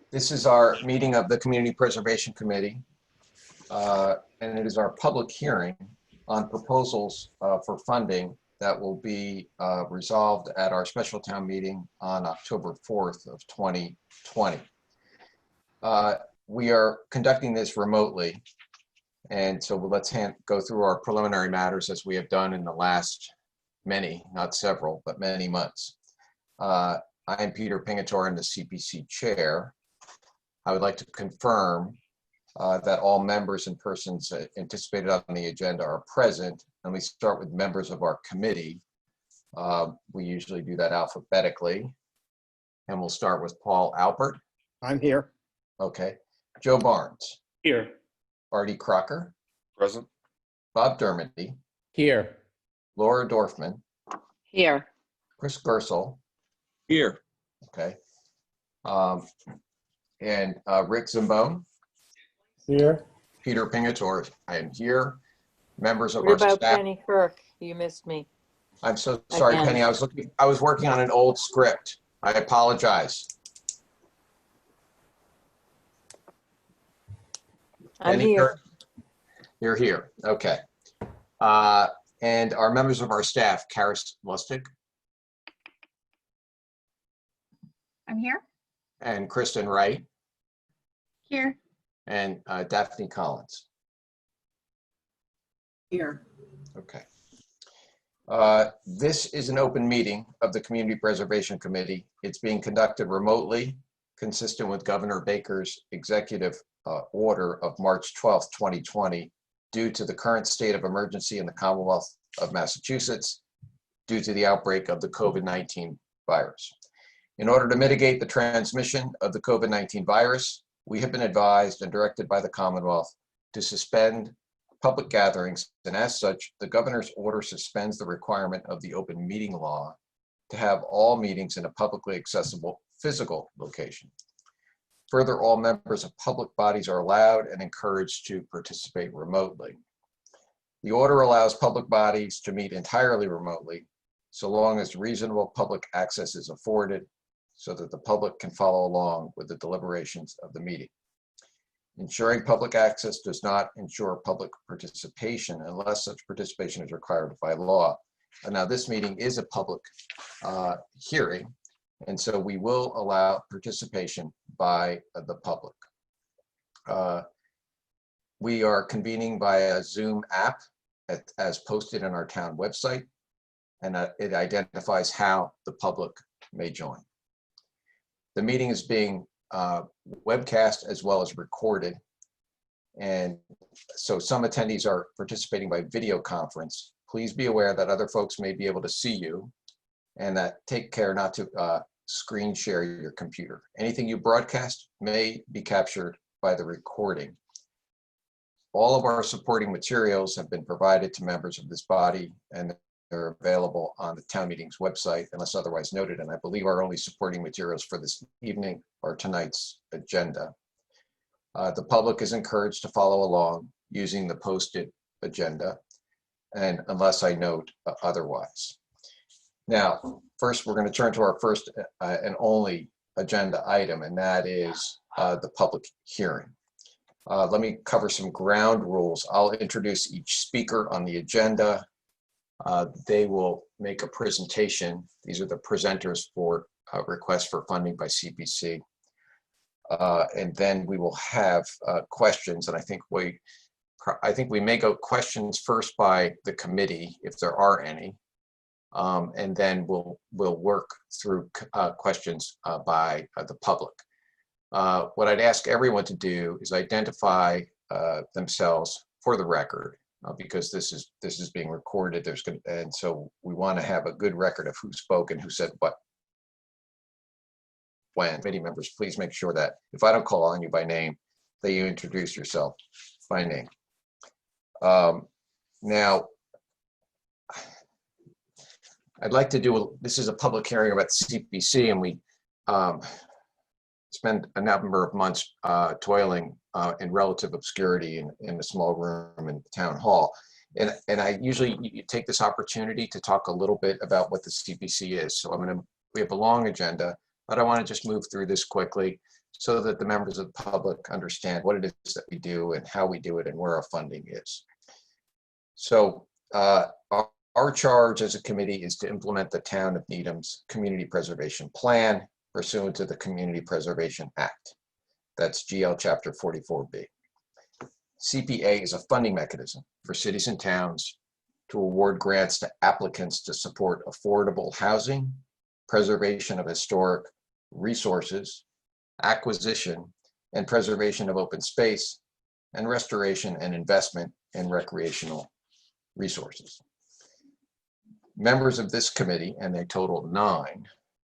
This is our meeting of the Community Preservation Committee, and it is our public hearing on proposals for funding that will be resolved at our special town meeting on October 4th of 2020. We are conducting this remotely, and so let's go through our preliminary matters as we have done in the last many, not several, but many months. I am Peter Pingatore, I'm the CPC chair. I would like to confirm that all members and persons anticipated on the agenda are present, and we start with members of our committee. We usually do that alphabetically, and we'll start with Paul Alpert. I'm here. Okay. Joe Barnes. Here. Artie Crocker. Present. Bob Dermody. Here. Laura Dorfman. Here. Chris Gersel. Here. Okay. And Rick Zambone. Here. Peter Pingatore, I am here. Members of our What about staff. Penny Kirk? You missed me. I'm so sorry, Again. Penny. I was working on an old script. I apologize. I'm Penny, here. You're here. Okay. And our members of our staff, Karis Lustig I'm here. and Kristen Wright Here. and Daphne Collins. Here. Okay. This is an open meeting of the Community Preservation Committee. It's being conducted remotely, consistent with Governor Baker's executive order of March 12th, 2020, due to the current state of emergency in the Commonwealth of Massachusetts due to the outbreak of the COVID-19 virus. In order to mitigate the transmission of the COVID-19 virus, we have been advised and directed by the Commonwealth to suspend public gatherings, and as such, the governor's order suspends the requirement of the open meeting law to have all meetings in a publicly accessible physical location. Further, all members of public bodies are allowed and encouraged to participate remotely. The order allows public bodies to meet entirely remotely, so long as reasonable public access is afforded, so that the public can follow along with the deliberations of the meeting. Ensuring public access does not ensure public participation unless such participation is required by law. And now this meeting is a public hearing, and so we will allow participation by the public. We are convening via Zoom app as posted on our town website, and it identifies how the public may join. The meeting is being webcast as well as recorded. And so some attendees are participating by video conference. Please be aware that other folks may be able to see you, and that take care not to screen share your computer. Anything you broadcast may be captured by the recording. All of our supporting materials have been provided to members of this body, and they're available on the town meeting's website unless otherwise noted. And I believe our only supporting materials for this evening are tonight's agenda. The public is encouraged to follow along using the posted agenda, and unless I note otherwise. Now, first we're going to turn to our first and only agenda item, and that is the public hearing. Let me cover some ground rules. I'll introduce each speaker on the agenda. They will make a presentation. These are the presenters for requests for funding by CPC. And then we will have questions, and I think we may go questions first by the committee, if there are any, and then we'll work through questions by the public. What I'd ask everyone to do is identify themselves for the record. Because this is being recorded, and so we want to have a good record of who spoke and who said what when. Committee members, please make sure that if I don't call on you by name, that you introduce yourself by name. Now, I'd like to do this is a public hearing about CPC, and we spent a number of months toiling in relative obscurity in a small room in the town hall. And I usually take this opportunity to talk a little bit about what the CPC is. So we have a long agenda, but I want to just move through this quickly so that the members of the public understand what it is that we do and how we do it and where our funding is. So our charge as a committee is to implement the Town of Needham's Community Preservation Plan pursuant to the Community Preservation Act. That's GL Chapter 44B. CPA is a funding mechanism for cities and towns to award grants to applicants to support affordable housing, preservation of historic resources, acquisition and preservation of open space, and restoration and investment in recreational resources. Members of this committee, and they total 9,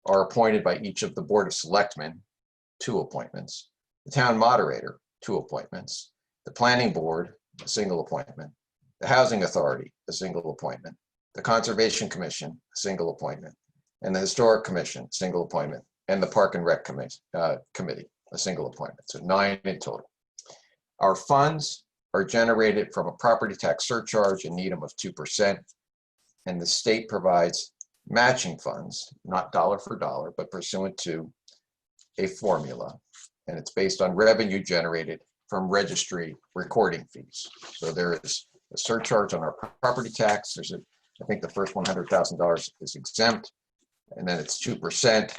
are appointed by each of the Board of Selectmen, 2 appointments, the Town Moderator, 2 appointments, the Planning Board, a single appointment, the Housing Authority, a single appointment, the Conservation Commission, a single appointment, and the Historic Commission, a single appointment, and the Park and Rec Committee, a single appointment. So 9 in total. Our funds are generated from a property tax surcharge in Needham of 2%, and the state provides matching funds, not dollar for dollar, but pursuant to a formula, and it's based on revenue generated from registry recording fees. So there is a surcharge on our property tax. There's I think the first $100,000 is exempt, and then it's 2%.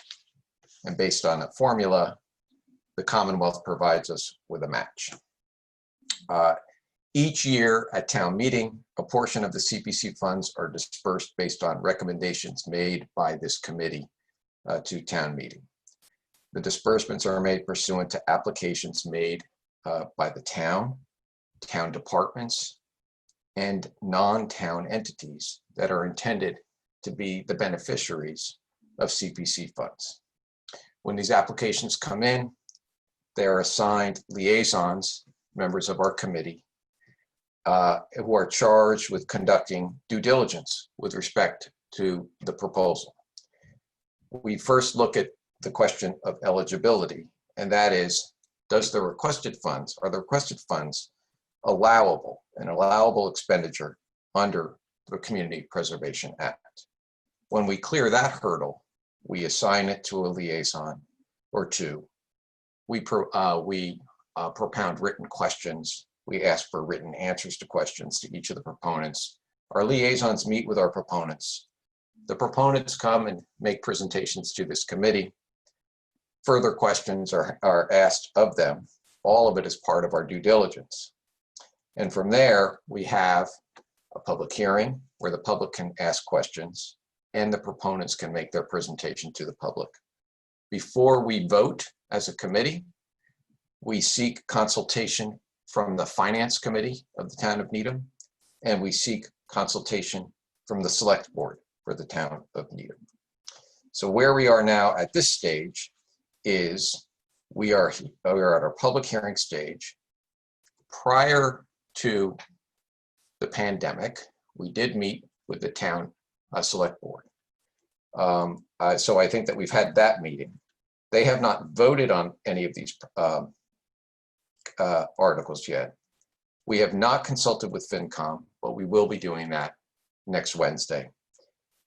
And based on a formula, the Commonwealth provides us with a match. Each year at town meeting, a portion of the CPC funds are dispersed based on recommendations made by this committee to town meeting. The disbursements are made pursuant to applications made by the town departments, and non-town entities that are intended to be the beneficiaries of CPC funds. When these applications come in, they are assigned liaisons, members of our committee, who are charged with conducting due diligence with respect to the proposal. We first look at the question of eligibility, and that is, are the requested funds allowable, an allowable expenditure under the Community Preservation Act? When we clear that hurdle, we assign it to a liaison or 2. We propound written questions. We ask for written answers to questions to each of the proponents. Our liaisons meet with our proponents. The proponents come and make presentations to this committee. Further questions are asked of them. All of it is part of our due diligence. And from there, we have a public hearing where the public can ask questions and the proponents can make their presentation to the public. Before we vote as a committee, we seek consultation from the Finance Committee of the Town of Needham, and we seek consultation from the Select Board for the Town of Needham. So where we are now at this stage is we are at our public hearing stage. Prior to the pandemic, we did meet with the Town Select Board. So I think that we've had that meeting. They have not voted on any of these articles yet. We have not consulted with FinCom, but we will be doing that next Wednesday.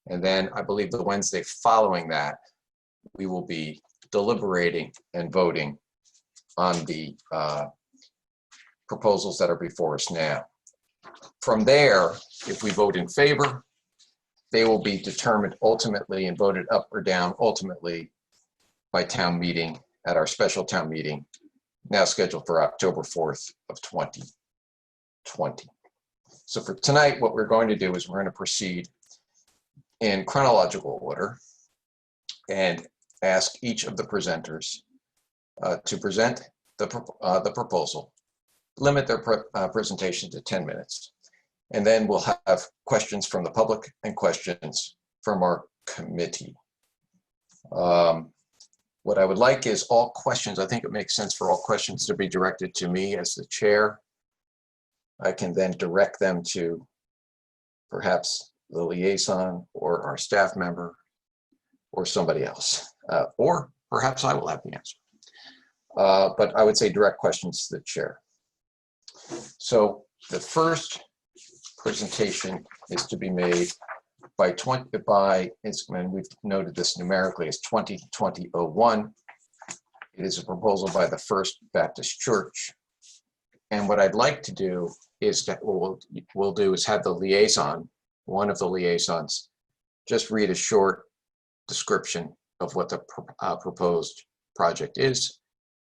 And then I believe the Wednesday following that, we will be deliberating and voting on the proposals that are before us now. From there, if we vote in favor, they will be determined ultimately and voted up or down ultimately by town meeting at our special town meeting, now scheduled for October 4th of 2020. So for tonight, what we're going to do is we're going to proceed in chronological order and ask each of the presenters to present the proposal, limit their presentation to 10 minutes. And then we'll have questions from the public and questions from our committee. What I would like is all questions, I think it makes sense for all questions to be directed to me as the chair. I can then direct them to perhaps the liaison or our staff member or somebody else, or perhaps I will have the answer. But I would say direct questions to the chair. So the first presentation is to be made by and we've noted this numerically as 2020-01. It is a proposal by the First Baptist Church. And what I'd like to do is that what we'll do is have the liaison, one of the liaisons, just read a short description of what the proposed project is,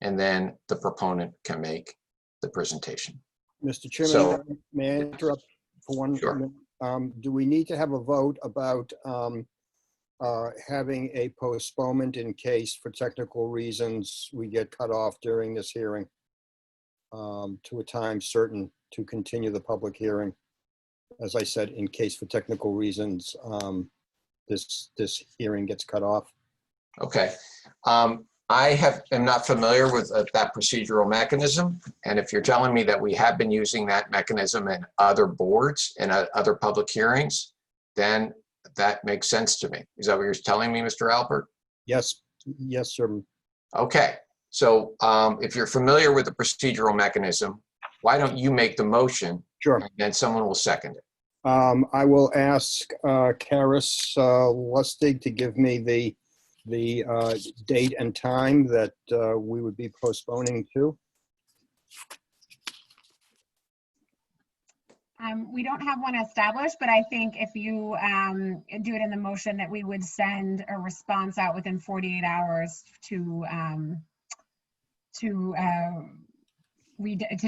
and then the proponent can make the presentation. Mr. Chairman, So- may I interrupt for one Sure. minute? Do we need to have a vote about having a postponement in case, for technical reasons, we get cut off during this hearing to a time certain to continue the public hearing? As I said, in case for technical reasons, this hearing gets cut off. Okay. I am not familiar with that procedural mechanism. And if you're telling me that we have been using that mechanism in other boards and other public hearings, then that makes sense to me. Is that what you're telling me, Mr. Albert? Yes, sir. Okay. So if you're familiar with the procedural mechanism, why don't you make the motion Sure. and then someone will second it? I will ask Karis Lustig to give me the date and time that we would be postponing to. We don't have one established, but I think if you do it in the motion that we would send a response out within 48 hours to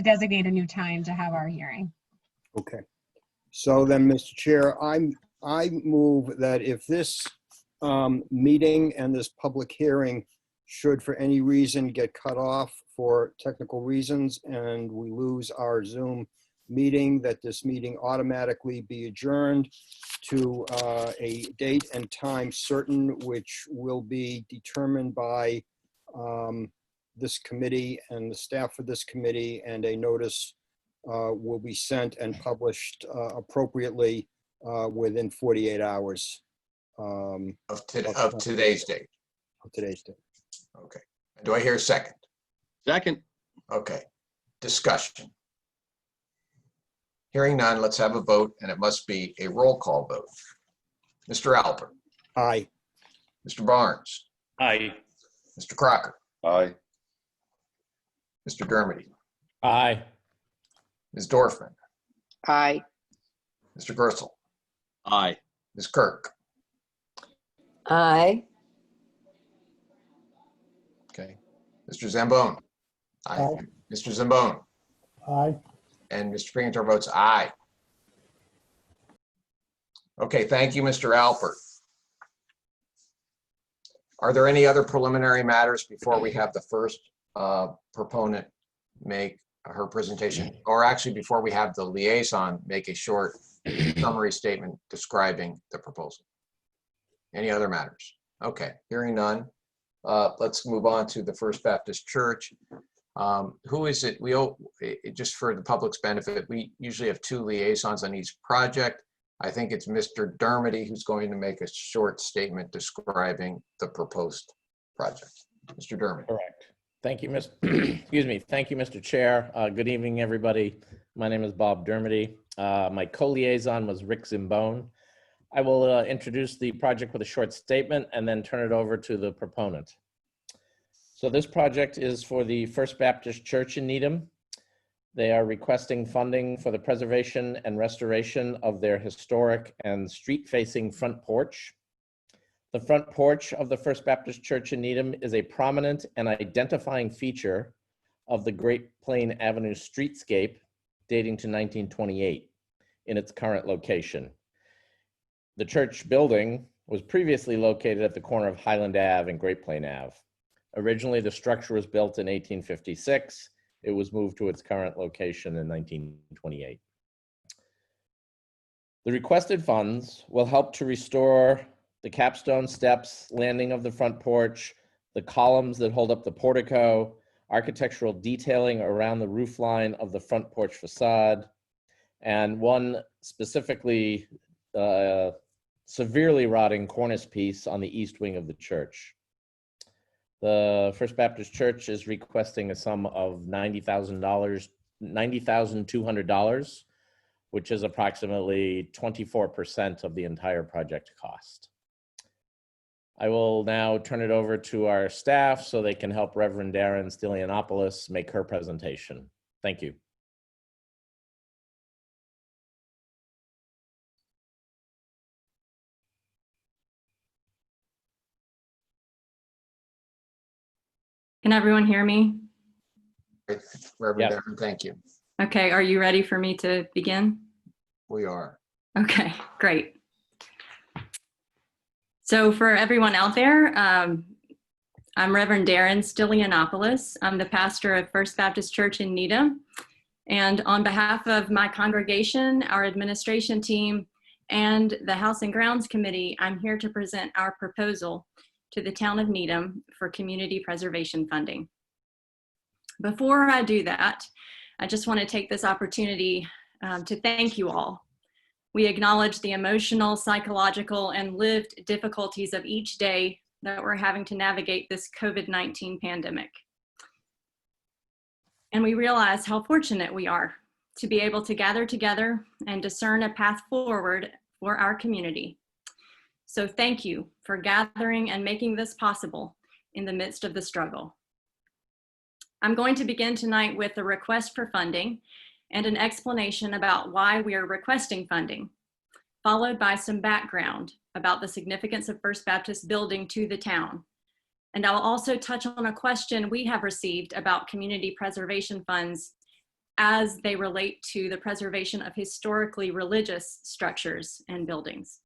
designate a new time to have our hearing. Okay. So then, Mr. Chair, I move that if this meeting and this public hearing should for any reason get cut off for technical reasons and we lose our Zoom meeting, that this meeting automatically be adjourned to a date and time certain, which will be determined by this committee and the staff of this committee, and a notice will be sent and published appropriately within 48 hours Of today's date. of today's date. Okay. Do I hear a second? Second. Okay. Discussion. Hearing none, let's have a vote, and it must be a roll call vote. Mr. Albert, Aye. Mr. Barnes, Aye. Mr. Crocker, Aye. Mr. Dermody, Aye. Ms. Dorfman, Aye. Mr. Gersel, Aye. Ms. Kirk. Aye. Okay. Mr. Zambone. Aye. Mr. Zambone. Aye. And Mr. Pinkerton votes aye. Okay, thank you, Mr. Alpert. Are there any other preliminary matters before we have the first proponent make her presentation? Or actually, before we have the liaison make a short summary statement describing the proposal? Any other matters? Okay, hearing none. Let's move on to the First Baptist Church. Who is it? Just for the public's benefit, we usually have two liaisons on each project. I think it's Mr. Dermody who's going to make a short statement describing the proposed project. Mr. Dermody. Correct. Thank you, excuse me. Thank you, Mr. Chair. Good evening, everybody. My name is Bob Dermody. My co-liaison was Rick Zimbone. I will introduce the project with a short statement and then turn it over to the proponent. So this project is for the First Baptist Church in Needham. They are requesting funding for the preservation and restoration of their historic and street-facing front porch. The front porch of the First Baptist Church in Needham is a prominent and identifying feature of the Great Plain Avenue streetscape dating to 1928 in its current location. The church building was previously located at the corner of Highland Ave and Great Plain Ave. Originally, the structure was built in 1856. It was moved to its current location in 1928. The requested funds will help to restore the capstone steps, landing of the front porch, the columns that hold up the portico, architectural detailing around the roof line of the front porch facade, and one specifically severely rotting cornice piece on the east wing of the church. The First Baptist Church is requesting a sum of $90,200, which is approximately 24% of the entire project cost. I will now turn it over to our staff so they can help Reverend Darren Stylianopoulos make her presentation. Thank you. Can everyone hear me? Reverend Yes. Darren, thank you. Okay, are you ready for me to begin? We are. Okay, great. So for everyone out there, I'm Reverend Darren Stylianopoulos. I'm the pastor of First Baptist Church in Needham. And on behalf of my congregation, our administration team, and the House and Grounds Committee, I'm here to present our proposal to the town of Needham for community preservation funding. Before I do that, I just want to take this opportunity to thank you all. We acknowledge the emotional, psychological, and lived difficulties of each day that we're having to navigate this COVID-19 pandemic. And we realize how fortunate we are to be able to gather together and discern a path forward for our community. So thank you for gathering and making this possible in the midst of the struggle. I'm going to begin tonight with a request for funding and an explanation about why we are requesting funding, followed by some background about the significance of First Baptist building to the town. And I'll also touch on a question we have received about community preservation funds as they relate to the preservation of historically religious structures and buildings.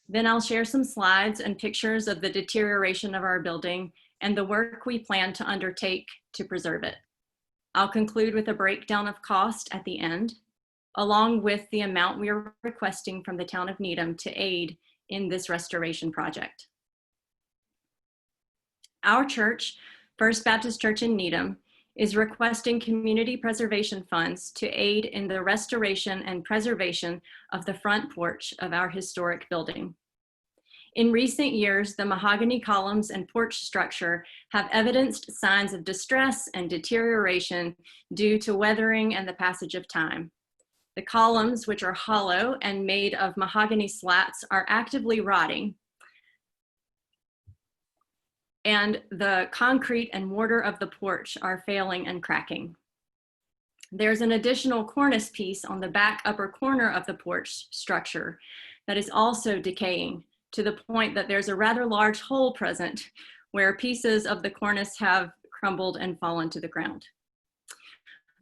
Then I'll share some slides and pictures of the deterioration of our building and the work we plan to undertake to preserve it. I'll conclude with a breakdown of cost at the end, along with the amount we are requesting from the town of Needham to aid in this restoration project. Our church, First Baptist Church in Needham, is requesting community preservation funds to aid in the restoration and preservation of the front porch of our historic building. In recent years, the mahogany columns and porch structure have evidenced signs of distress and deterioration due to weathering and the passage of time. The columns, which are hollow and made of mahogany slats, are actively rotting, and the concrete and mortar of the porch are failing and cracking. There's an additional cornice piece on the back upper corner of the porch structure that is also decaying, to the point that there's a rather large hole present where pieces of the cornice have crumbled and fallen to the ground.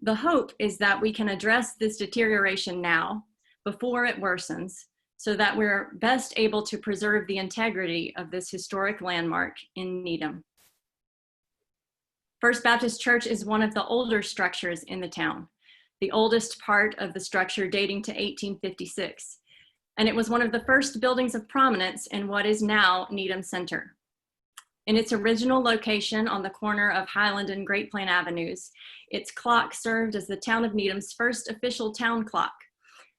The hope is that we can address this deterioration now before it worsens, so that we're best able to preserve the integrity of this historic landmark in Needham. First Baptist Church is one of the older structures in the town, the oldest part of the structure dating to 1856. And it was one of the first buildings of prominence in what is now Needham Center. In its original location on the corner of Highland and Great Plain Avenues, its clock served as the town of Needham's first official town clock.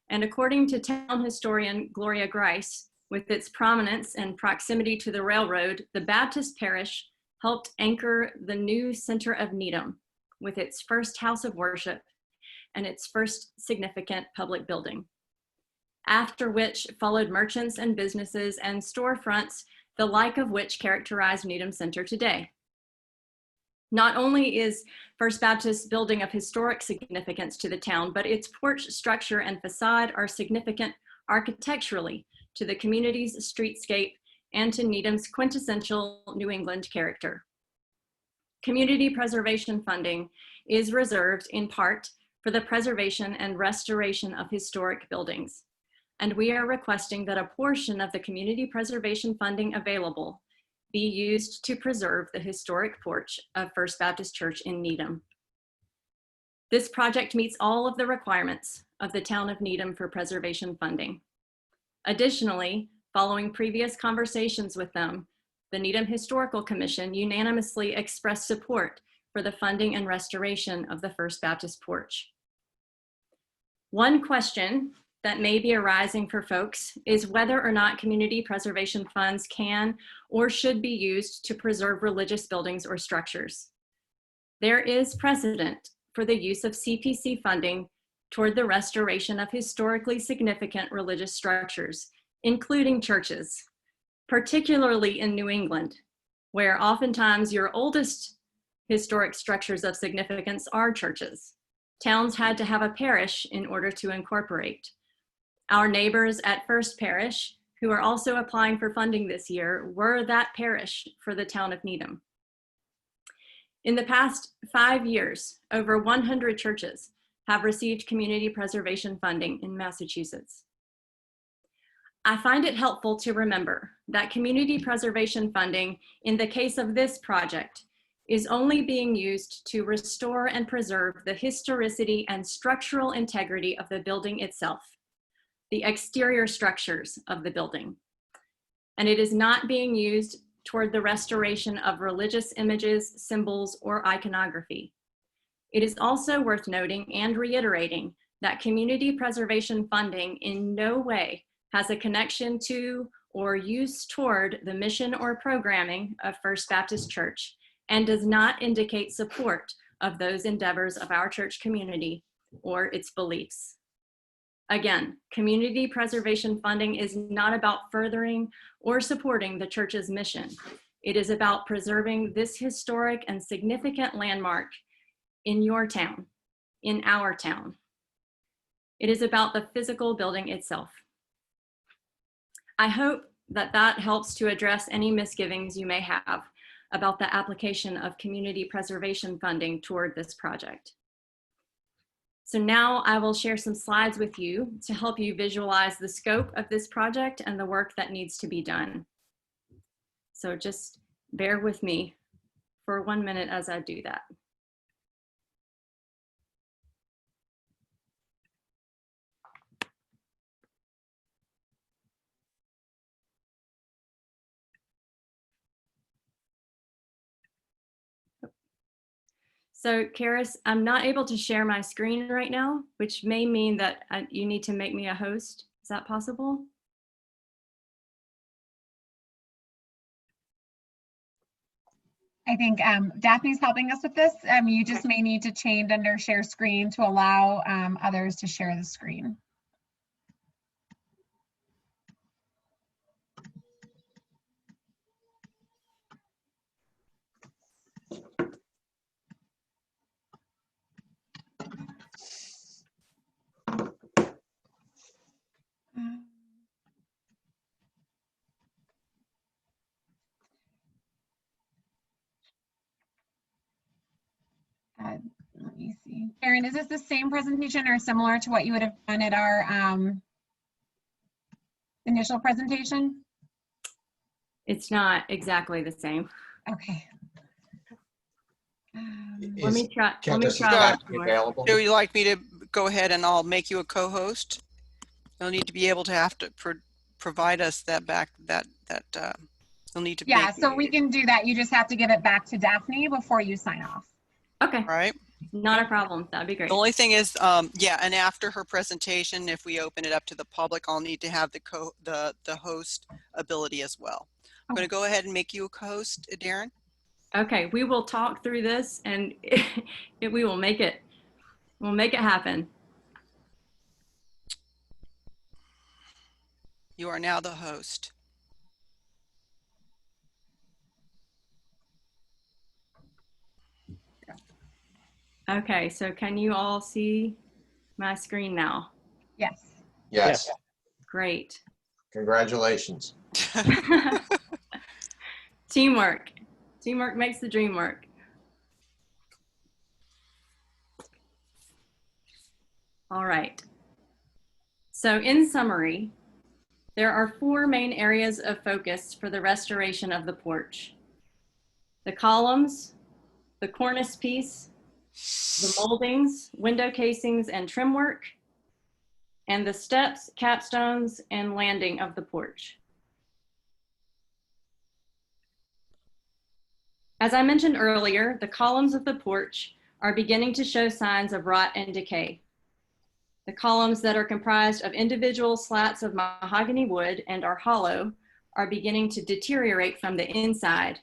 And according to town historian Gloria Grice, with its prominence and proximity to the railroad, the Baptist parish helped anchor the new center of Needham with its first house of worship and its first significant public building. After which followed merchants and businesses and storefronts, the like of which characterize Needham Center today. Not only is First Baptist building of historic significance to the town, but its porch structure and facade are significant architecturally to the community's streetscape and to Needham's quintessential New England character. Community preservation funding is reserved in part for the preservation and restoration of historic buildings. And we are requesting that a portion of the community preservation funding available be used to preserve the historic porch of First Baptist Church in Needham. This project meets all of the requirements of the town of Needham for preservation funding. Additionally, following previous conversations with them, the Needham Historical Commission unanimously expressed support for the funding and restoration of the First Baptist porch. One question that may be arising for folks is whether or not community preservation funds can or should be used to preserve religious buildings or structures. There is precedent for the use of CPC funding toward the restoration of historically significant religious structures, including churches. particularly in New England, where oftentimes your oldest historic structures of significance are churches. Towns had to have a parish in order to incorporate. Our neighbors at First Parish, who are also applying for funding this year, were that parish for the town of Needham. In the past 5 years, over 100 churches have received community preservation funding in Massachusetts. I find it helpful to remember that community preservation funding in the case of this project is only being used to restore and preserve the historicity and structural integrity of the building itself, the exterior structures of the building. And it is not being used toward the restoration of religious images, symbols, or iconography. It is also worth noting and reiterating that community preservation funding in no way has a connection to or use toward the mission or programming of First Baptist Church, and does not indicate support of those endeavors of our church community or its beliefs. Again, community preservation funding is not about furthering or supporting the church's mission. It is about preserving this historic and significant landmark in your town, in our town. It is about the physical building itself. I hope that that helps to address any misgivings you may have about the application of community preservation funding toward this project. So now I will share some slides with you to help you visualize the scope of this project and the work that needs to be done. So just bear with me for 1 minute as I do that. So Karis, I'm not able to share my screen right now, which may mean that you need to make me a host. Is that possible? I think Daphne's helping us with this. You just may need to change under share screen to allow others to share the screen. Let me see. Erin, is this the same presentation or similar to what you would have done at our initial presentation? It's not exactly the same. Okay. Let me try. Let me Candace, is try. Daphne that. available? Do you like me to go ahead and I'll make you a co-host? You'll need to be able to have to provide us that you'll need to Yeah, make so we can do that. You just have to give it back to Daphne before you sign off. Okay, all right. not a problem. That'd be great. The only thing is, yeah, and after her presentation, if we open it up to the public, I'll need to have the host ability as well. I'm going to go ahead and make you a co-host, Darren. Okay, we will talk through this and we will make it. We'll make it happen. You are now the host. Okay, so can you all see my screen now? Yes. Yes, Great. congratulations. Teamwork. Teamwork makes the dream work. All right. So in summary, there are 4 main areas of focus for the restoration of the porch: the columns, the cornice piece, the moldings, window casings, and trim work, and the steps, capstones, and landing of the porch. As I mentioned earlier, the columns of the porch are beginning to show signs of rot and decay. The columns that are comprised of individual slats of mahogany wood and are hollow are beginning to deteriorate from the inside.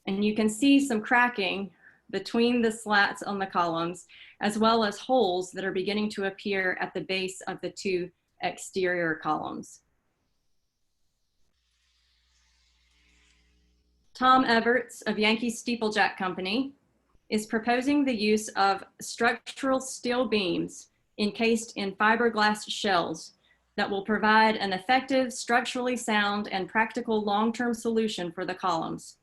And you can see some cracking between the slats on the columns, as well as holes that are beginning to appear at the base of the 2 exterior columns. Tom Everts of Yankee Steeplejack Company is proposing the use of structural steel beams encased in fiberglass shells that will provide an effective, structurally sound, and practical long-term solution for the columns.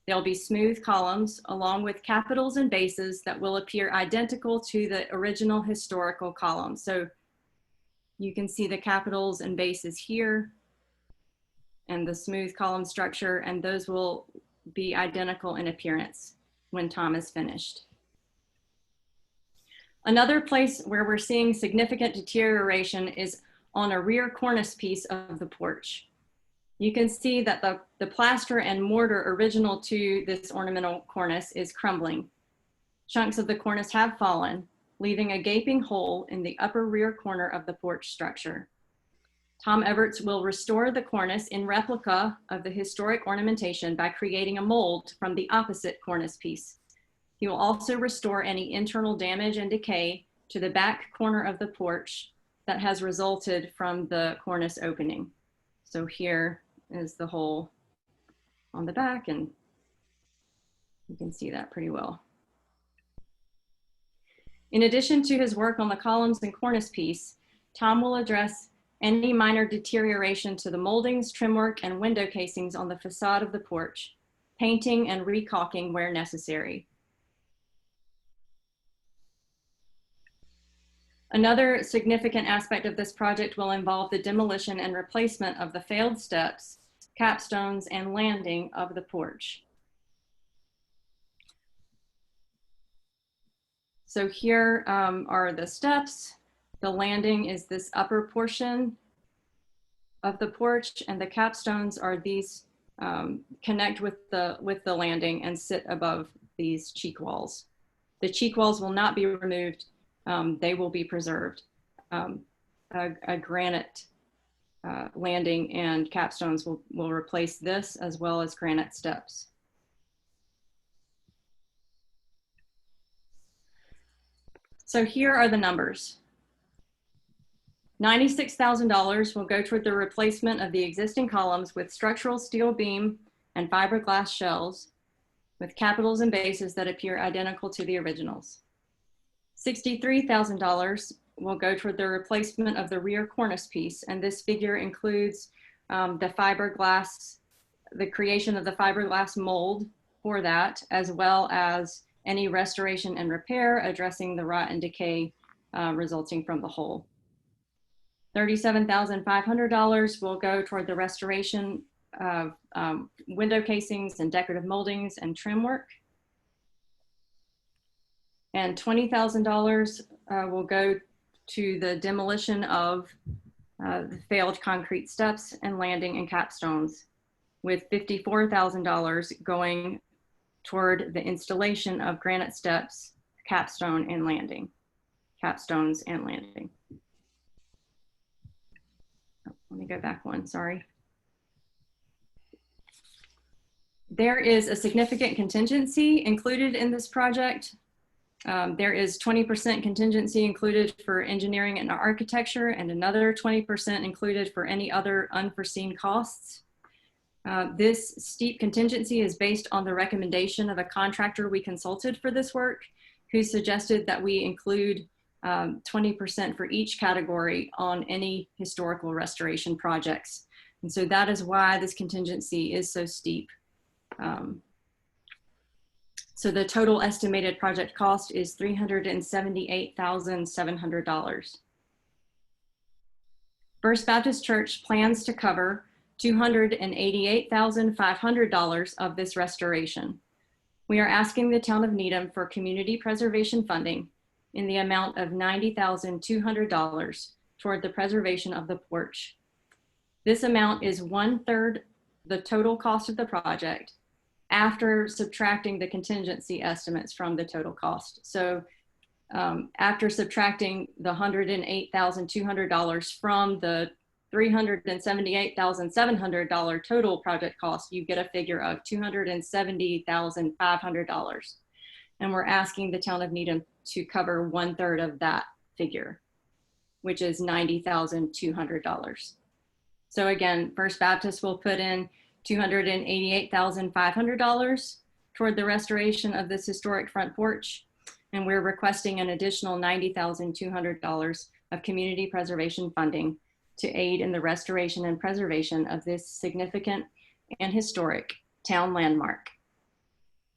There'll be smooth columns along with capitals and bases that will appear identical to the original historical columns. So you can see the capitals and bases here and the smooth column structure, and those will be identical in appearance when Tom is finished. Another place where we're seeing significant deterioration is on a rear cornice piece of the porch. You can see that the plaster and mortar original to this ornamental cornice is crumbling. Chunks of the cornice have fallen, leaving a gaping hole in the upper rear corner of the porch structure. Tom Everts will restore the cornice in replica of the historic ornamentation by creating a mold from the opposite cornice piece. He will also restore any internal damage and decay to the back corner of the porch that has resulted from the cornice opening. So here is the hole on the back, and you can see that pretty well. In addition to his work on the columns and cornice piece, Tom will address any minor deterioration to the moldings, trim work, and window casings on the facade of the porch, painting and recaulking where necessary. Another significant aspect of this project will involve the demolition and replacement of the failed steps, capstones, and landing of the porch. So here are the steps. The landing is this upper portion of the porch, and the capstones are these connect with the landing and sit above these cheek walls. The cheek walls will not be removed. They will be preserved. A granite landing and capstones will replace this, as well as granite steps. So here are the numbers. $96,000 will go toward the replacement of the existing columns with structural steel beam and fiberglass shells with capitals and bases that appear identical to the originals. $63,000 will go toward the replacement of the rear cornice piece, and this figure includes the fiberglass, the creation of the fiberglass mold for that, as well as any restoration and repair addressing the rot and decay resulting from the hole. $37,500 will go toward the restoration of window casings and decorative moldings and trim work. And $20,000 will go to the demolition of the failed concrete steps and landing and capstones, with $54,000 going toward the installation of granite steps, capstones and landing. Let me go back one, sorry. There is a significant contingency included in this project. There is 20% contingency included for engineering and architecture, and another 20% included for any other unforeseen costs. This steep contingency is based on the recommendation of a contractor we consulted for this work, who suggested that we include 20% for each category on any historical restoration projects. And so that is why this contingency is so steep. So the total estimated project cost is $378,700. First Baptist Church plans to cover $288,500 of this restoration. We are asking the town of Needham for community preservation funding in the amount of $90,200 toward the preservation of the porch. This amount is 1/3 the total cost of the project, after subtracting the contingency estimates from the total cost. So after subtracting the $108,200 from the $378,700 total project cost, you get a figure of $270,500. And we're asking the town of Needham to cover 1/3 of that figure, which is $90,200. So again, First Baptist will put in $288,500 toward the restoration of this historic front porch. And we're requesting an additional $90,200 of community preservation funding to aid in the restoration and preservation of this significant and historic town landmark.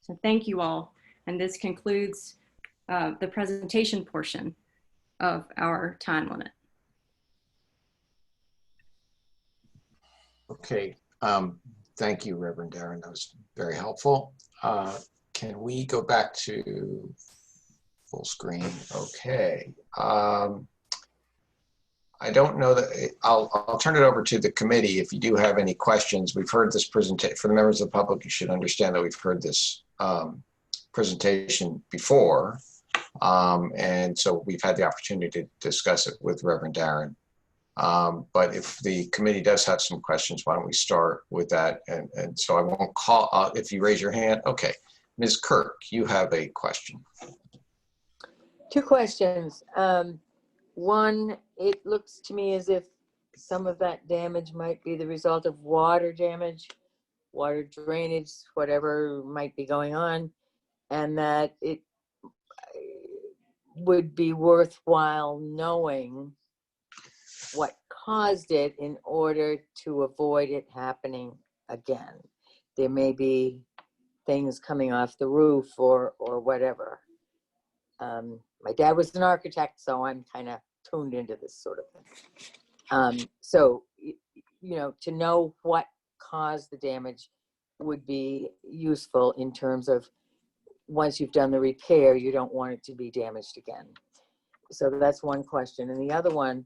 So thank you all. And this concludes the presentation portion of our time limit. Okay, thank you, Reverend Darren. That was very helpful. Can we go back to full screen? Okay. I don't know that I'll turn it over to the committee if you do have any questions. We've heard this presentation. For the members of the public, you should understand that we've heard this presentation before. And so we've had the opportunity to discuss it with Reverend Darren. But if the committee does have some questions, why don't we start with that? And so I won't call, if you raise your hand. Okay, Ms. Kirk, you have a question. Two questions. One, it looks to me as if some of that damage might be the result of water damage, water drainage, whatever might be going on, and that it would be worthwhile knowing what caused it in order to avoid it happening again. There may be things coming off the roof or whatever. My dad was an architect, so I'm kind of tuned into this sort of thing. So, you know, to know what caused the damage would be useful in terms of once you've done the repair, you don't want it to be damaged again. So that's one question. And the other one,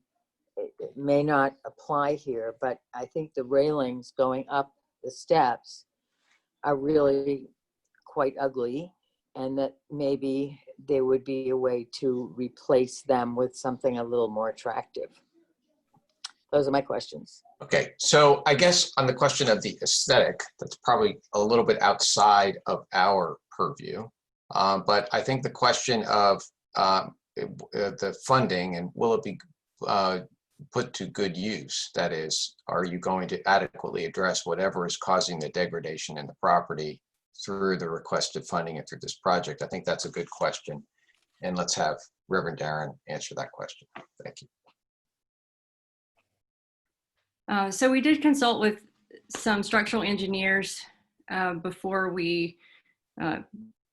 it may not apply here, but I think the railings going up the steps are really quite ugly, and that maybe there would be a way to replace them with something a little more attractive. Those are my questions. Okay, so I guess on the question of the aesthetic, that's probably a little bit outside of our purview. But I think the question of the funding and will it be put to good use? That is, are you going to adequately address whatever is causing the degradation in the property through the requested funding and through this project? I think that's a good question. And let's have Reverend Darren answer that question. Thank you. So we did consult with some structural engineers before we,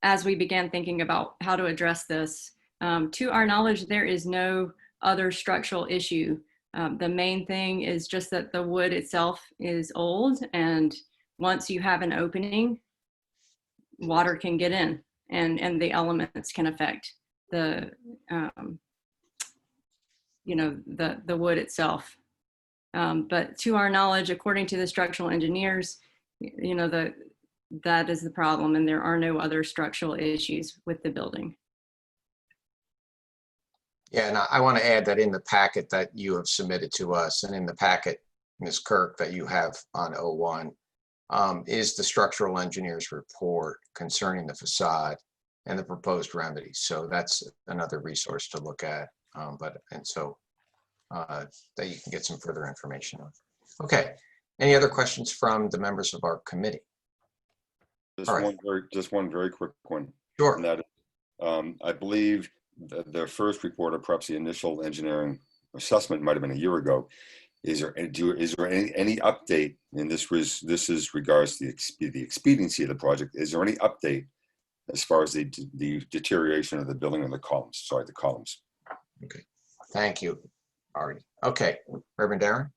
as we began thinking about how to address this. To our knowledge, there is no other structural issue. The main thing is just that the wood itself is old, and once you have an opening, water can get in, and the elements can affect the, you know, the wood itself. But to our knowledge, according to the structural engineers, you know, that is the problem, and there are no other structural issues with the building. Yeah, and I want to add that in the packet that you have submitted to us and in the packet, Ms. Kirk, that you have on 01, is the structural engineer's report concerning the facade and the proposed remedies. So that's another resource to look at, that you can get some further information on. Okay, any other questions from the members of our committee? Just one very quick one. Sure. And that, I believe the first report, or perhaps the initial engineering assessment, might have been a year ago. Is there any update? And this is regards to the expediency of the project. Is there any update as far as the deterioration of the building and the columns? Sorry, the columns. Okay, thank you, Artie. Okay, Reverend Darren.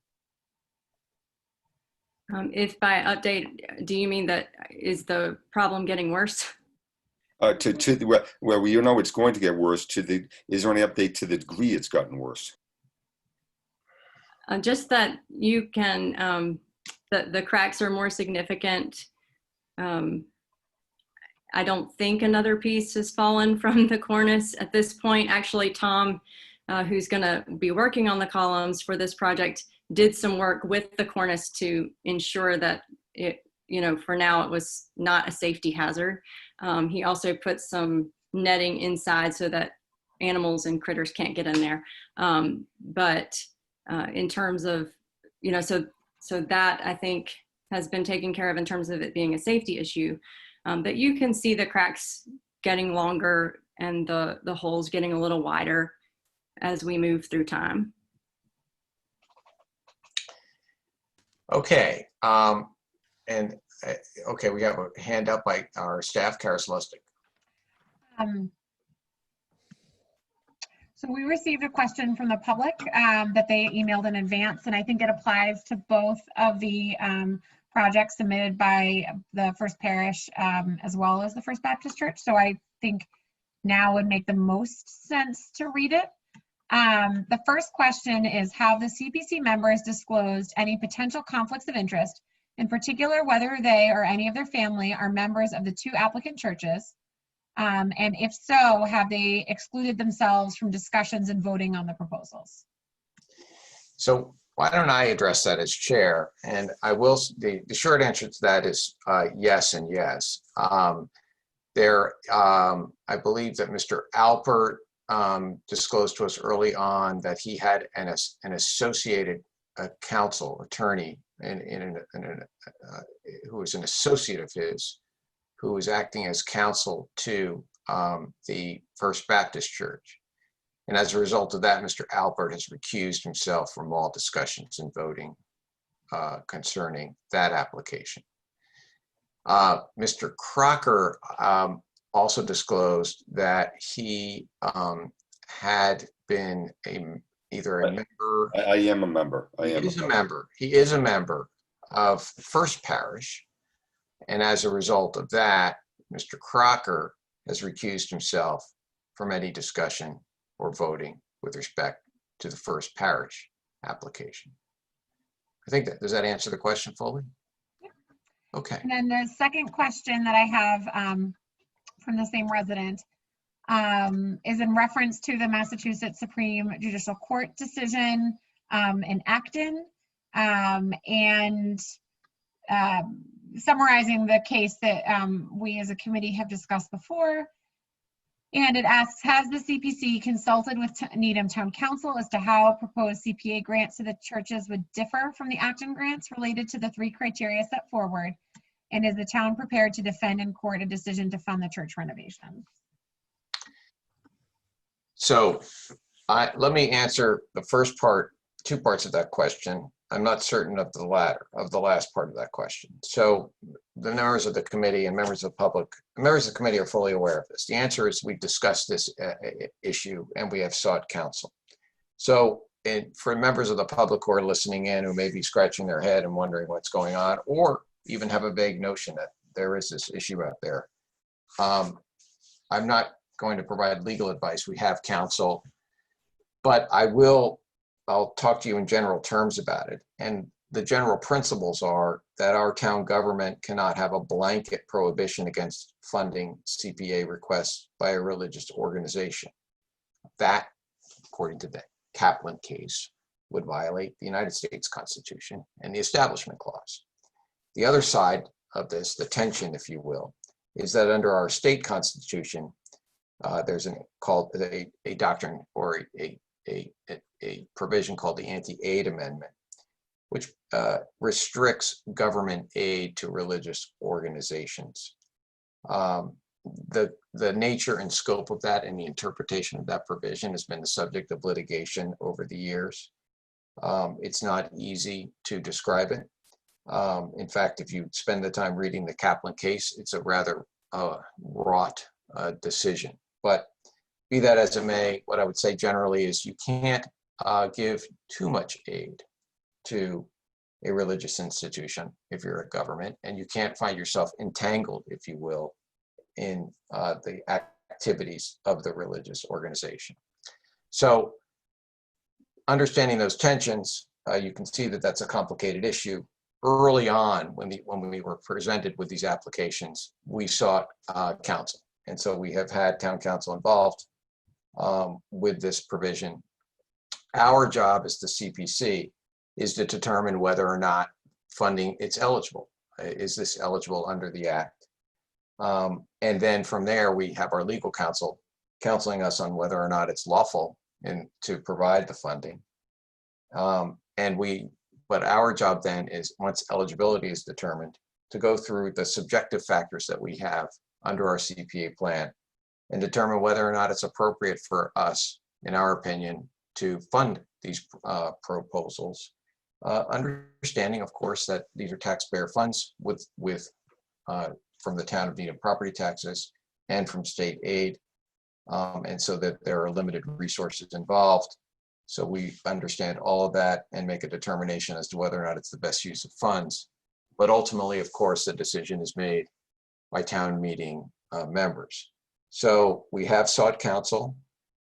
If by update, do you mean that is the problem getting worse? Where we know it's going to get worse. Is there any update to the degree it's gotten worse? Just that you can, the cracks are more significant. I don't think another piece has fallen from the cornice at this point. Actually, Tom, who's going to be working on the columns for this project, did some work with the cornice to ensure that it, you know, for now it was not a safety hazard. He also put some netting inside so that animals and critters can't get in there. But in terms of, you know, so that I think has been taken care of in terms of it being a safety issue. But you can see the cracks getting longer and the holes getting a little wider as we move through time. Okay. Okay, we have a hand up by our staff, Karis Lustig. So we received a question from the public that they emailed in advance, and I think it applies to both of the projects submitted by the First Parish as well as the First Baptist Church. So I think now would make the most sense to read it. The first question is, have the CPC members disclosed any potential conflicts of interest, in particular whether they or any of their family are members of the two applicant churches? And if so, have they excluded themselves from discussions and voting on the proposals? So why don't I address that as chair? And I will, the short answer to that is yes and yes. I believe that Mr. Alpert disclosed to us early on that he had an associated counsel attorney who was an associate of his, who was acting as counsel to the First Baptist Church. And as a result of that, Mr. Alpert has recused himself from all discussions and voting concerning that application. Mr. Crocker also disclosed that he had been either a member. I am a member. He is a member of First Parish. And as a result of that, Mr. Crocker has recused himself from any discussion or voting with respect to the First Parish application. I think that, does that answer the question fully? Yeah. Okay. And then the second question that I have from the same resident is in reference to the Massachusetts Supreme Judicial Court decision in Acton, and summarizing the case that we as a committee have discussed before. And it asks, has the CPC consulted with Needham Town Council as to how proposed CPA grants to the churches would differ from the Acton grants related to the 3 criteria set forward? And is the town prepared to defend in court a decision to fund the church renovations? So let me answer the first part, 2 parts of that question. I'm not certain of the last part of that question. So the members of the committee and members of the public, members of the committee are fully aware of this. The answer is we've discussed this issue and we have sought counsel. So for members of the public who are listening in, who may be scratching their head and wondering what's going on, or even have a vague notion that there is this issue out there, I'm not going to provide legal advice. We have counsel, but I'll talk to you in general terms about it. And the general principles are that our town government cannot have a blanket prohibition against funding CPA requests by a religious organization. That, according to the Kaplan case, would violate the United States Constitution and the Establishment Clause. The other side of this, the tension, if you will, is that under our state constitution, there's a doctrine or a provision called the Anti-Aid Amendment, which restricts government aid to religious organizations. The nature and scope of that and the interpretation of that provision has been the subject of litigation over the years. It's not easy to describe it. In fact, if you spend the time reading the Kaplan case, it's a rather wrought decision. But be that as it may, what I would say generally is you can't give too much aid to a religious institution if you're a government, and you can't find yourself entangled, if you will, in the activities of the religious organization. So understanding those tensions, you can see that that's a complicated issue. Early on, when we were presented with these applications, we sought counsel. And so we have had town council involved with this provision. Our job as the CPC is to determine whether or not funding it's eligible. Is this eligible under the Act? And then from there, we have our legal counsel counseling us on whether or not it's lawful and to provide the funding. And but our job then is, once eligibility is determined, to go through the subjective factors that we have under our CPA plan and determine whether or not it's appropriate for us, in our opinion, to fund these proposals. Understanding, of course, that these are taxpayer funds from the town of Needham property taxes and from state aid, and so that there are limited resources involved. So we understand all of that and make a determination as to whether or not it's the best use of funds. But ultimately, of course, the decision is made by town meeting members. So we have sought counsel.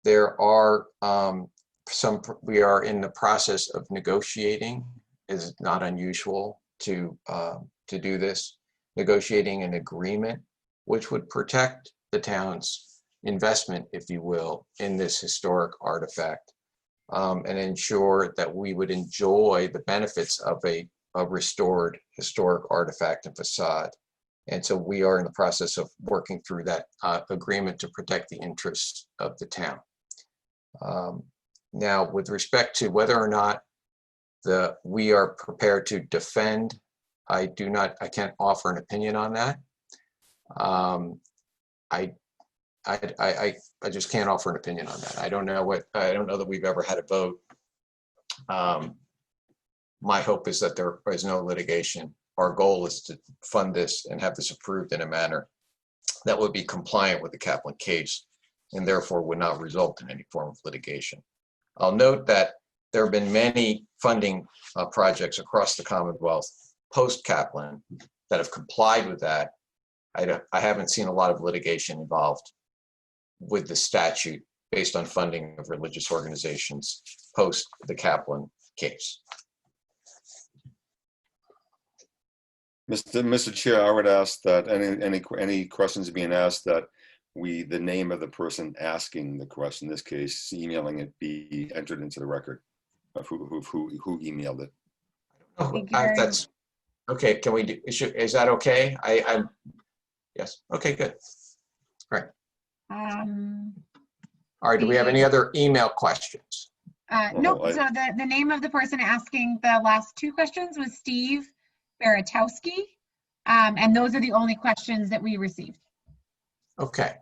There are we are in the process of negotiating. It's not unusual to do this, negotiating an agreement which would protect the town's investment, if you will, in this historic artifact, and ensure that we would enjoy the benefits of a restored historic artifact and facade. And so we are in the process of working through that agreement to protect the interests of the town. Now, with respect to whether or not we are prepared to defend, I can't offer an opinion on that. I just can't offer an opinion on that. I don't know that we've ever had a vote. My hope is that there is no litigation. Our goal is to fund this and have this approved in a manner that would be compliant with the Kaplan case and therefore would not result in any form of litigation. I'll note that there have been many funding projects across the Commonwealth post-Kaplan that have complied with that. I haven't seen a lot of litigation involved with the statute based on funding of religious organizations post the Kaplan case. Mr. Chair, I would ask that any questions being asked, that the name of the person asking the question, in this case, emailing it, be entered into the record of who emailed it. Thank you very That's okay. Can we do? Is that okay? Yes. Okay. Good. All right. All right. Do we have any other email questions? Nope. So the name of the person asking the last two questions was Steve Baratowski, and those are the only questions that we received. Okay.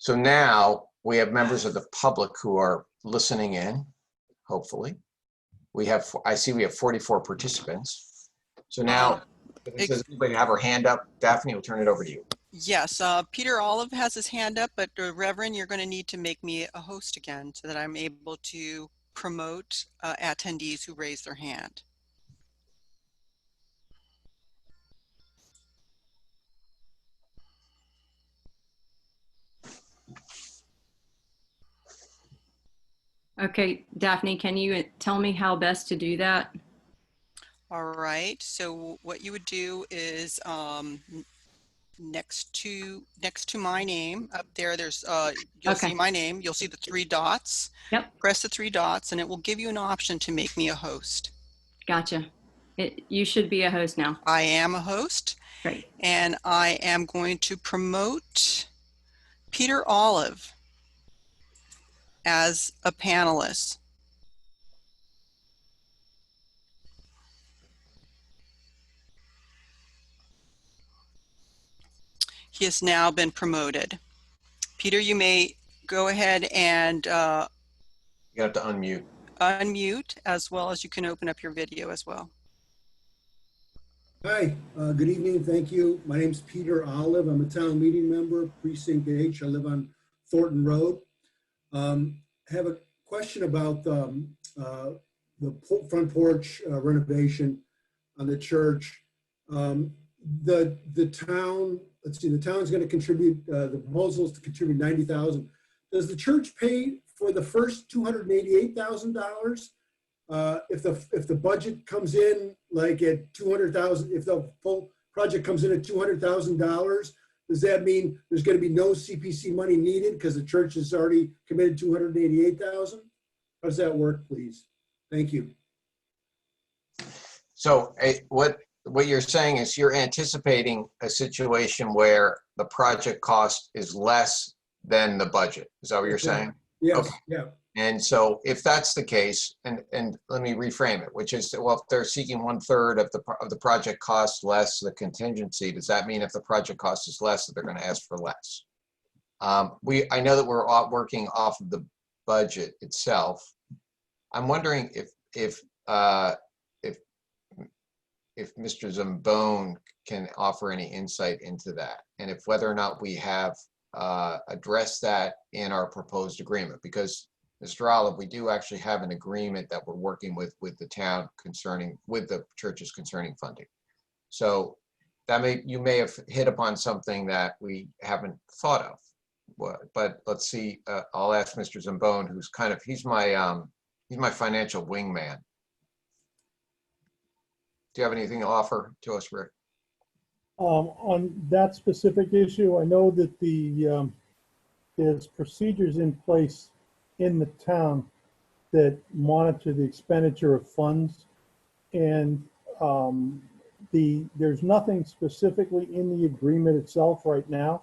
So now we have members of the public who are listening in, hopefully. I see we have 44 participants. So now, does anybody have her hand up? Daphne, we'll turn it over to you. Yes, Peter Olive has his hand up, but Reverend, you're going to need to make me a host again so that I'm able to promote attendees who raise their hand. Okay, Daphne, can you tell me how best to do that? All right, so what you would do is next to my name up there, there's you'll see my name, you'll see the three dots. Yep. Press the three dots and it will give you an option to make me a host. Gotcha. You should be a host now. I am a host. Great. And I am going to promote Peter Olive as a panelist. He has now been promoted. Peter, you may go ahead and You have to unmute. Unmute, as well as you can open up your video as well. Hi, good evening. Thank you. My name is Peter Olive. I'm a town meeting member, Precinct H. I live on Thornton Road. I have a question about the front porch renovation on the church. The town, let's see, the town's going to contribute, the proposal is to contribute $90,000. Does the church pay for the first $288,000? If the budget comes in like at $200,000, if the full project comes in at $200,000, does that mean there's going to be no CPC money needed because the church has already committed $288,000? How does that work, please? Thank you. So what you're saying is you're anticipating a situation where the project cost is less than the budget. Is that what you're saying? Yes. Okay. Yeah. And so if that's the case, and let me reframe it, which is, well, if they're seeking 1/3 of the project cost less the contingency, does that mean if the project cost is less, that they're going to ask for less? I know that we're all working off of the budget itself. I'm wondering if Mr. Zambone can offer any insight into that, and if whether or not we have addressed that in our proposed agreement, because Mr. Olive, we do actually have an agreement that we're working with the town with the churches concerning funding. So you may have hit upon something that we haven't thought of. But let's see. I'll ask Mr. Zambone, who's he's my financial wingman. Do you have anything to offer to us, Rick? On that specific issue, I know that there's procedures in place in the town that monitor the expenditure of funds, and there's nothing specifically in the agreement itself right now,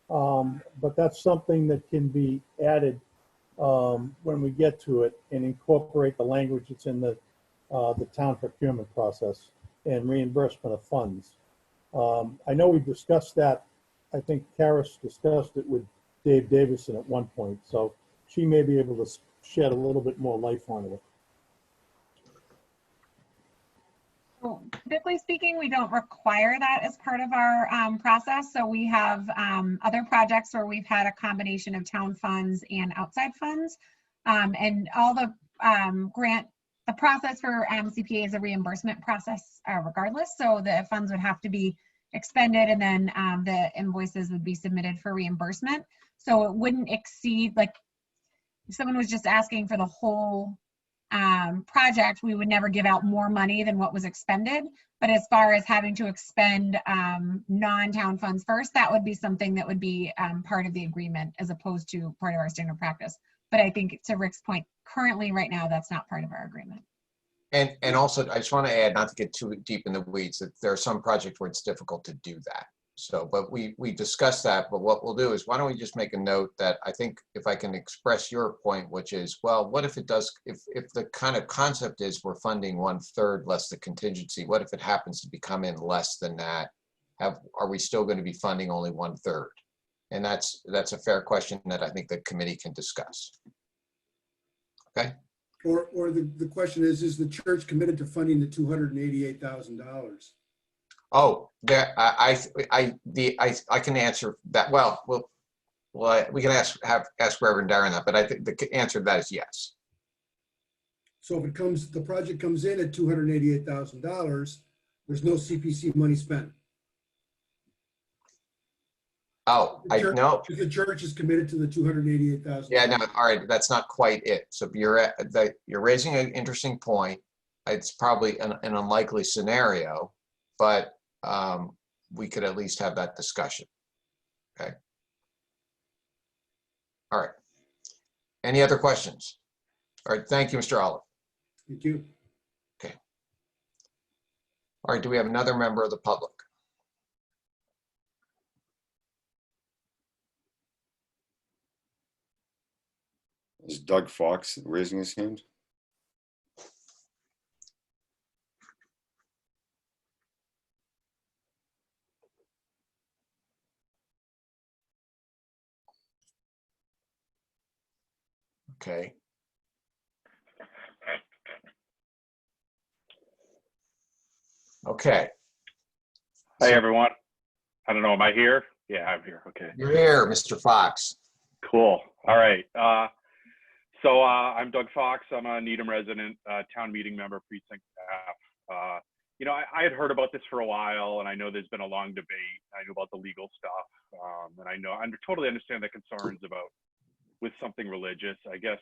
but that's something that can be added when we get to it and incorporate the language that's in the town procurement process and reimbursement of funds. I know we discussed that. I think Karis discussed it with Dave Davison at one point, so she may be able to shed a little bit more light on it. So typically speaking, we don't require that as part of our process. So we have other projects where we've had a combination of town funds and outside funds. And all the the process for CPA is a reimbursement process regardless. So the funds would have to be expended, and then the invoices would be submitted for reimbursement. So it wouldn't exceed, like if someone was just asking for the whole project, we would never give out more money than what was expended. But as far as having to expend non-town funds first, that would be something that would be part of the agreement as opposed to part of our standard practice. But I think to Rick's point, currently right now, that's not part of our agreement. And also, I just want to add, not to get too deep in the weeds, that there are some projects where it's difficult to do that. So, but we discussed that, but what we'll do is, why don't we just make a note that I think if I can express your point, which is, well, what if it does, if the kind of concept is we're funding 1/3 less the contingency, what if it happens to become in less than that? Are we still going to be funding only 1/3? And that's a fair question that I think the committee can discuss. Okay. Or the question is the church committed to funding the $288,000? Oh, there, I can answer that. Well, we can ask Reverend Darren that, but I think the answer to that is yes. So if the project comes in at $288,000, there's no CPC money spent. Oh, I know. The church is committed to the $288,000. Yeah, no, all right, that's not quite it. So you're raising an interesting point. It's probably an unlikely scenario, but we could at least have that discussion. Okay. All right. Any other questions? All right. Thank you, Mr. Olive. Thank you. Okay. All right. Do we have another member of the public? Is Doug Fox raising his hand? Okay. Okay. Hey, everyone. I don't know, am I here? Yeah, I'm here. Okay. You're here, Mr. Fox. Cool. All right. So I'm Doug Fox. I'm a Needham resident, town meeting member, precinct staff. You know, I had heard about this for a while, and I know there's been a long debate. I knew about the legal stuff, and I totally understand the concerns about with something religious. I guess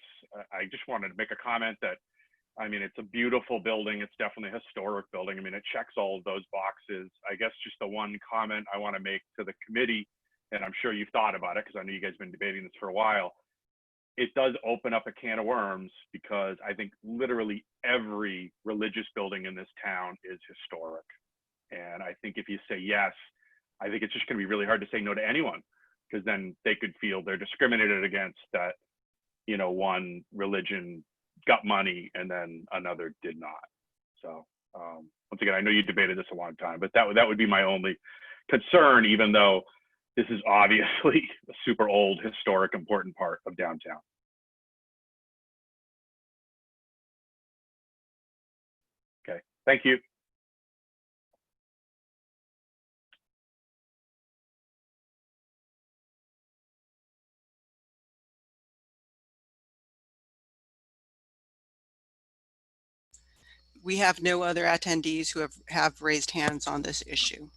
I just wanted to make a comment that, I mean, it's a beautiful building. It's definitely a historic building. I mean, it checks all of those boxes. I guess just the one comment I want to make to the committee, and I'm sure you've thought about it because I know you guys have been debating this for a while. It does open up a can of worms because I think literally every religious building in this town is historic. And I think if you say yes, I think it's just going to be really hard to say no to anyone, because then they could feel they're discriminated against, that one religion got money and then another did not. So once again, I know you debated this a long time, but that would be my only concern, even though this is obviously a super old, historic, important part of downtown. Okay, thank you. We have no other attendees who have raised hands on this issue.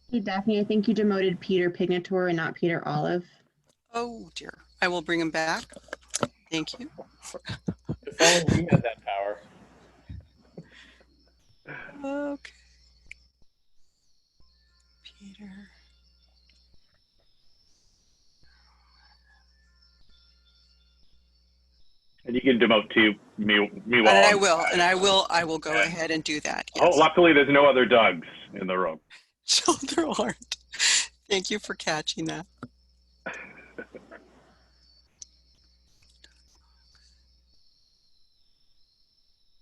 Hey, Daphne, I think you demoted Peter Pignator and not Peter Olive. Oh dear. I will bring him back. Thank you. If only we had that power. Okay. Peter. And you can demote to me And while I will go ahead and do that. Yes. Oh, luckily there's no other Dougs in the room. So there aren't. Thank you for catching that.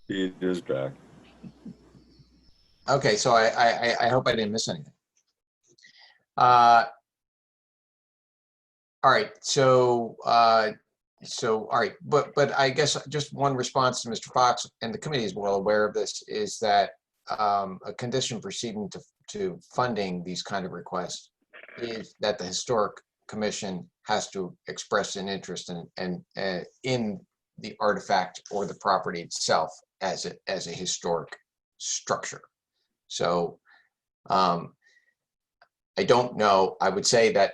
Peter's back. Okay, so I hope I didn't miss anything. All right, so all right, but I guess just one response to Mr. Fox, and the committee is well aware of this, is that a condition proceeding to funding these kind of requests is that the Historic Commission has to express an interest in the artifact or the property itself as a historic structure. So I don't know. I would say that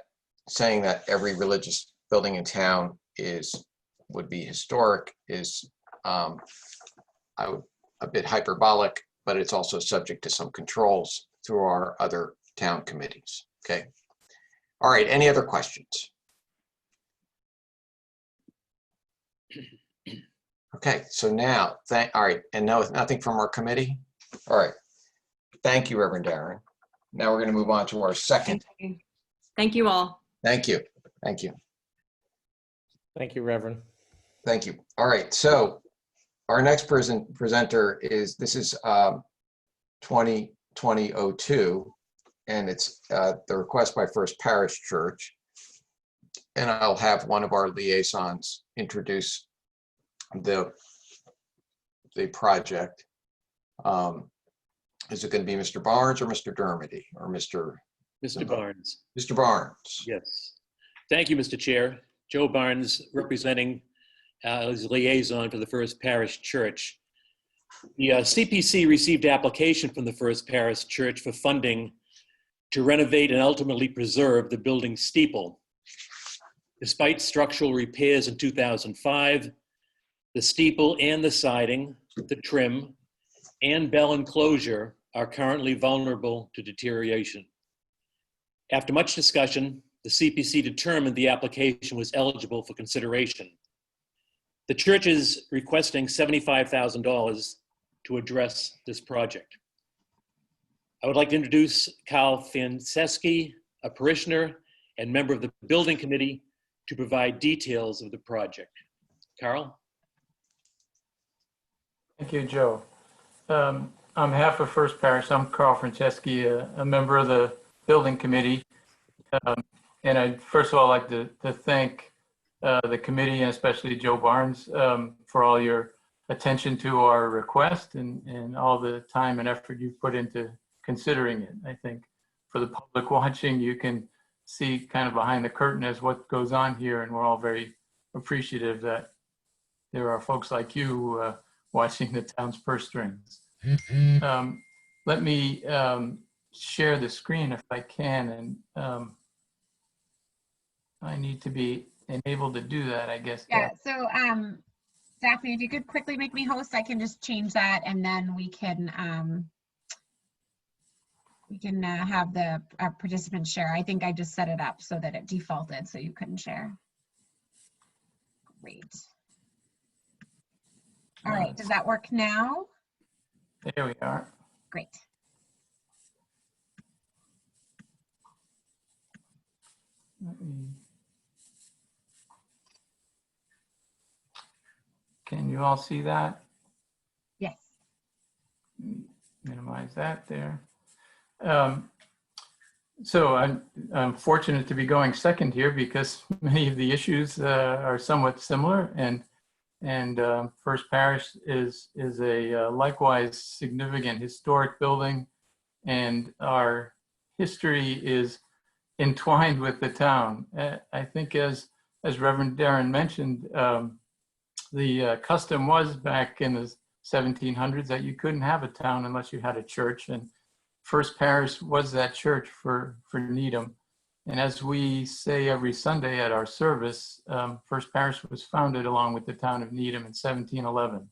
saying that every religious building in town would be historic is a bit hyperbolic, but it's also subject to some controls through our other town committees. Okay. All right. Any other questions? Okay. So now, all right. And no, nothing from our committee. All right. Thank you, Reverend Darren. Now we're going to move on to our second. Thank you all. Thank you. Thank you. Thank you, Reverend. Thank you. All right. So our next presenter is 2020-02, and it's the request by First Parish Church. And I'll have one of our liaisons introduce the project. Is it going to be Mr. Barnes or Mr. Dermody or Mr. Barnes? Mr. Barnes. Yes. Thank you, Mr. Chair. Joe Barnes, representing as liaison for the First Parish Church. The CPC received application from the First Parish Church for funding to renovate and ultimately preserve the building steeple. Despite structural repairs in 2005, the steeple and the siding, the trim, and bell enclosure are currently vulnerable to deterioration. After much discussion, the CPC determined the application was eligible for consideration. The church is requesting $75,000 to address this project. I would like to introduce Carl Fanceski, a parishioner and member of the building committee, to provide details of the project. Carl? Thank you, Joe. On behalf of First Parish, I'm Carl Franceschi, a member of the building committee. And I'd first of all like to thank the committee and especially Joe Barnes for all your attention to our request and all the time and effort you put into considering it. I think for the public watching, you can see kind of behind the curtain as what goes on here, and we're all very appreciative that there are folks like you watching the town's purse strings. Let me share the screen if I can, and I need to be enabled to do that, I guess. Yeah, so Daphne, if you could quickly make me host, I can just change that, and then we can have the participants share. I think I just set it up so that it defaulted so you couldn't share. Great. All right, does that work now? There we are. Great. Can you all see that? Yes. Minimize that there. So I'm fortunate to be going second here because many of the issues are somewhat similar, and First Parish is a likewise significant historic building, and our history is entwined with the town. I think as Reverend Darren mentioned, the custom was back in the 1700s that you couldn't have a town unless you had a church, and First Parish was that church for Needham. And as we say every Sunday at our service, First Parish was founded along with the town of Needham in 1711.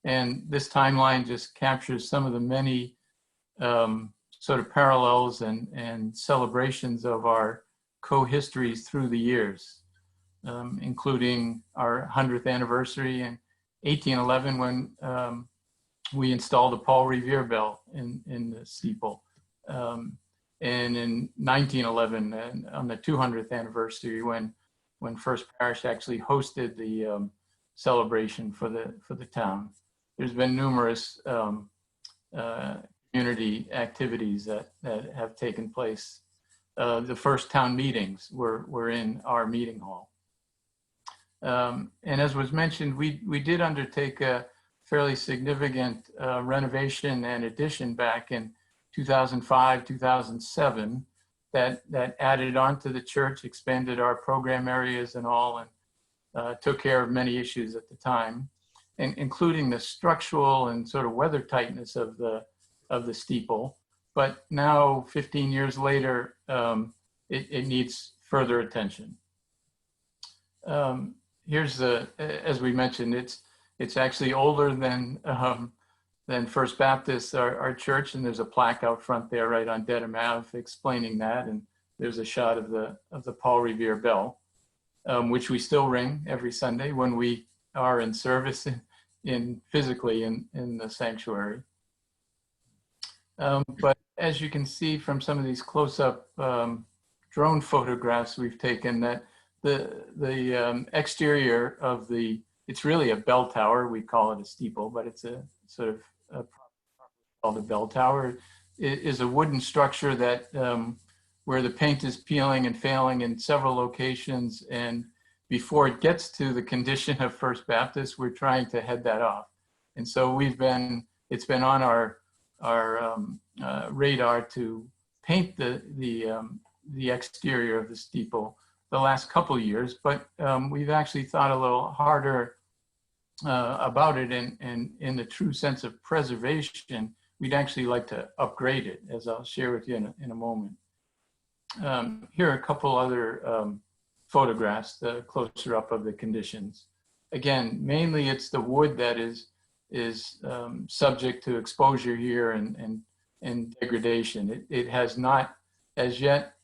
And this timeline just captures some of the many sort of parallels and celebrations of our co-histories through the years, including our 100th anniversary in 1811 when we installed a Paul Revere bell in the steeple. And in 1911, and on the 200th anniversary, when First Parish actually hosted the celebration for the town. There's been numerous community activities that have taken place. The first town meetings were in our meeting hall. And as was mentioned, we did undertake a fairly significant renovation and addition back in 2005, 2007, that added on to the church, expanded our program areas and all, and took care of many issues at the time, and including the structural and sort of weather tightness of the steeple. But now, 15 years later, it needs further attention. Here's as we mentioned, it's actually older than First Baptist, our church, and there's a plaque out front there right on Dedham Ave explaining that, and there's a shot of the Paul Revere bell, which we still ring every Sunday when we are in service physically in the sanctuary. But as you can see from some of these close-up drone photographs we've taken, that the exterior of it's really a bell tower. We call it a steeple, but it's a sort of called a bell tower. It is a wooden structure that where the paint is peeling and failing in several locations. And before it gets to the condition of First Baptist, we're trying to head that off. And so it's been on our radar to paint the exterior of the steeple the last couple of years, but we've actually thought a little harder about it, and in the true sense of preservation, we'd actually like to upgrade it, as I'll share with you in a moment. Here are a couple other photographs, the closer up of the conditions. Again, mainly it's the wood that is subject to exposure here and degradation. It has not as yet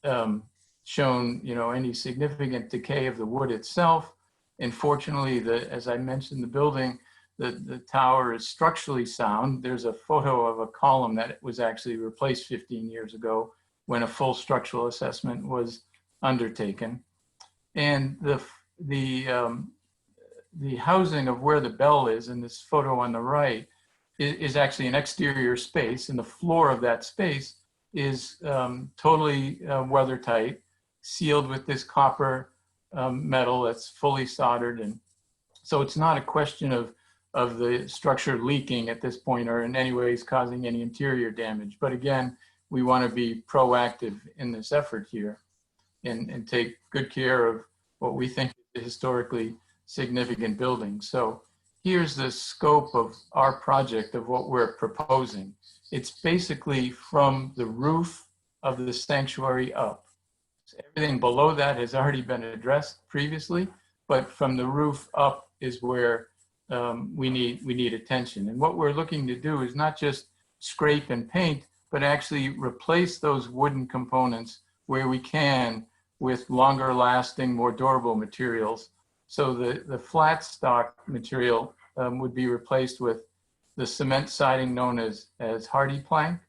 shown any significant decay of the wood itself. And fortunately, as I mentioned, the building, the tower is structurally sound. There's a photo of a column that was actually replaced 15 years ago when a full structural assessment was undertaken. And the housing of where the bell is in this photo on the right is actually an exterior space, and the floor of that space is totally weather tight, sealed with this copper metal that's fully soldered. And so it's not a question of the structure leaking at this point or in any ways causing any interior damage. But again, we want to be proactive in this effort here and take good care of what we think is a historically significant building. So here's the scope of our project of what we're proposing. It's basically from the roof of the sanctuary up. So everything below that has already been addressed previously, but from the roof up is where we need attention. And what we're looking to do is not just scrape and paint, but actually replace those wooden components where we can with longer lasting, more durable materials. So the flat stock material would be replaced with the cement siding known as hardy plank,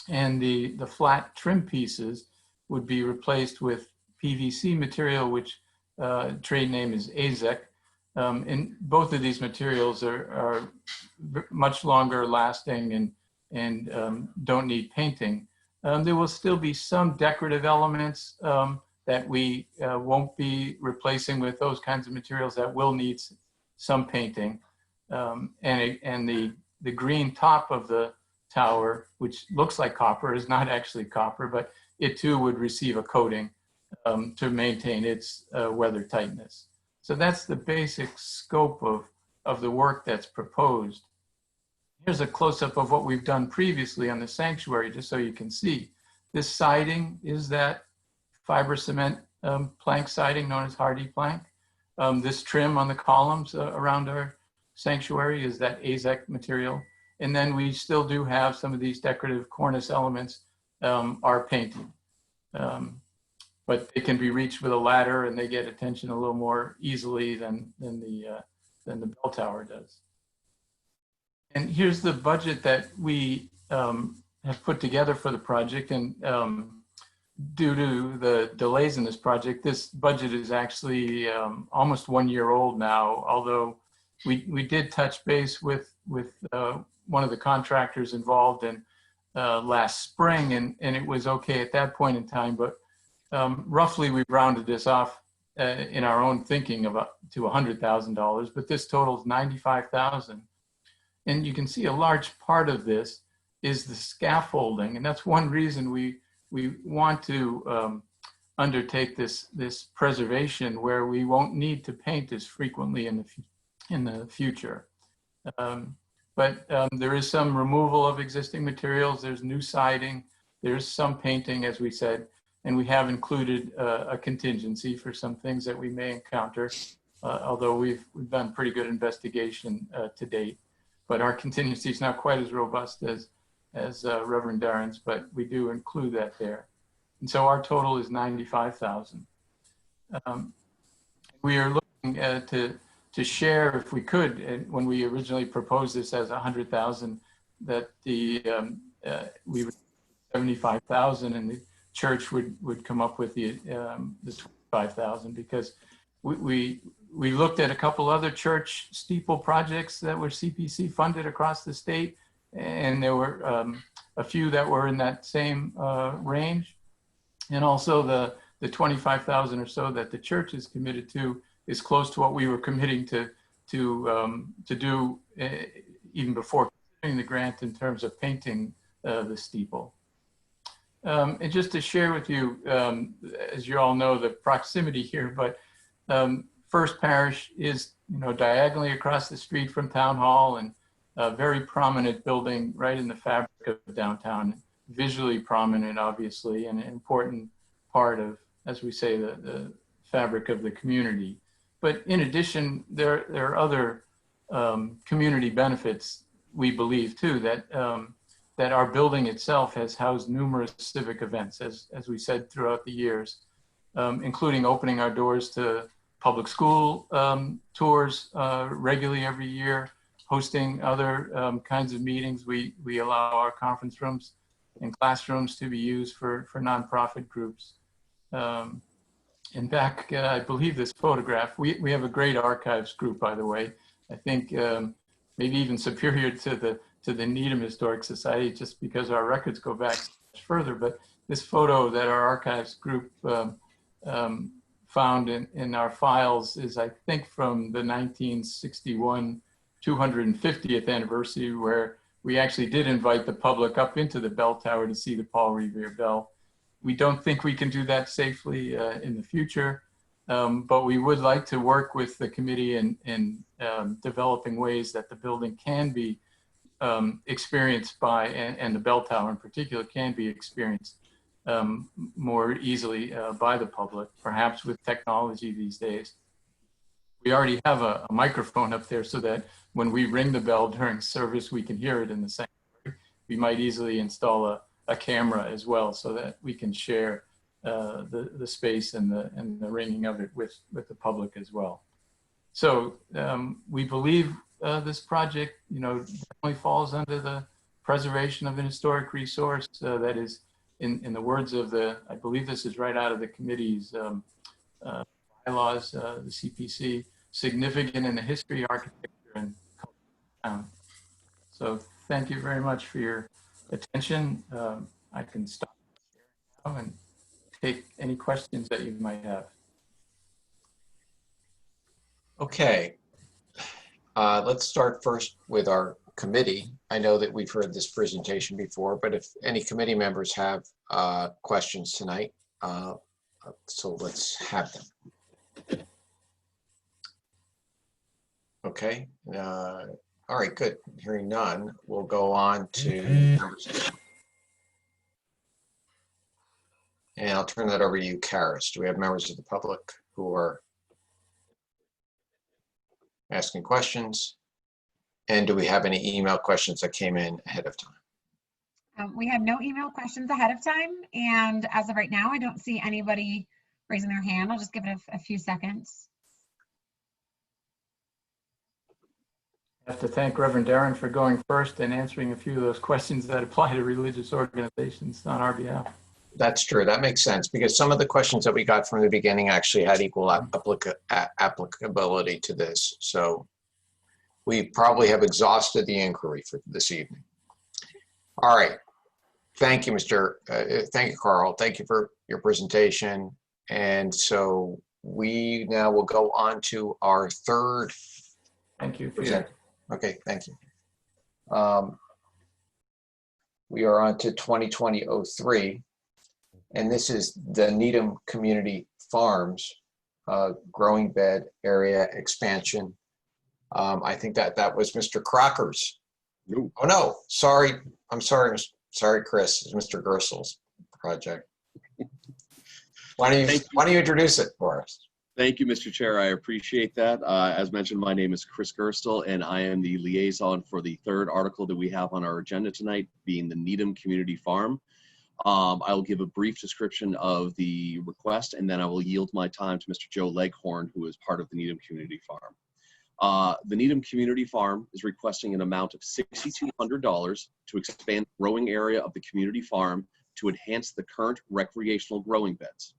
and the flat trim pieces would be replaced with PVC material, which trade name is AZEC. And both of these materials are much longer lasting and don't need painting. There will still be some decorative elements that we won't be replacing with those kinds of materials that will need some painting. And the green top of the tower, which looks like copper, is not actually copper, but it too would receive a coating to maintain its weather tightness. So that's the basic scope of the work that's proposed. Here's a close-up of what we've done previously on the sanctuary, just so you can see. This siding is that fiber cement plank siding known as hardy plank. This trim on the columns around our sanctuary is that AZEC material. And then we still do have some of these decorative cornice elements are painted. But they can be reached with a ladder and they get attention a little more easily than the bell tower does. And here's the budget that we have put together for the project. And due to the delays in this project, this budget is actually almost 1 year old now, although we did touch base with one of the contractors involved in last spring, and it was okay at that point in time, but roughly we rounded this off in our own thinking to $100,000, but this totals $95,000. And you can see a large part of this is the scaffolding, and that's one reason we want to undertake this preservation where we won't need to paint as frequently in the future. But there is some removal of existing materials. There's new siding. There's some painting, as we said, and we have included a contingency for some things that we may encounter, although we've done pretty good investigation to date. But our contingency is not quite as robust as Reverend Darren's, but we do include that there. And so our total is $95,000. We are looking to share, if we could, and when we originally proposed this as $100,000, that we would 75,000 and the church would come up with the 25,000, because we looked at a couple other church steeple projects that were CPC funded across the state, and there were a few that were in that same range, and also the 25,000 or so that the church is committed to is close to what we were committing to do even before getting the grant in terms of painting the steeple. And just to share with you, as you all know, the proximity here, but First Parish is diagonally across the street from Town Hall, and a very prominent building right in the fabric of downtown, visually prominent, obviously, and an important part of, as we say, the fabric of the community. But in addition, there are other community benefits, we believe too, that our building itself has housed numerous civic events, as we said throughout the years, including opening our doors to public school tours regularly every year, hosting other kinds of meetings. We allow our conference rooms and classrooms to be used for nonprofit groups. In fact, I believe this photograph, we have a great archives group, by the way. I think maybe even superior to the Needham Historic Society, just because our records go back much further. But this photo that our archives group found in our files is, I think, from the 1961 250th anniversary, where we actually did invite the public up into the bell tower to see the Paul Revere bell. We don't think we can do that safely in the future, but we would like to work with the committee in developing ways that the building can be experienced by, and the bell tower in particular can be experienced more easily by the public, perhaps with technology these days. We already have a microphone up there so that when we ring the bell during service, we can hear it in the sanctuary. We might easily install a camera as well, so that we can share the space and the ringing of it with the public as well. So we believe this project, definitely falls under the preservation of an historic resource that is in the words of I believe this is right out of the committee's bylaws, the CPC, significant in the history, architecture, and culture of town. So thank you very much for your attention. I can stop now and take any questions that you might have. Okay. Let's start first with our committee. I know that we've heard this presentation before, but if any committee members have questions tonight, so let's have them. Okay. All right, good. Hearing none, we'll go on to members. And I'll turn that over to you, Karis. Do we have members of the public who are asking questions? And do we have any email questions that came in ahead of time? We had no email questions ahead of time. And as of right now, I don't see anybody raising their hand. I'll just give it a few seconds. I have to thank Reverend Darren for going first and answering a few of those questions that apply to religious organizations on our behalf. That's true. That makes sense because some of the questions that we got from the beginning actually had equal applicability to this. So we probably have exhausted the inquiry for this evening. All right. Thank you, thank you, Carl. Thank you for your presentation. And so we now will go on to our third. Thank you, Peter. Okay, thank you. We are on to 2020-03, and this is the Needham Community Farms growing bed area expansion. I think that was Mr. Crocker's. No. Oh no, sorry. I'm sorry, Chris. It's Mr. Gersel's project. Why don't you introduce it for us? Thank you, Mr. Chair. I appreciate that. As mentioned, my name is Chris Gerstel, and I am the liaison for the third article that we have on our agenda tonight, being the Needham Community Farm. I will give a brief description of the request, and then I will yield my time to Mr. Joe Leghorn, who is part of the Needham Community Farm. The Needham Community Farm is requesting an amount of $6,200 to expand the growing area of the community farm to enhance the current recreational growing beds.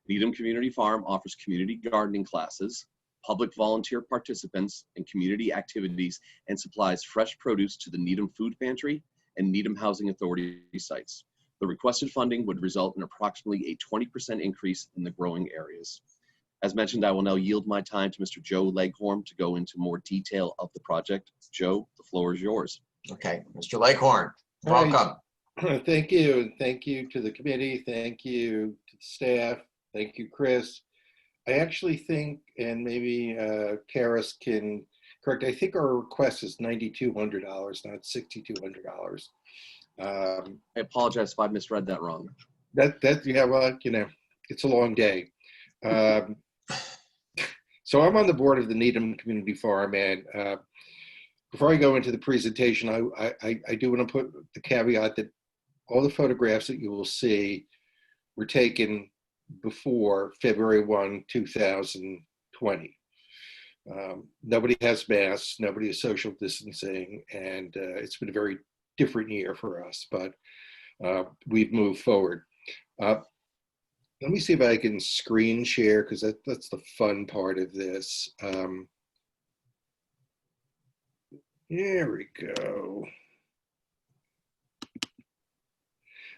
Needham Community Farm offers community gardening classes, public volunteer participants, and community activities, and supplies fresh produce to the Needham Food Pantry and Needham Housing Authority sites. The requested funding would result in approximately a 20% increase in the growing areas. As mentioned, I will now yield my time to Mr. Joe Leghorn to go into more detail of the project. Joe, the floor is yours. Okay, Mr. Leghorn, welcome. Thank you, and thank you to the committee. Thank you to the staff. Thank you, Chris. I actually think, and maybe Karis can correct, I think our request is $9,200, not $6,200. I apologize if I misread that wrong. Yeah, well, you know, it's a long day. So I'm on the board of the Needham Community Farm, and before I go into the presentation, I do want to put the caveat that all the photographs that you will see were taken before February 1, 2020. Nobody has masks, nobody is social distancing, and it's been a very different year for us, but we've moved forward. Let me see if I can screen share, because that's the fun part of this. There we go.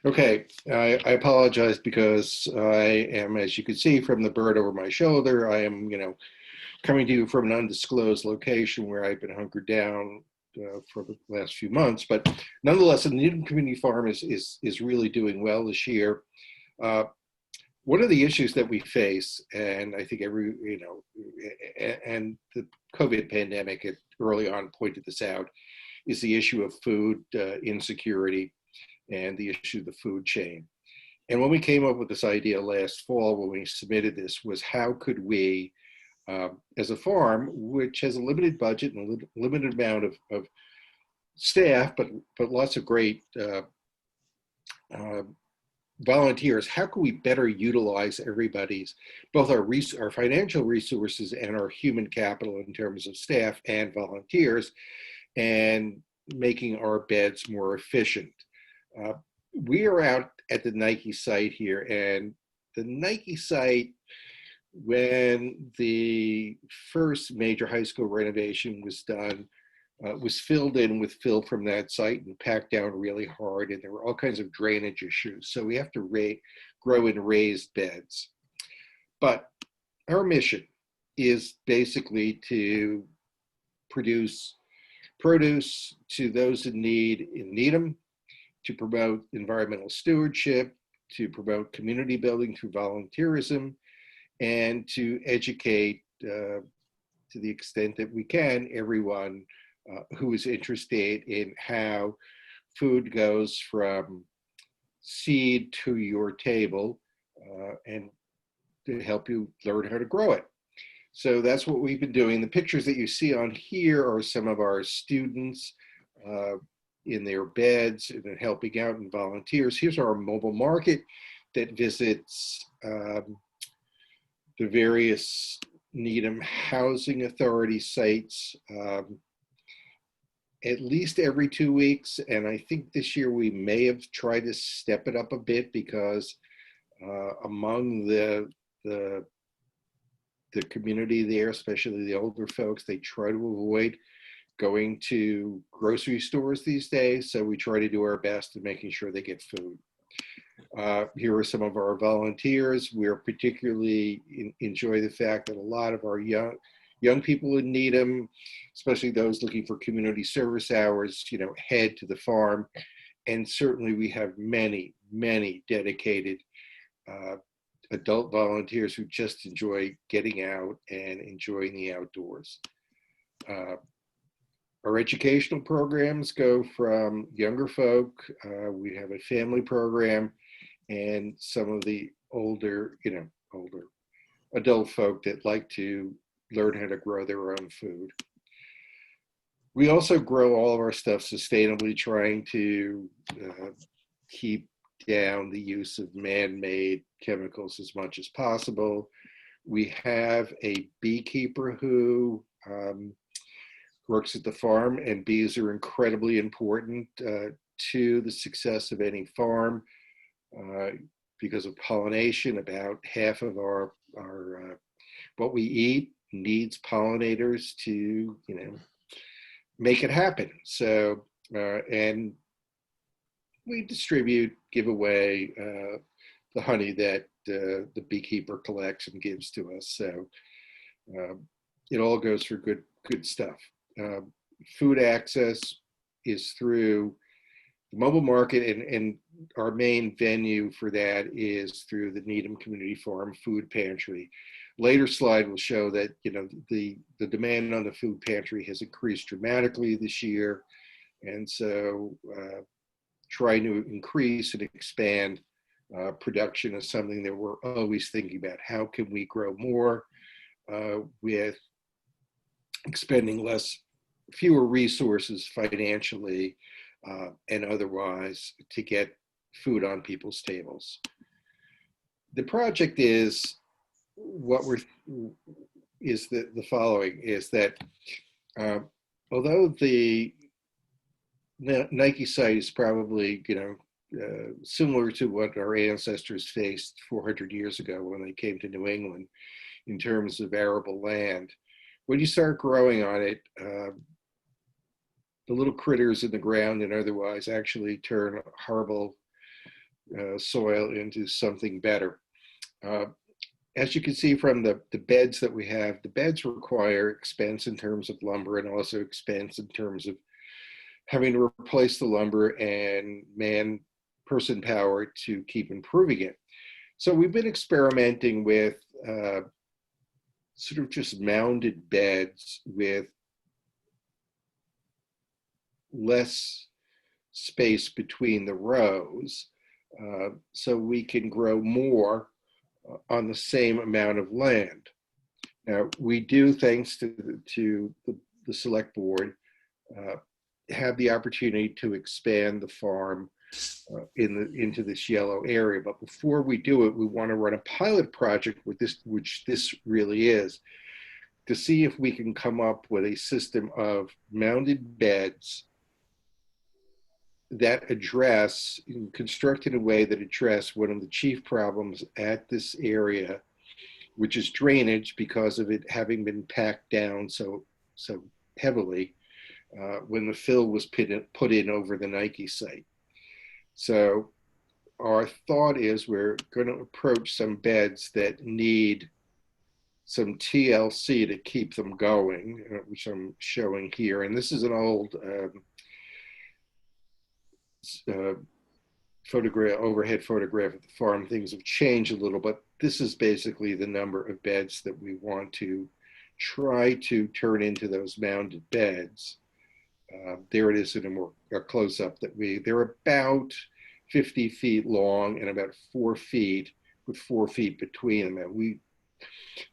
Okay, I apologize because I am, as you can see from the bird over my shoulder, I am, coming to you from an undisclosed location where I've been hunkered down for the last few months. But nonetheless, the Needham Community Farm is really doing well this year. One of the issues that we face, and I think and the COVID pandemic early on pointed this out, is the issue of food insecurity and the issue of the food chain. And when we came up with this idea last fall, when we submitted this, was how could we, as a farm, which has a limited budget and a limited amount of staff, but lots of great volunteers, how can we better utilize everybody's, both our financial resources and our human capital in terms of staff and volunteers, and making our beds more efficient. we are out at the Nike site here, and the Nike site, when the first major high school renovation was done, was filled in with fill from that site and packed down really hard, and there were all kinds of drainage issues. So we have to grow in raised beds. But our mission is basically to produce produce to those in Needham, to promote environmental stewardship, to promote community building through volunteerism, and to educate, to the extent that we can, everyone who is interested in how food goes from seed to your table, and to help you learn how to grow it. So that's what we've been doing. The pictures that you see on here are some of our students in their beds and helping out, and volunteers. Here's our mobile market that visits the various Needham Housing Authority sites at least every 2 weeks. And I think this year we may have tried to step it up a bit, because among the community there, especially the older folks, they try to avoid going to grocery stores these days. So we try to do our best in making sure they get food. Here are some of our volunteers. We're particularly enjoy the fact that a lot of our young people in Needham, especially those looking for community service hours, head to the farm. And certainly we have many, many dedicated adult volunteers who just enjoy getting out and enjoying the outdoors. Our educational programs go from younger folk. We have a family program, and some of the older adult folk that like to learn how to grow their own food. We also grow all of our stuff sustainably, trying to keep down the use of man-made chemicals as much as possible. We have a beekeeper who works at the farm, and bees are incredibly important to the success of any farm because of pollination. About half of our what we eat needs pollinators to make it happen. So and we give away the honey that the beekeeper collects and gives to us. So it all goes for good stuff. Food access is through the mobile market, and our main venue for that is through the Needham Community Farm Food Pantry. Later slide will show that the demand on the food pantry has increased dramatically this year, and so trying to increase and expand production is something that we're always thinking about. How can we grow more with expending fewer resources financially and otherwise to get food on people's tables? The project is the following, is that although the Nike site is probably similar to what our ancestors faced 400 years ago when they came to New England in terms of arable land, when you start growing on it, the little critters in the ground and otherwise actually turn horrible soil into something better. As you can see from the beds that we have, the beds require expense in terms of lumber, and also expense in terms of having to replace the lumber and person power to keep improving it. So we've been experimenting with sort of just mounded beds with less space between the rows, so we can grow more on the same amount of land. Now, we do, thanks to the select board, have the opportunity to expand the farm into this yellow area. But before we do it, we want to run a pilot project with this, which this really is, to see if we can come up with a system of mounded beds that address, constructed in a way that address one of the chief problems at this area, which is drainage because of it having been packed down so heavily when the fill was put in over the Nike site. So our thought is we're going to approach some beds that need some TLC to keep them going, which I'm showing here. And this is an old overhead photograph of the farm. Things have changed a little, but this is basically the number of beds that we want to try to turn into those mounded beds. There it is in a close-up that they're about 50 feet long and about 4 feet with 4 feet between them. And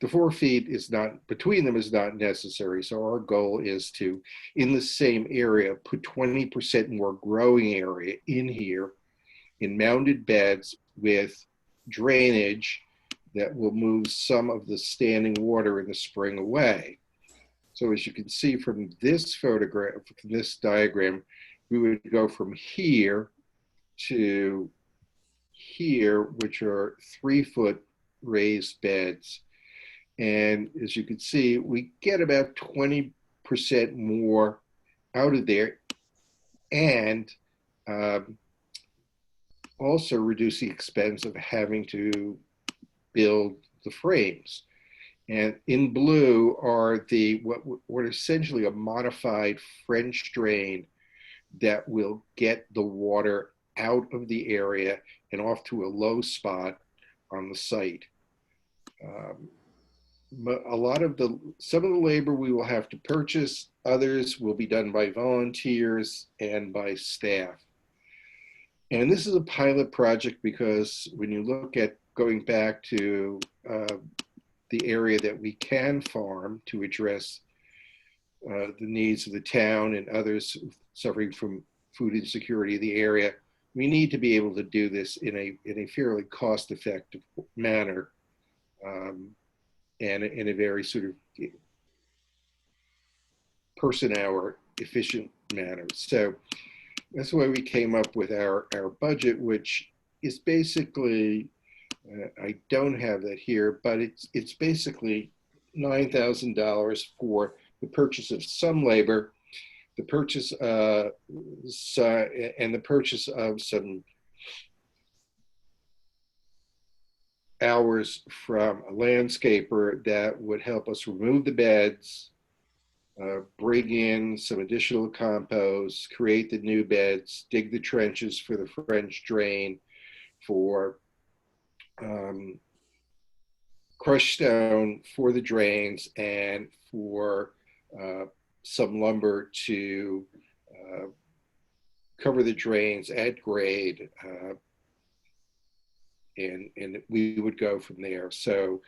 the 4 feet is not between them is not necessary. So our goal is to, in the same area, put 20% more growing area in here in mounded beds with drainage that will move some of the standing water in the spring away. So as you can see from this photograph, from this diagram, we would go from here to here, which are 3-foot raised beds. And as you can see, we get about 20% more out of there, and also reduce the expense of having to build the frames. And in blue are what are essentially a modified French drain that will get the water out of the area and off to a low spot on the site. Some of the labor we will have to purchase, others will be done by volunteers and by staff. And this is a pilot project because when you look at going back to the area that we can farm to address the needs of the town and others suffering from food insecurity in the area, we need to be able to do this in a fairly cost-effective manner, and in a very sort of person-hour efficient manner. So that's why we came up with our budget, which is basically, I don't have that here, but it's basically $9,000 for the purchase of some labor, the purchase and the purchase of some hours from a landscaper that would help us remove the beds, bring in some additional compost, create the new beds, dig the trenches for the French drain, for crushed stone for the drains, and for some lumber to cover the drains, add grade, and we would go from there. So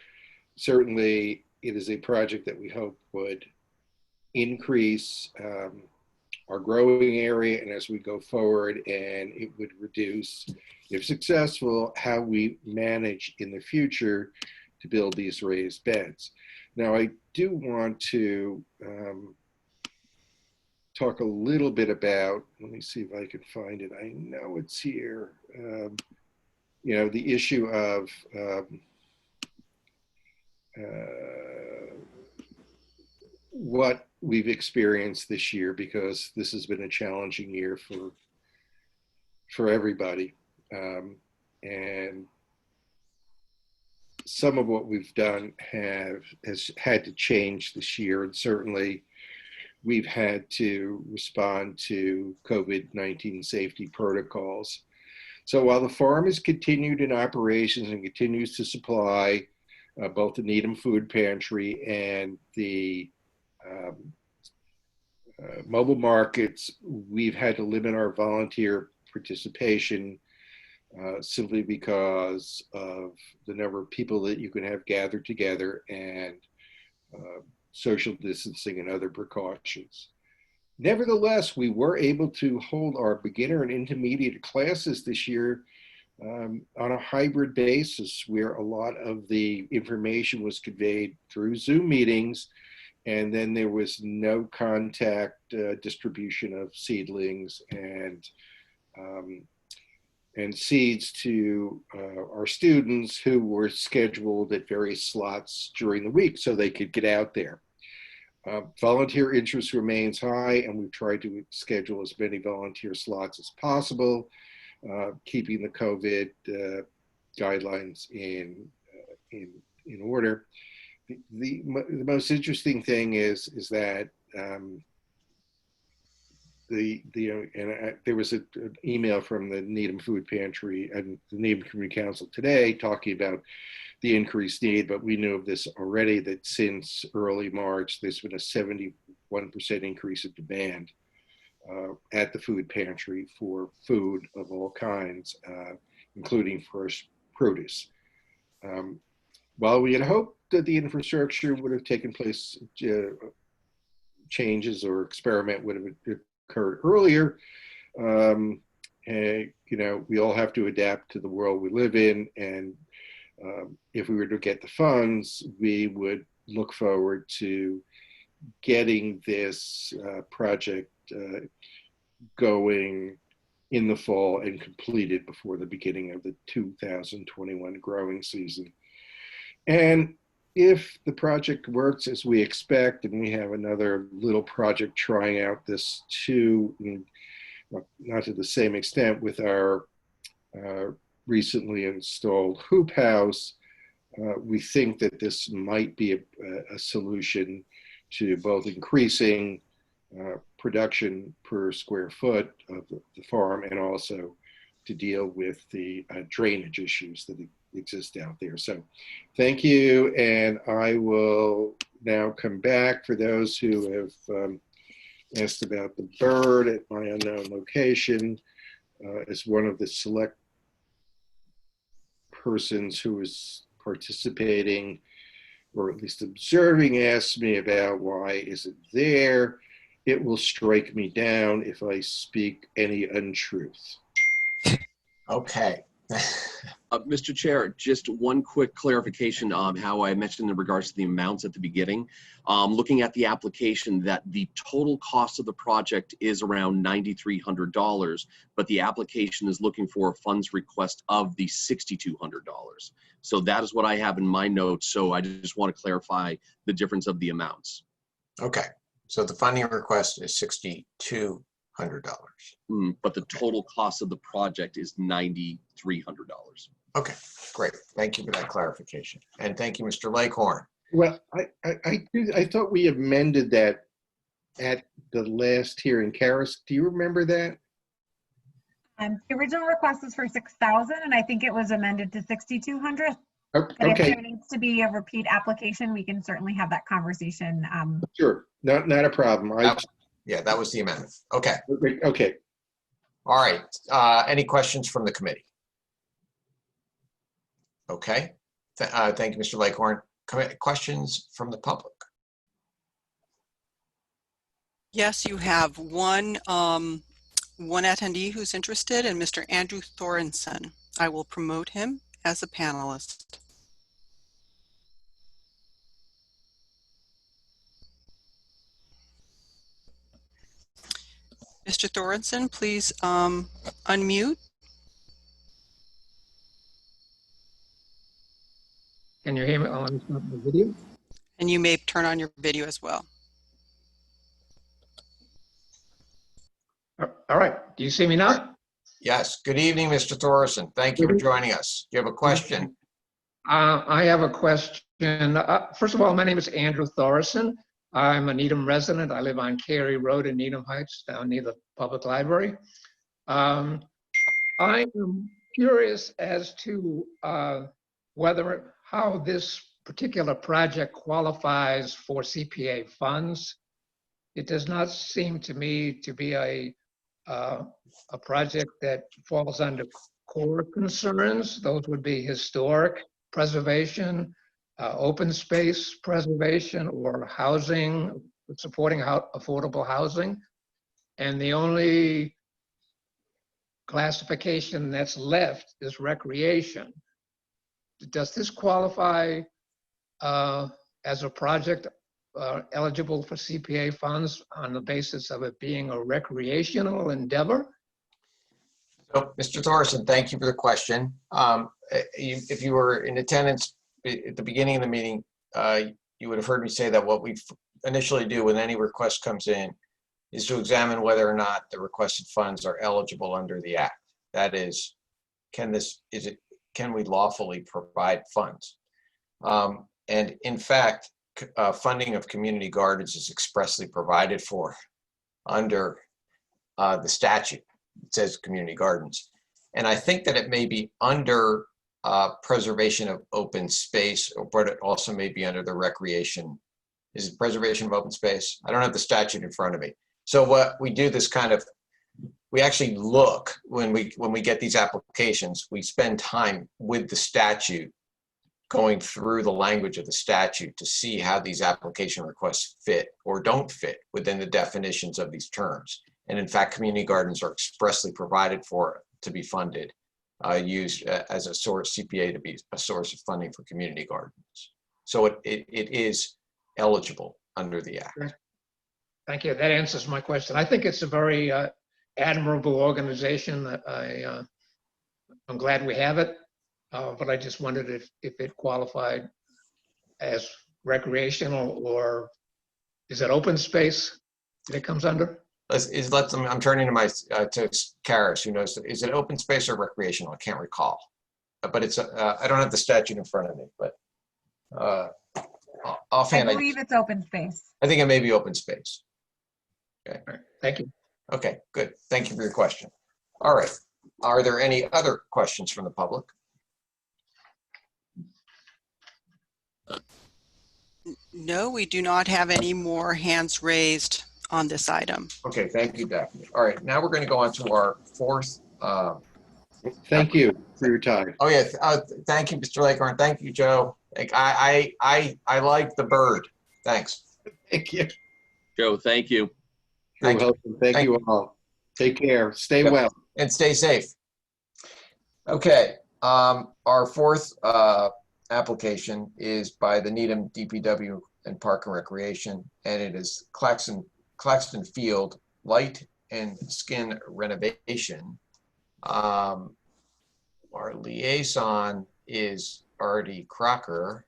certainly it is a project that we hope would increase our growing area, and as we go forward, and it would reduce, if successful, how we manage in the future to build these raised beds. Now, I do want to talk a little bit about, let me see if I can find it. I know it's here. You know, the issue of what we've experienced this year, because this has been a challenging year for everybody. And some of what we've done has had to change this year, and certainly we've had to respond to COVID-19 safety protocols. So while the farm has continued in operations and continues to supply both the Needham Food Pantry and the mobile markets, we've had to limit our volunteer participation simply because of the number of people that you can have gathered together and social distancing and other precautions. Nevertheless, we were able to hold our beginner and intermediate classes this year on a hybrid basis, where a lot of the information was conveyed through Zoom meetings, and then there was no contact distribution of seedlings and and seeds to our students who were scheduled at various slots during the week so they could get out there. Volunteer interest remains high, and we've tried to schedule as many volunteer slots as possible, keeping the COVID guidelines in order. The most interesting thing is that there was an email from the Needham Food Pantry and the Needham Community Council today talking about the increased need, but we knew of this already, that since early March, there's been a 71% increase in demand at the food pantry for food of all kinds, including fresh produce. While we had hoped that the infrastructure would have taken place, changes or experiment would have occurred earlier, we all have to adapt to the world we live in, and if we were to get the funds, we would look forward to getting this project going in the fall and completed before the beginning of the 2021 growing season. And if the project works as we expect, and we have another little project trying out this too, not to the same extent with our recently installed hoop house, we think that this might be a solution to both increasing production per square foot of the farm and also to deal with the drainage issues that exist out there. So thank you, and I will now come back for those who have asked about the bird at my unknown location. As one of the select persons who is participating, or at least observing, asked me about why is it there. It will strike me down if I speak any untruth. Okay. Mr. Chair, just one quick clarification on how I mentioned in regards to the amounts at the beginning. Looking at the application, that the total cost of the project is around $9,300, but the application is looking for a funds request of the $6,200. So that is what I have in my notes. So I just want to clarify the difference of the amounts. Okay. So the funding request is $6,200. But the total cost of the project is $9,300. Okay, great. Thank you for that clarification. And thank you, Mr. Leghorn. Well, I thought we amended that at the last hearing. Karis, do you remember that? The original request was for 6,000, and I think it was amended to 6,200. But if Okay, there needs to be a repeat application, we can certainly have that conversation. sure, not a problem. Yeah, that was the amendment. Okay. Okay. All right. Any questions from the committee? Okay. Thank you, Mr. Leghorn. Questions from the public? Yes, you have one attendee who's interested, and Mr. Andrew Thorenson. I will promote him as a panelist. Mr. Thorenson, please unmute. Can you hear me? Oh, I'm stopping the video. And you may turn on your video as well. All right. Do you see me now? Yes. Good evening, Mr. Thorson. Thank you for joining us. Do you have a question? I have a question. First of all, my name is Andrew Thorson. I'm a Needham resident. I live on Cary Road in Needham Heights, down near the public library. I am curious as to how this particular project qualifies for CPA funds. It does not seem to me to be a project that falls under core concerns. Those would be historic preservation, open space preservation, or housing, supporting affordable housing. And the only classification that's left is recreation. Does this qualify as a project eligible for CPA funds on the basis of it being a recreational endeavor? So, Mr. Thorson, thank you for the question. If you were in attendance at the beginning of the meeting, you would have heard me say that what we initially do when any request comes in is to examine whether or not the requested funds are eligible under the Act. That is, can we lawfully provide funds? And in fact, funding of community gardens is expressly provided for under the statute. It says community gardens. And I think that it may be under preservation of open space, but it also may be under the recreation. Is it preservation of open space? I don't have the statute in front of me. So what we do this kind of, we actually look when we get these applications, we spend time with the statute, going through the language of the statute to see how these application requests fit or don't fit within the definitions of these terms. And in fact, community gardens are expressly provided for to be funded, used as a source, CPA to be a source of funding for community gardens. So it is eligible under the Act. Thank you. That answers my question. I think it's a very admirable organization. I'm glad we have it, but I just wondered if it qualified as recreational, or is it open space that it comes under? I'm turning to to Karis, who knows. Is it open space or recreational? I can't recall, but it's I don't have the statute in front of me, but offhand, I believe it's open space. I think it may be open space. Okay. All right. Thank you. Okay, good. Thank you for your question. All right. Are there any other questions from the public? No, we do not have any more hands raised on this item. Okay, thank you, Daphne. All right, now we're going to go on to our fourth. Thank you for your time. Oh yeah, thank you, Mr. Lakehorn. Thank you, Joe. Like, I like the bird. Thanks. Thank you. Joe, thank you. Thank you. Thank you all. Take care. Stay well. And stay safe. Okay, our fourth application is by the Needham DPW and Park and Recreation, and it is Claxton Field Light and Skin Renovation. Our liaison is Artie Crocker.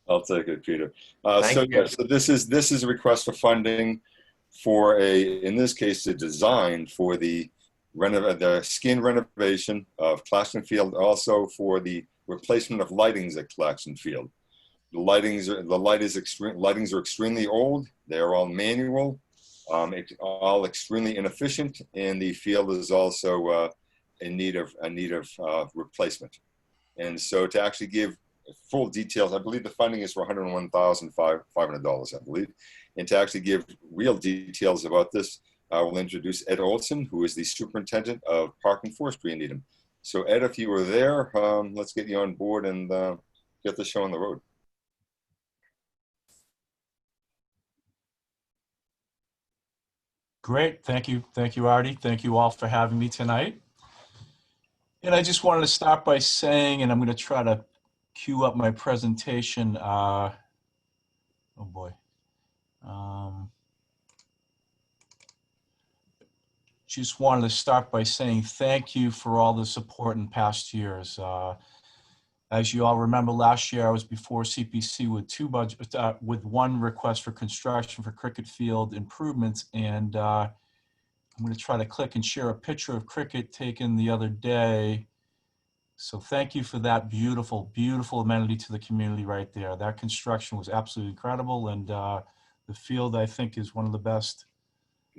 I'll take it, Peter. Thank you. So this is a request for funding for in this case, a design for the skin renovation of Claxton Field, also for the replacement of lightings at Claxton Field. The lightings are extremely old. They are all manual, all extremely inefficient, and the field is also in need of replacement. And so to actually give full details, I believe the funding is for $101,500, I believe. And to actually give real details about this, I will introduce Ed Olson, who is the superintendent of Park and Forestry in Needham. So Ed, if you were there, let's get you on board and get the show on the road. Great. Thank you. Thank you, Artie. Thank you all for having me tonight. And I just wanted to start by saying, and I'm going to try to cue up my presentation. Oh boy. Just wanted to start by saying thank you for all the support in past years. As you all remember, last year I was before CPC with one request for construction for cricket field improvements, and I'm going to try to click and share a picture of cricket taken the other day. So thank you for that beautiful, beautiful amenity to the community right there. That construction was absolutely incredible, and the field, I think, is one of the best.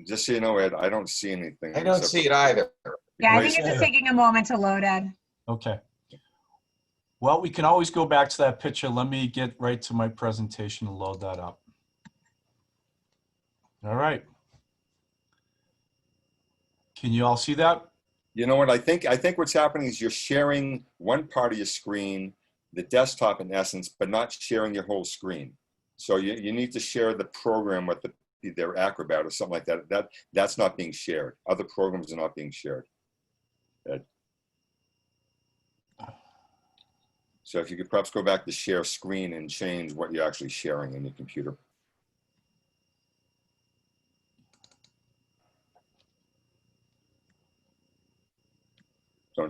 Just so you know, Ed, I don't see anything. I don't see it either. Yeah, I think it's just taking a moment to load, Ed. Okay. Well, we can always go back to that picture. Let me get right to my presentation and load that up. All right. Can you all see that? You know what, I think what's happening is you're sharing one part of your screen, the desktop in essence, but not sharing your whole screen. So you need to share the program with their Acrobat or something like that. That's not being shared. Other programs are not being shared. Ed. So if you could perhaps go back to share screen and change what you're actually sharing in your computer.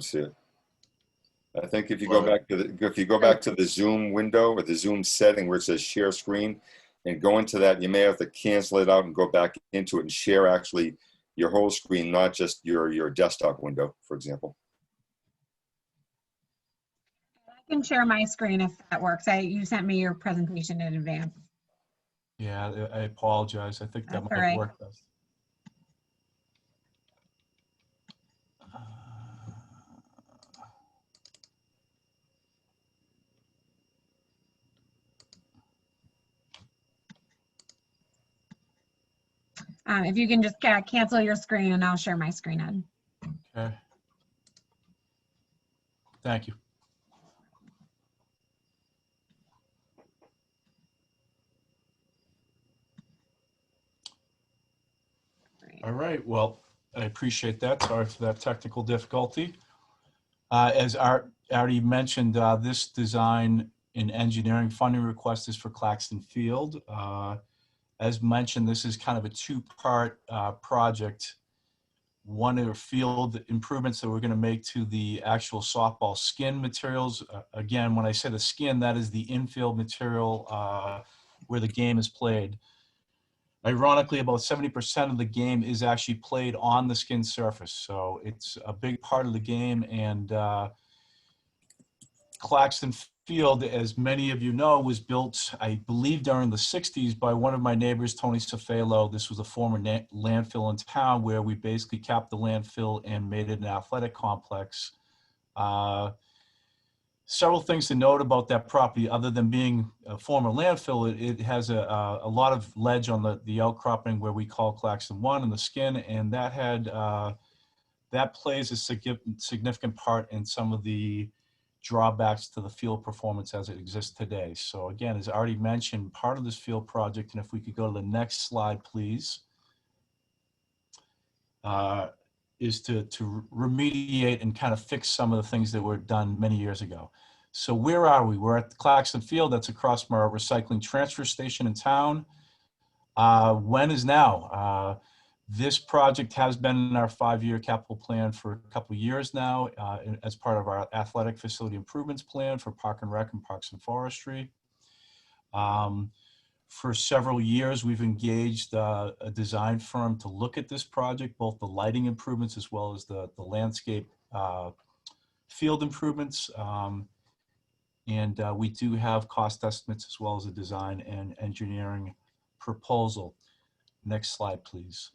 don't see it. I think if you go back to the Zoom window or the Zoom setting where it says share screen and go into that, you may have to cancel it out and go back into it and share actually your whole screen, not just your desktop window, for example. I can share my screen if that works. You sent me your presentation in advance. Yeah, I apologize. I think that That's might all right. work best. If you can just cancel your screen and I'll share my screen in. Okay. Thank you. All right, well, I appreciate that. Sorry for that technical difficulty. As Art already mentioned, this design and engineering funding request is for Claxton Field. As mentioned, this is kind of a two-part project. One are field improvements that we're going to make to the actual softball skin materials. Again, when I say the skin, that is the infield material where the game is played. Ironically, about 70% of the game is actually played on the skin surface. So it's a big part of the game. And Claxton Field, as many of you know, was built, I believe, during the 60s by one of my neighbors, Tony Cefalo. This was a former landfill in town where we basically capped the landfill and made it an athletic complex. Several things to note about that property, other than being a former landfill, it has a lot of ledge on the outcropping where we call Claxton 1 and the skin, and that plays a significant part in some of the drawbacks to the field performance as it exists today. So again, as already mentioned, part of this field project, and if we could go to the next slide, please, is to remediate and kind of fix some of the things that were done many years ago. So where are we? We're at Claxton Field. That's across from our recycling transfer station in town. When is now? This project has been in our 5-year capital plan for a couple of years now as part of our athletic facility improvements plan for Park and Rec and Parks and Forestry. For several years, we've engaged a design firm to look at this project, both the lighting improvements as well as the landscape field improvements. And we do have cost estimates as well as a design and engineering proposal. Next slide, please.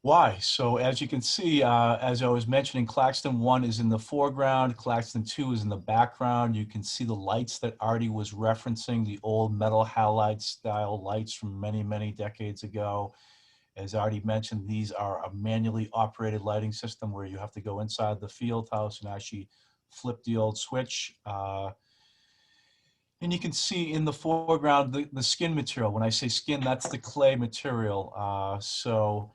Why? So as you can see, as I was mentioning, Claxton 1 is in the foreground, Claxton 2 is in the background. You can see the lights that Artie was referencing, the old metal halide style lights from many, many decades ago. As Artie mentioned, these are a manually operated lighting system where you have to go inside the field house and actually flip the old switch. And you can see in the foreground the skin material. When I say skin, that's the clay material. So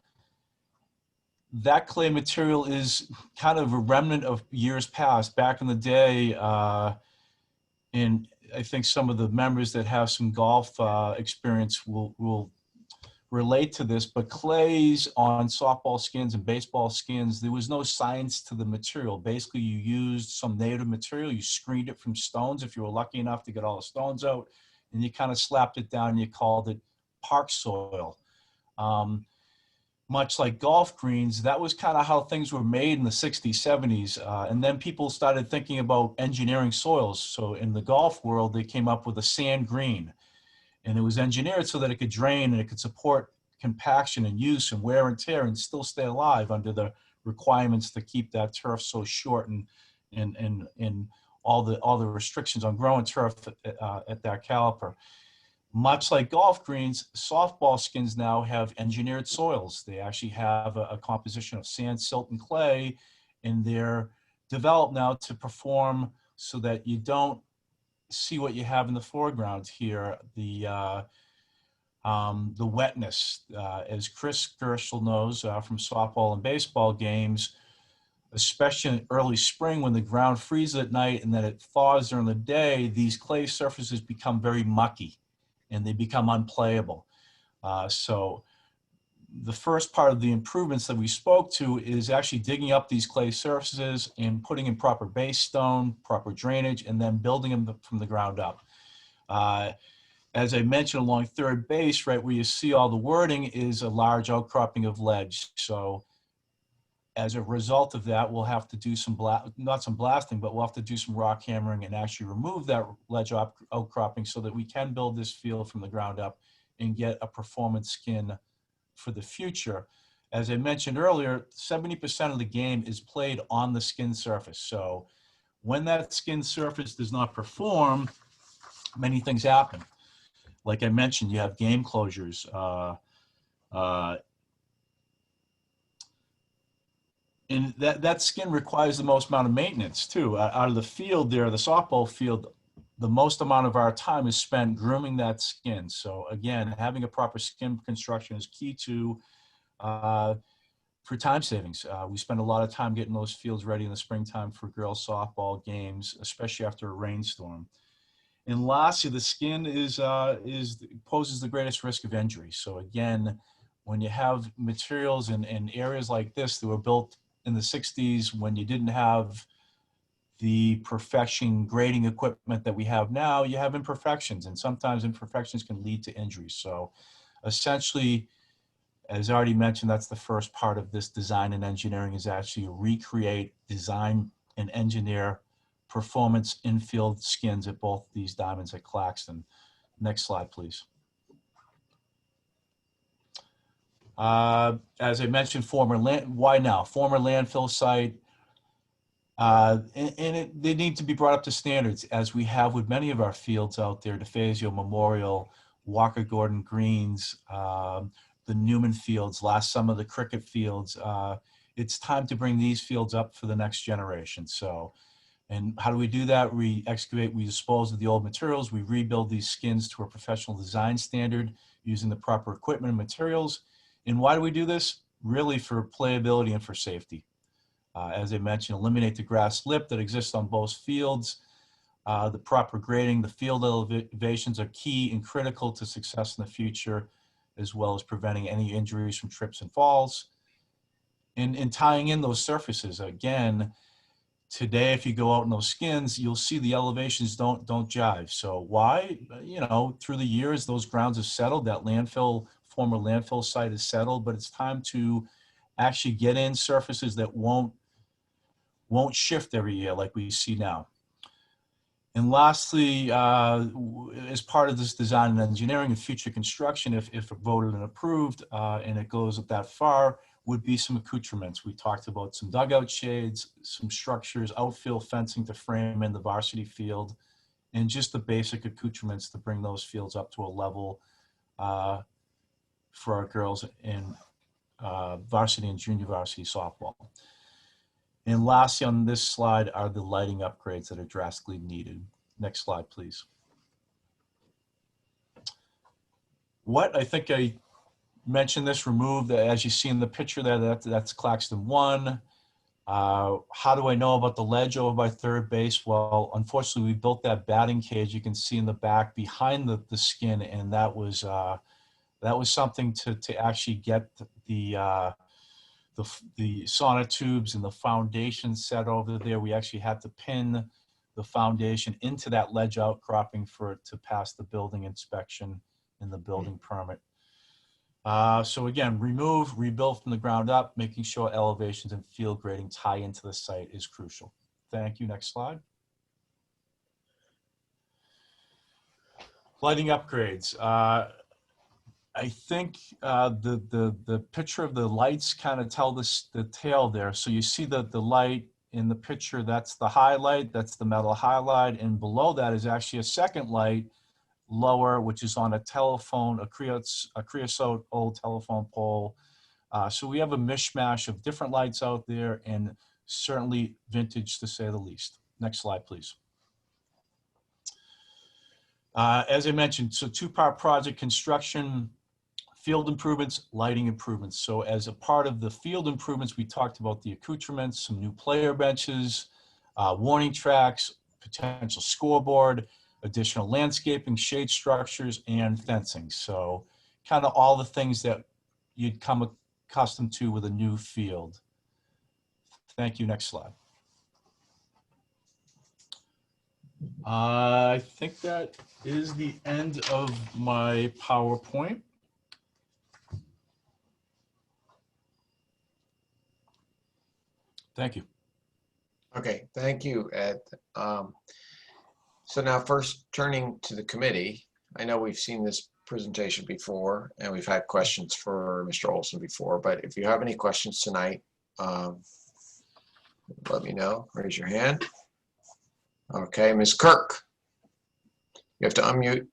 that clay material is kind of a remnant of years past. Back in the day, and I think some of the members that have some golf experience will relate to this, but clays on softball skins and baseball skins, there was no science to the material. Basically, you used some native material, you screened it from stones if you were lucky enough to get all the stones out, and you kind of slapped it down and you called it park soil. Much like golf greens, that was kind of how things were made in the 60s, 70s. And then people started thinking about engineering soils. So in the golf world, they came up with a sand green. And it was engineered so that it could drain and it could support compaction and use and wear and tear and still stay alive under the requirements to keep that turf so short and all the restrictions on growing turf at that caliper. Much like golf greens, softball skins now have engineered soils. They actually have a composition of sand, silt, and clay, and they're developed now to perform so that you don't see what you have in the foreground here, the wetness. As Chris Gershel knows from softball and baseball games, especially in early spring when the ground freezes at night and then it thaws during the day, these clay surfaces become very mucky and they become unplayable. So the first part of the improvements that we spoke to is actually digging up these clay surfaces and putting in proper base stone, proper drainage, and then building them from the ground up. As I mentioned, along third base, right where you see all the wording is a large outcropping of ledge. So as a result of that, we'll have to do some, not some blasting, but we'll have to do some rock hammering and actually remove that ledge outcropping so that we can build this field from the ground up and get a performance skin for the future. As I mentioned earlier, 70% of the game is played on the skin surface. So when that skin surface does not perform, many things happen. Like I mentioned, you have game closures. And that skin requires the most amount of maintenance too. Out of the field there, the softball field, the most amount of our time is spent grooming that skin. So again, having a proper skin construction is key to for time savings. We spend a lot of time getting those fields ready in the springtime for girls softball games, especially after a rainstorm. And lastly, the skin poses the greatest risk of injury. So again, when you have materials in areas like this that were built in the 60s, when you didn't have the perfection grading equipment that we have now, you have imperfections, and sometimes imperfections can lead to injuries. So essentially, as already mentioned, that's the first part of this design and engineering, is actually recreate, design, and engineer performance infield skins at both these diamonds at Claxton. Next slide, please. As I mentioned, why now? Former landfill site. They need to be brought up to standards, as we have with many of our fields out there, DeFazio Memorial, Walker Gordon Greens, the Newman fields, last summer the cricket fields. It's time to bring these fields up for the next generation. So, and how do we do that? We excavate, we dispose of the old materials, we rebuild these skins to a professional design standard using the proper equipment and materials. And why do we do this? Really for playability and for safety. As I mentioned, eliminate the grass lip that exists on both fields. The proper grading, the field elevations are key and critical to success in the future, as well as preventing any injuries from trips and falls. And tying in those surfaces, again, today, if you go out in those skins, you'll see the elevations don't jive. So why? You know, through the years, those grounds have settled. That former landfill site is settled, but it's time to actually get in surfaces that won't shift every year like we see now. And lastly, as part of this design and engineering and future construction, if voted and approved, and it goes that far, would be some accoutrements. We talked about some dugout shades, some structures, outfield fencing to frame in the varsity field, and just the basic accoutrements to bring those fields up to a level for our girls in varsity and junior varsity softball. And lastly on this slide are the lighting upgrades that are drastically needed. Next slide, please. What I think I mentioned this, removed, as you see in the picture there, that's Claxton 1. How do I know about the ledge over by third base? Well, unfortunately, we built that batting cage you can see in the back behind the skin, and that was something to actually get the sonotubes and the foundation set over there. We actually had to pin the foundation into that ledge outcropping for it to pass the building inspection and the building permit. So again, remove, rebuild from the ground up, making sure elevations and field grading tie into the site is crucial. Thank you. Next slide. Lighting upgrades. I think the picture of the lights kind of tell the tale there. So you see the light in the picture, that's the highlight, that's the metal highlight, and below that is actually a second light lower, which is on a telephone, a creosote old telephone pole. So we have a mishmash of different lights out there, and certainly vintage to say the least. Next slide, please. As I mentioned, so two-part project: construction, field improvements, lighting improvements. So as a part of the field improvements, we talked about the accoutrements, some new player benches, warning tracks, potential scoreboard, additional landscaping, shade structures, and fencing. So kind of all the things that you'd come accustomed to with a new field. Thank you. Next slide. I think that is the end of my PowerPoint. Thank you. Okay, thank you, Ed. So now first turning to the committee, I know we've seen this presentation before and we've had questions for Mr. Olson before, but if you have any questions tonight, let me know, raise your hand. Okay, Ms. Kirk, you have to unmute.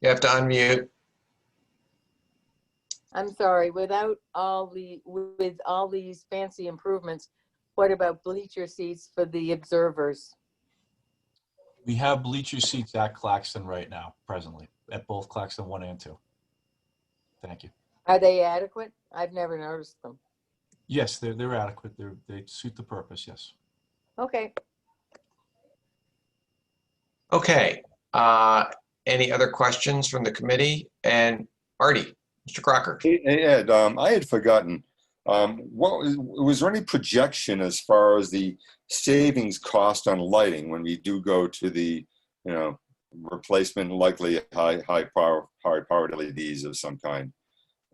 You have to unmute. I'm sorry, with all these fancy improvements, what about bleacher seats for the observers? We have bleacher seats at Claxton right now, presently, at both Claxton 1 and 2. Thank you. Are they adequate? I've never noticed them. Yes, they're adequate. They suit the purpose, yes. Okay. Okay, any other questions from the committee? And Artie, Mr. Crocker. Hey, Ed, I had forgotten. Was there any projection as far as the savings cost on lighting when we do go to the, replacement, likely high powered LEDs of some kind?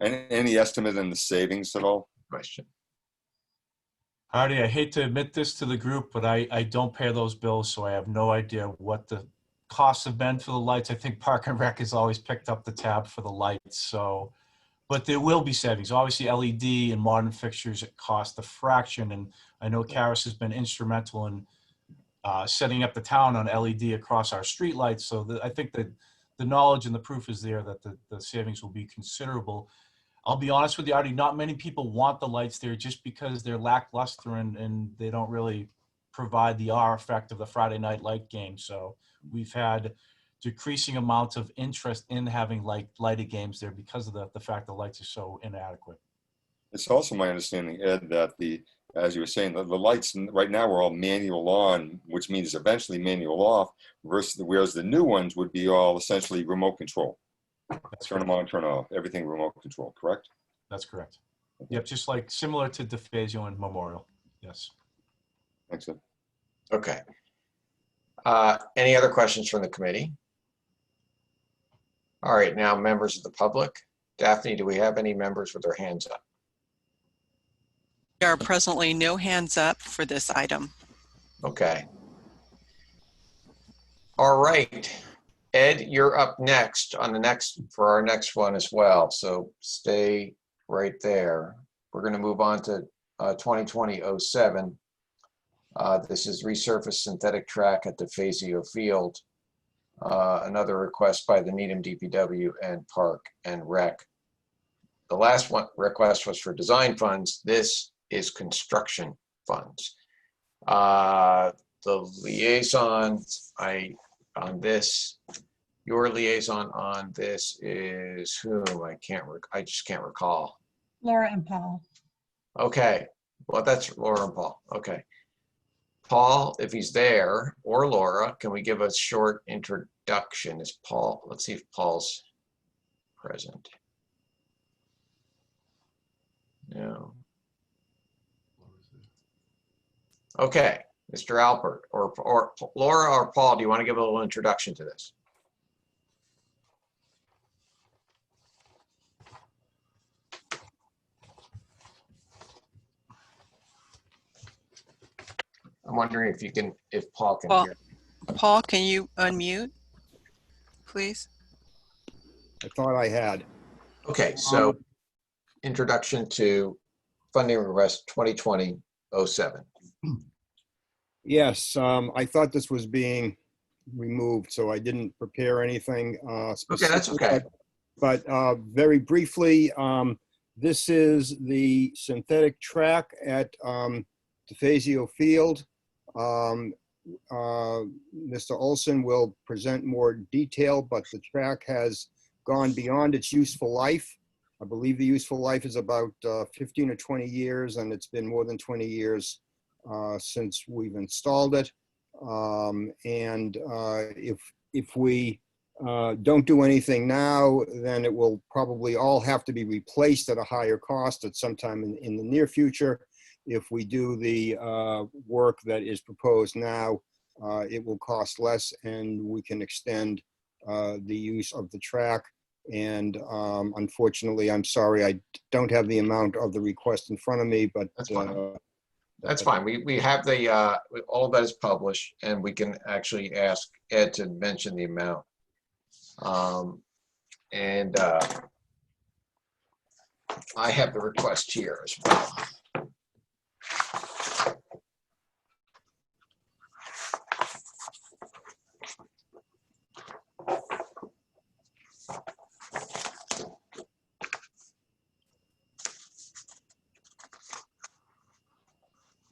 Any estimate in the savings at all? Question. Artie, I hate to admit this to the group, but I don't pay those bills, so I have no idea what the costs have been for the lights. I think Park and Rec has always picked up the tab for the lights, so, but there will be savings. Obviously, LED and modern fixtures cost a fraction, and I know Karis has been instrumental in setting up the town on LED across our street lights, so I think that the knowledge and the proof is there that the savings will be considerable. I'll be honest with you, Artie, not many people want the lights there just because they're lackluster and they don't really provide the R effect of the Friday night light game. So we've had decreasing amounts of interest in having lighted games there because of the fact the lights are so inadequate. It's also my understanding, Ed, that as you were saying, the lights right now are all manual on, which means eventually manual off, whereas the new ones would be all essentially remote control. Turn them on, turn off, everything remote control, correct? That's correct. Yep, just like similar to DeFazio and Memorial. Yes. Excellent. Okay. Any other questions from the committee? All right, now members of the public. Daphne, do we have any members with their hands up? There are presently no hands up for this item. Okay. All right. Ed, you're up next for our next one as well. So stay right there. We're going to move on to 2020-07. This is resurface synthetic track at DeFazio Field. Another request by the Needham DPW and Park and Rec. The last one request was for design funds. This is construction funds. The liaison on this, your liaison on this is whom? I just can't recall. Laura and Paul. Okay, well, that's Laura and Paul. Okay. Paul, if he's there, or Laura, can we give a short introduction? Is Paul, let's see if Paul's present. No. Okay, Mr. Alpert, or Laura or Paul, do you want to give a little introduction to this? I'm wondering if Paul can hear. Paul, can you unmute, please? I thought I had. Okay, so introduction to funding request 2020-07. Yes, I thought this was being removed, so I didn't prepare anything specific. Okay, that's okay. But very briefly, this is the synthetic track at DeFazio Field. Mr. Olson will present more detail, but the track has gone beyond its useful life. I believe the useful life is about 15 or 20 years, and it's been more than 20 years since we've installed it. If we don't do anything now, then it will probably all have to be replaced at a higher cost at some time in the near future. If we do the work that is proposed now, it will cost less and we can extend the use of the track. And unfortunately, I'm sorry, I don't have the amount of the request in front of me, but That's fine. That's fine. We have the, all that is published, and we can actually ask Ed to mention the amount. And I have the request here as well.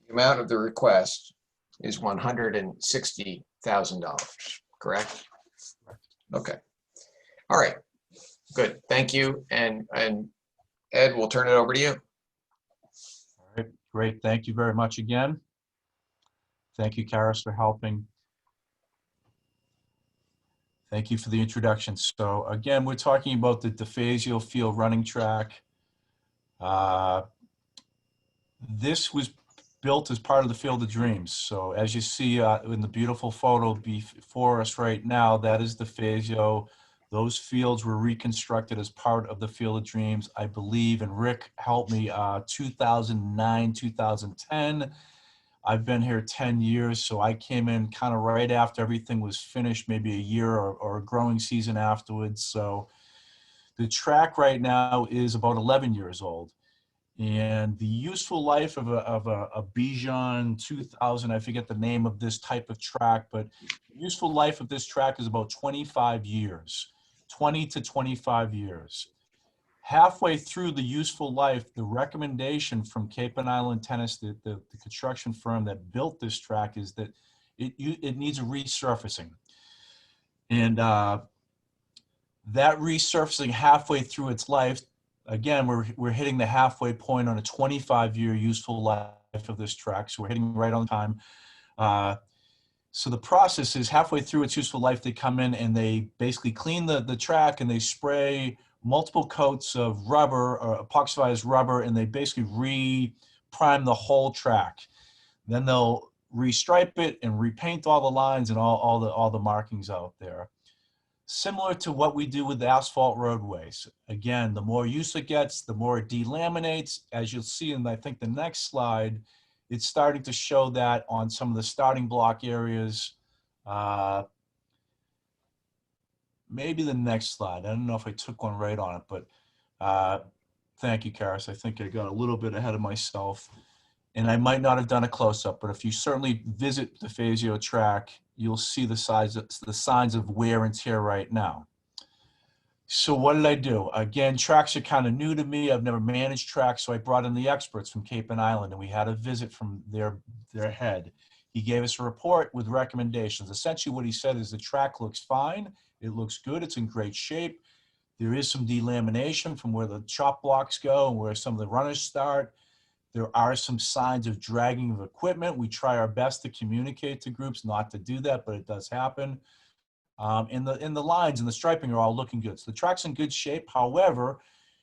The amount of the request is $160,000, correct? Okay. All right. Good. Thank you. And Ed, we'll turn it over to you. All right, great. Thank you very much again. Thank you, Karis, for helping. Thank you for the introduction. So again, we're talking about the DeFazio Field running track. This was built as part of the Field of Dreams. So as you see in the beautiful photo before us right now, that is DeFazio. Those fields were reconstructed as part of the Field of Dreams, I believe, and Rick helped me, 2009, 2010. I've been here 10 years, so I came in kind of right after everything was finished, maybe a year or a growing season afterwards. So the track right now is about 11 years old. And the useful life of a Bijan 2000, I forget the name of this type of track, but the useful life of this track is about 25 years, 20 to 25 years. Halfway through the useful life, the recommendation from Cape and Island Tennis, the construction firm that built this track, is that it needs a resurfacing. And that resurfacing halfway through its life, again, we're hitting the halfway point on a 25-year useful life of this track, so we're hitting right on time. So the process is halfway through its useful life, they come in and they basically clean the track and they spray multiple coats of rubber or epoxidized rubber, and they basically re-prime the whole track. Then they'll restripe it and repaint all the lines and all the markings out there. Similar to what we do with the asphalt roadways. Again, the more use it gets, the more it delaminates. As you'll see in, I think, the next slide, it's starting to show that on some of the starting block areas. Maybe the next slide. I don't know if I took one right on it, but thank you, Karis. I think I got a little bit ahead of myself. And I might not have done a close-up, but if you certainly visit the DeFazio track, you'll see the signs of wear and tear right now. So what did I do? Again, tracks are kind of new to me. I've never managed tracks, so I brought in the experts from Cape and Island, and we had a visit from their head. He gave us a report with recommendations. Essentially what he said is the track looks fine. It looks good. It's in great shape. There is some delamination from where the chop blocks go and where some of the runners start. There are some signs of dragging of equipment. We try our best to communicate to groups not to do that, but it does happen. And the lines and the striping are all looking good. So the track's in good shape. However,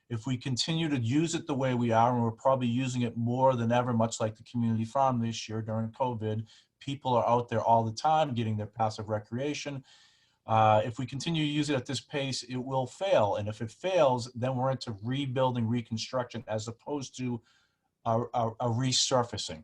if we continue to use it the way we are, and we're probably using it more than ever, much like the community farm this year during COVID, people are out there all the time getting their passive recreation. If we continue to use it at this pace, it will fail. And if it fails, then we're into rebuilding, reconstruction, as opposed to a resurfacing.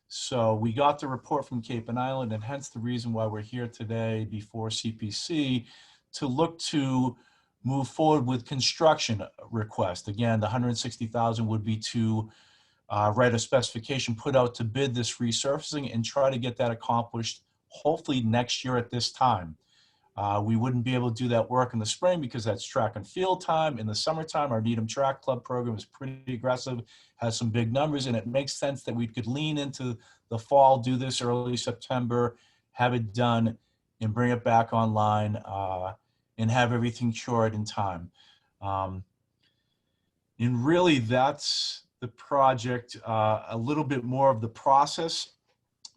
So we got the report from Cape and Island, and hence the reason why we're here today before CPC to look to move forward with construction request. Again, the $160,000 would be to write a specification, put out to bid this resurfacing, and try to get that accomplished hopefully next year at this time. We wouldn't be able to do that work in the spring because that's track and field time. In the summertime, our Needham Track Club program is pretty aggressive, has some big numbers, and it makes sense that we could lean into the fall, do this early September, have it done, and bring it back online and have everything cured in time. And really, that's the project, a little bit more of the process.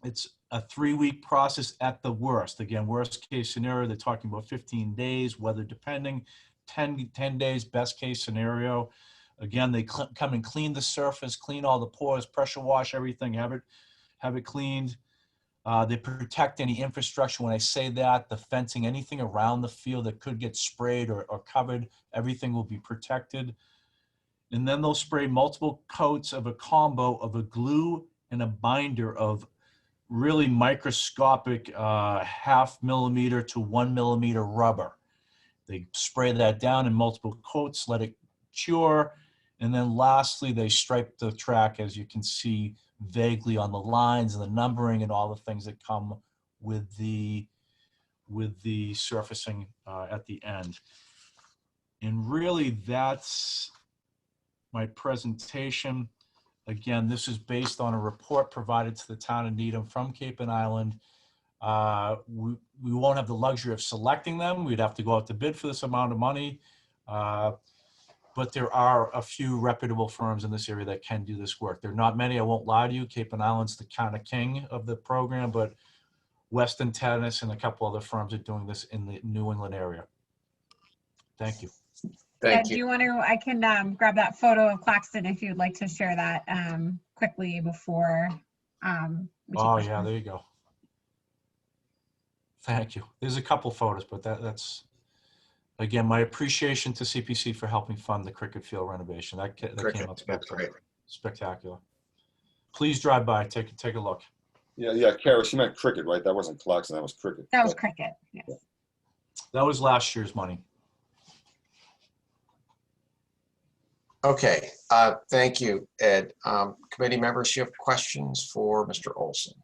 It's a 3-week process at the worst. Again, worst case scenario, they're talking about 15 days, weather depending, 10 days, best case scenario. Again, they come and clean the surface, clean all the pores, pressure wash everything, have it cleaned. They protect any infrastructure. When I say that, the fencing, anything around the field that could get sprayed or covered, everything will be protected. And then they'll spray multiple coats of a combo of a glue and a binder of really microscopic 0.5 millimeter to 1 millimeter rubber. They spray that down in multiple coats, let it cure. And then lastly, they stripe the track, as you can see vaguely on the lines and the numbering and all the things that come with the surfacing at the end. And really, that's my presentation. Again, this is based on a report provided to the town of Needham from Cape and Island. We won't have the luxury of selecting them. We'd have to go out to bid for this amount of money. But there are a few reputable firms in this area that can do this work. There are not many, I won't lie to you. Cape and Island's the kind of king of the program, but Weston Tennis and a couple other firms are doing this in the New England area. Thank you. Do you want to, I can grab that photo of Claxton if you'd like to share that quickly before. Oh yeah, there you go. Thank you. There's a couple photos, but that's, again, my appreciation to CPC for helping fund the cricket field renovation. That came out spectacular. Please drive by, take a look. Yeah, Kara, she meant cricket, right? That wasn't Claxon, that was cricket. That was cricket, yes. That was last year's money. Okay, thank you, Ed. Committee members, you have questions for Mr. Olson?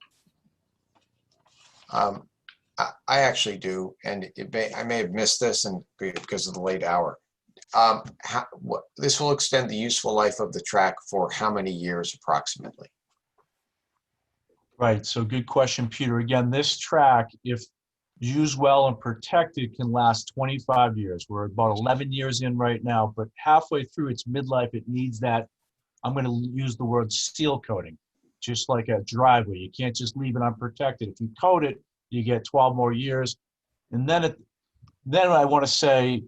I actually do, and I may have missed this and because of the late hour. This will extend the useful life of the track for how many years approximately? Right, so good question, Peter. Again, this track, if used well and protected, can last 25 years. We're about 11 years in right now, but halfway through its midlife, it needs that, I'm going to use the word seal coating, just like a driveway. You can't just leave it unprotected. If you coat it, you get 12 more years. And then I want to say,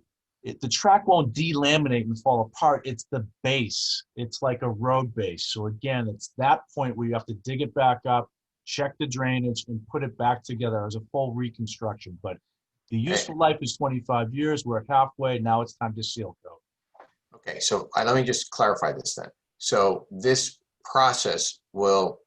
the track won't delaminate and fall apart. It's the base. It's like a road base. So again, it's that point where you have to dig it back up, check the drainage, and put it back together as a full reconstruction. But the useful life is 25 years. We're halfway. Now it's time to seal coat. Okay, so let me just clarify this then. So this process will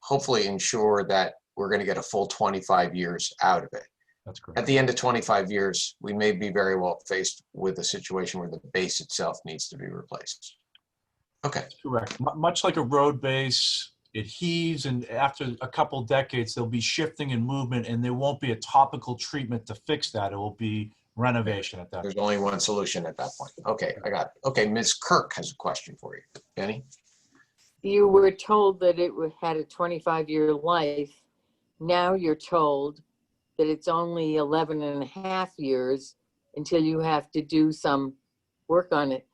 hopefully ensure that we're going to get a full 25 years out of it. That's correct. At the end of 25 years, we may be very well faced with a situation where the base itself needs to be replaced. Okay. That's correct. Much like a road base, it heaves, and after a couple decades, there'll be shifting and movement, and there won't be a topical treatment to fix that. It will be renovation at that point. There's only one solution at that point. Okay, I got it. Okay, Ms. Kirk has a question for you. Benny? You were told that it had a 25-year life. Now you're told that it's only 11 and a half years until you have to do some work on it.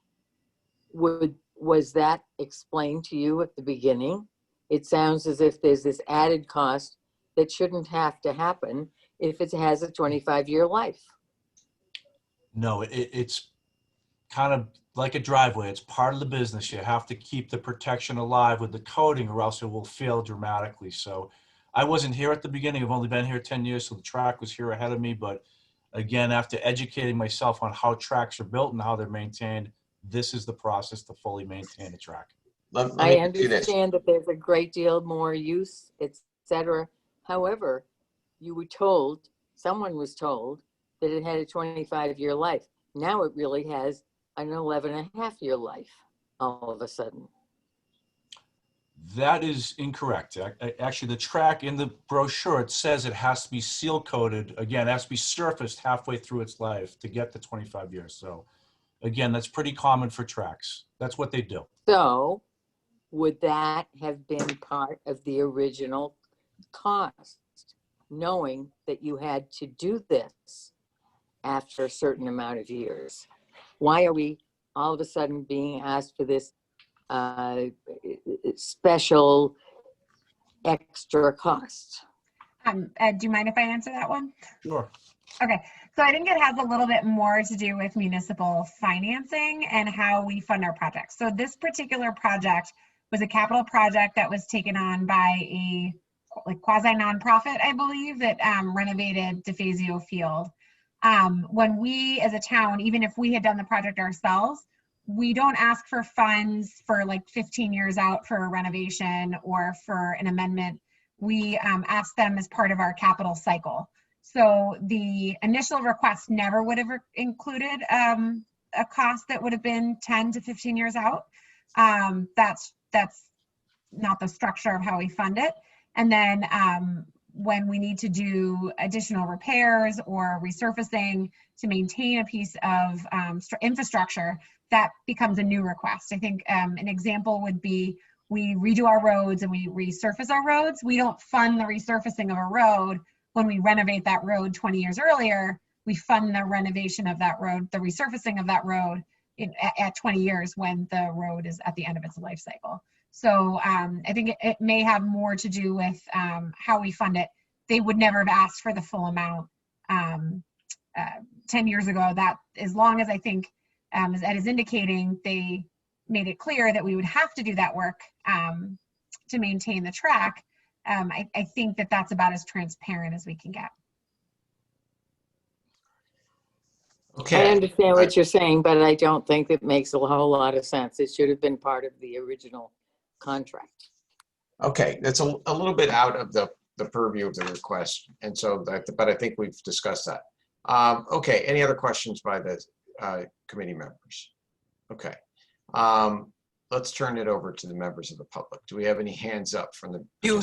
Was that explained to you at the beginning? It sounds as if there's this added cost that shouldn't have to happen if it has a 25-year life. No, it's kind of like a driveway. It's part of the business. You have to keep the protection alive with the coating, or else it will fail dramatically. So I wasn't here at the beginning. I've only been here 10 years, so the track was here ahead of me. But again, after educating myself on how tracks are built and how they're maintained, this is the process to fully maintain a track. I understand that there's a great deal more use, etc. However, you were told, someone was told, that it had a 25-year life. Now it really has an 11 and a half year life all of a sudden. That is incorrect. Actually, the track in the brochure, it says it has to be seal coated. Again, it has to be surfaced halfway through its life to get to 25 years. So again, that's pretty common for tracks. That's what they do. So would that have been part of the original cost, knowing that you had to do this after a certain amount of years? Why are we all of a sudden being asked for this special extra cost? Ed, do you mind if I answer that one? Sure. Okay, so I think it has a little bit more to do with municipal financing and how we fund our projects. So this particular project was a capital project that was taken on by a quasi nonprofit, I believe, that renovated DeFazio Field. When we as a town, even if we had done the project ourselves, we don't ask for funds for like 15 years out for a renovation or for an amendment. We ask them as part of our capital cycle. So the initial request never would have included a cost that would have been 10 to 15 years out. That's not the structure of how we fund it. And then when we need to do additional repairs or resurfacing to maintain a piece of infrastructure, that becomes a new request. I think an example would be we redo our roads and we resurface our roads. We don't fund the resurfacing of a road when we renovate that road 20 years earlier. We fund the renovation of that road, the resurfacing of that road at 20 years when the road is at the end of its life cycle. So I think it may have more to do with how we fund it. They would never have asked for the full amount 10 years ago. That as long as I think, as Ed is indicating, they made it clear that we would have to do that work to maintain the track. I think that that's about as transparent as we can get. Okay. I understand what you're saying, but I don't think it makes a whole lot of sense. It should have been part of the original contract. Okay, that's a little bit out of the purview of the request, and so but I think we've discussed that. Okay, any other questions by the committee members? Okay, let's turn it over to the members of the public. Do we have any hands up from the? You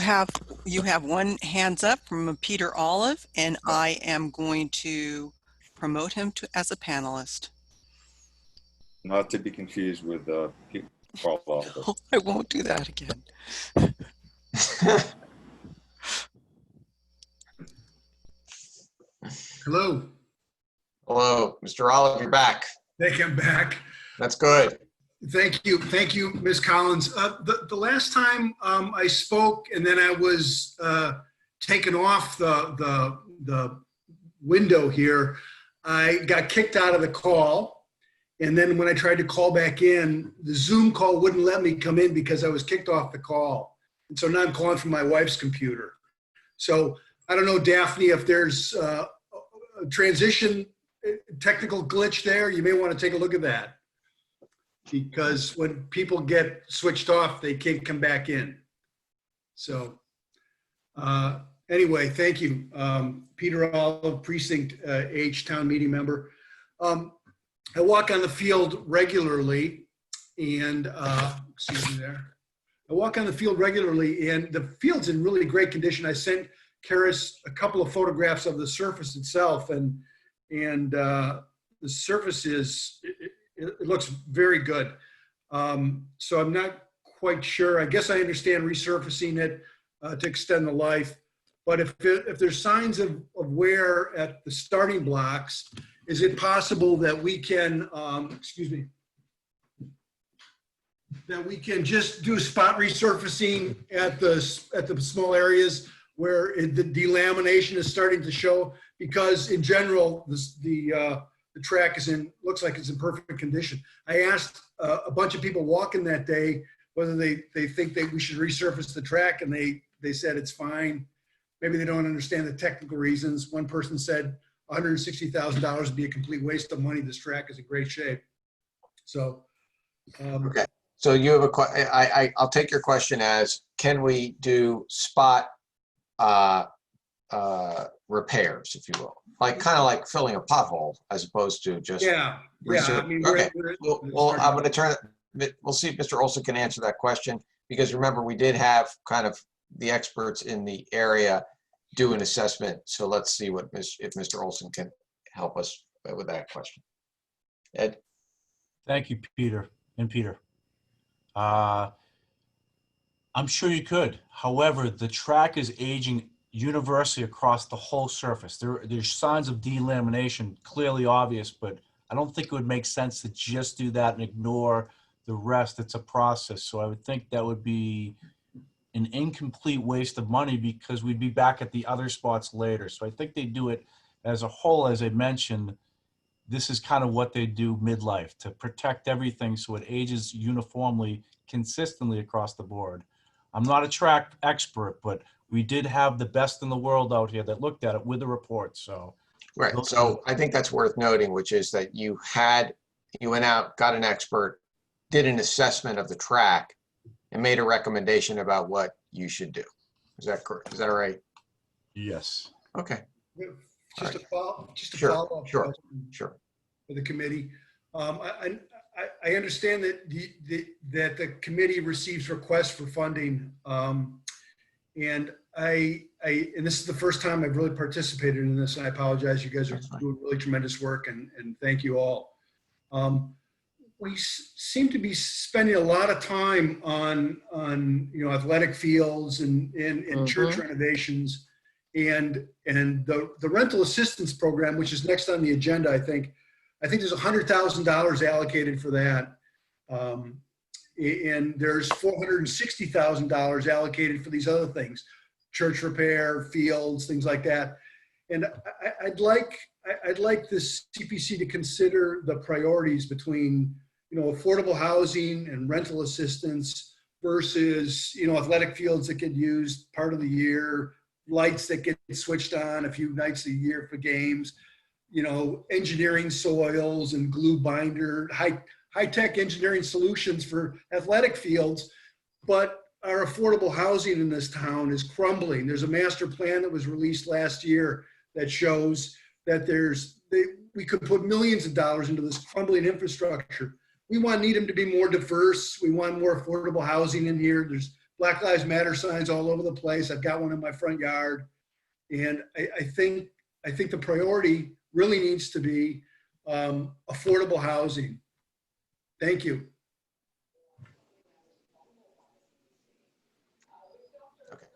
have one hands up from Peter Olive, and I am going to promote him as a panelist. Not to be confused with Paul Oliver. I won't do that again. Hello. Hello, Mr. Olive, you're back. Thank you, I'm back. That's good. Thank you, Ms. Collins. The last time I spoke, and then I was taken off the window here, I got kicked out of the call. And then when I tried to call back in, the Zoom call wouldn't let me come in because I was kicked off the call. And so now I'm calling from my wife's computer. So I don't know, Daphne, if there's a transition technical glitch there, you may want to take a look at that. Because when people get switched off, they can't come back in. So anyway, thank you. Peter Olive, Precinct H, Town Meeting Member. I walk on the field regularly and, excuse me there. I walk on the field regularly and the field's in really great condition. I sent Karis a couple of photographs of the surface itself and the surface it looks very good. So I'm not quite sure. I guess I understand resurfacing it to extend the life. But if there's signs of wear at the starting blocks, is it possible that we can, that we can just do spot resurfacing at the small areas where the delamination is starting to show? Because in general, the track looks like it's in perfect condition. I asked a bunch of people walking that day whether they think that we should resurface the track, and they said it's fine. Maybe they don't understand the technical reasons. One person said $160,000 would be a complete waste of money. This track is in great shape. So, okay. So you have I'll take your question as, can we do spot repairs, if you will, kind of like filling a pothole as opposed to just yeah. I mean, okay. Well, I'm going to turn it. We'll see if Mr. Olson can answer that question, because remember, we did have kind of the experts in the area do an assessment. So let's see if Mr. Olson can help us with that question. Ed? Thank you, Peter. I'm sure you could. However, the track is aging universally across the whole surface. There's signs of delamination, clearly obvious, but I don't think it would make sense to just do that and ignore the rest. It's a process. So I would think that would be an incomplete waste of money because we'd be back at the other spots later. So I think they do it as a whole. As I mentioned, this is kind of what they do midlife to protect everything so it ages uniformly, consistently across the board. I'm not a track expert, but we did have the best in the world out here that looked at it with the report. So, Right. So I think that's worth noting, which is that you went out, got an expert, did an assessment of the track, and made a recommendation about what you should do. Is that correct? Is that right? Yes. Okay. Just a follow-up Sure. question Sure. for the committee. I understand that that the committee receives requests for funding, and and this is the first time I've really participated in this. And I apologize. You guys are doing really tremendous work, and thank you all. We seem to be spending a lot of time on athletic fields and church renovations, and the rental assistance program, which is next on the agenda. I think there's $100,000 allocated for that, and there's $460,000 allocated for these other things, church repair, fields, things like that. And I'd like the CPC to consider the priorities between affordable housing and rental assistance versus athletic fields that get used part of the year, lights that get switched on a few nights a year for games, engineering soils and glue binder, high-tech engineering solutions for athletic fields. But our affordable housing in this town is crumbling. There's a master plan that was released last year that shows that we could put millions of dollars into this crumbling infrastructure. We want Needham to be more diverse. We want more affordable housing in here. There's Black Lives Matter signs all over the place. I've got one in my front yard. And I think the priority really needs to be affordable housing. Thank you. Okay.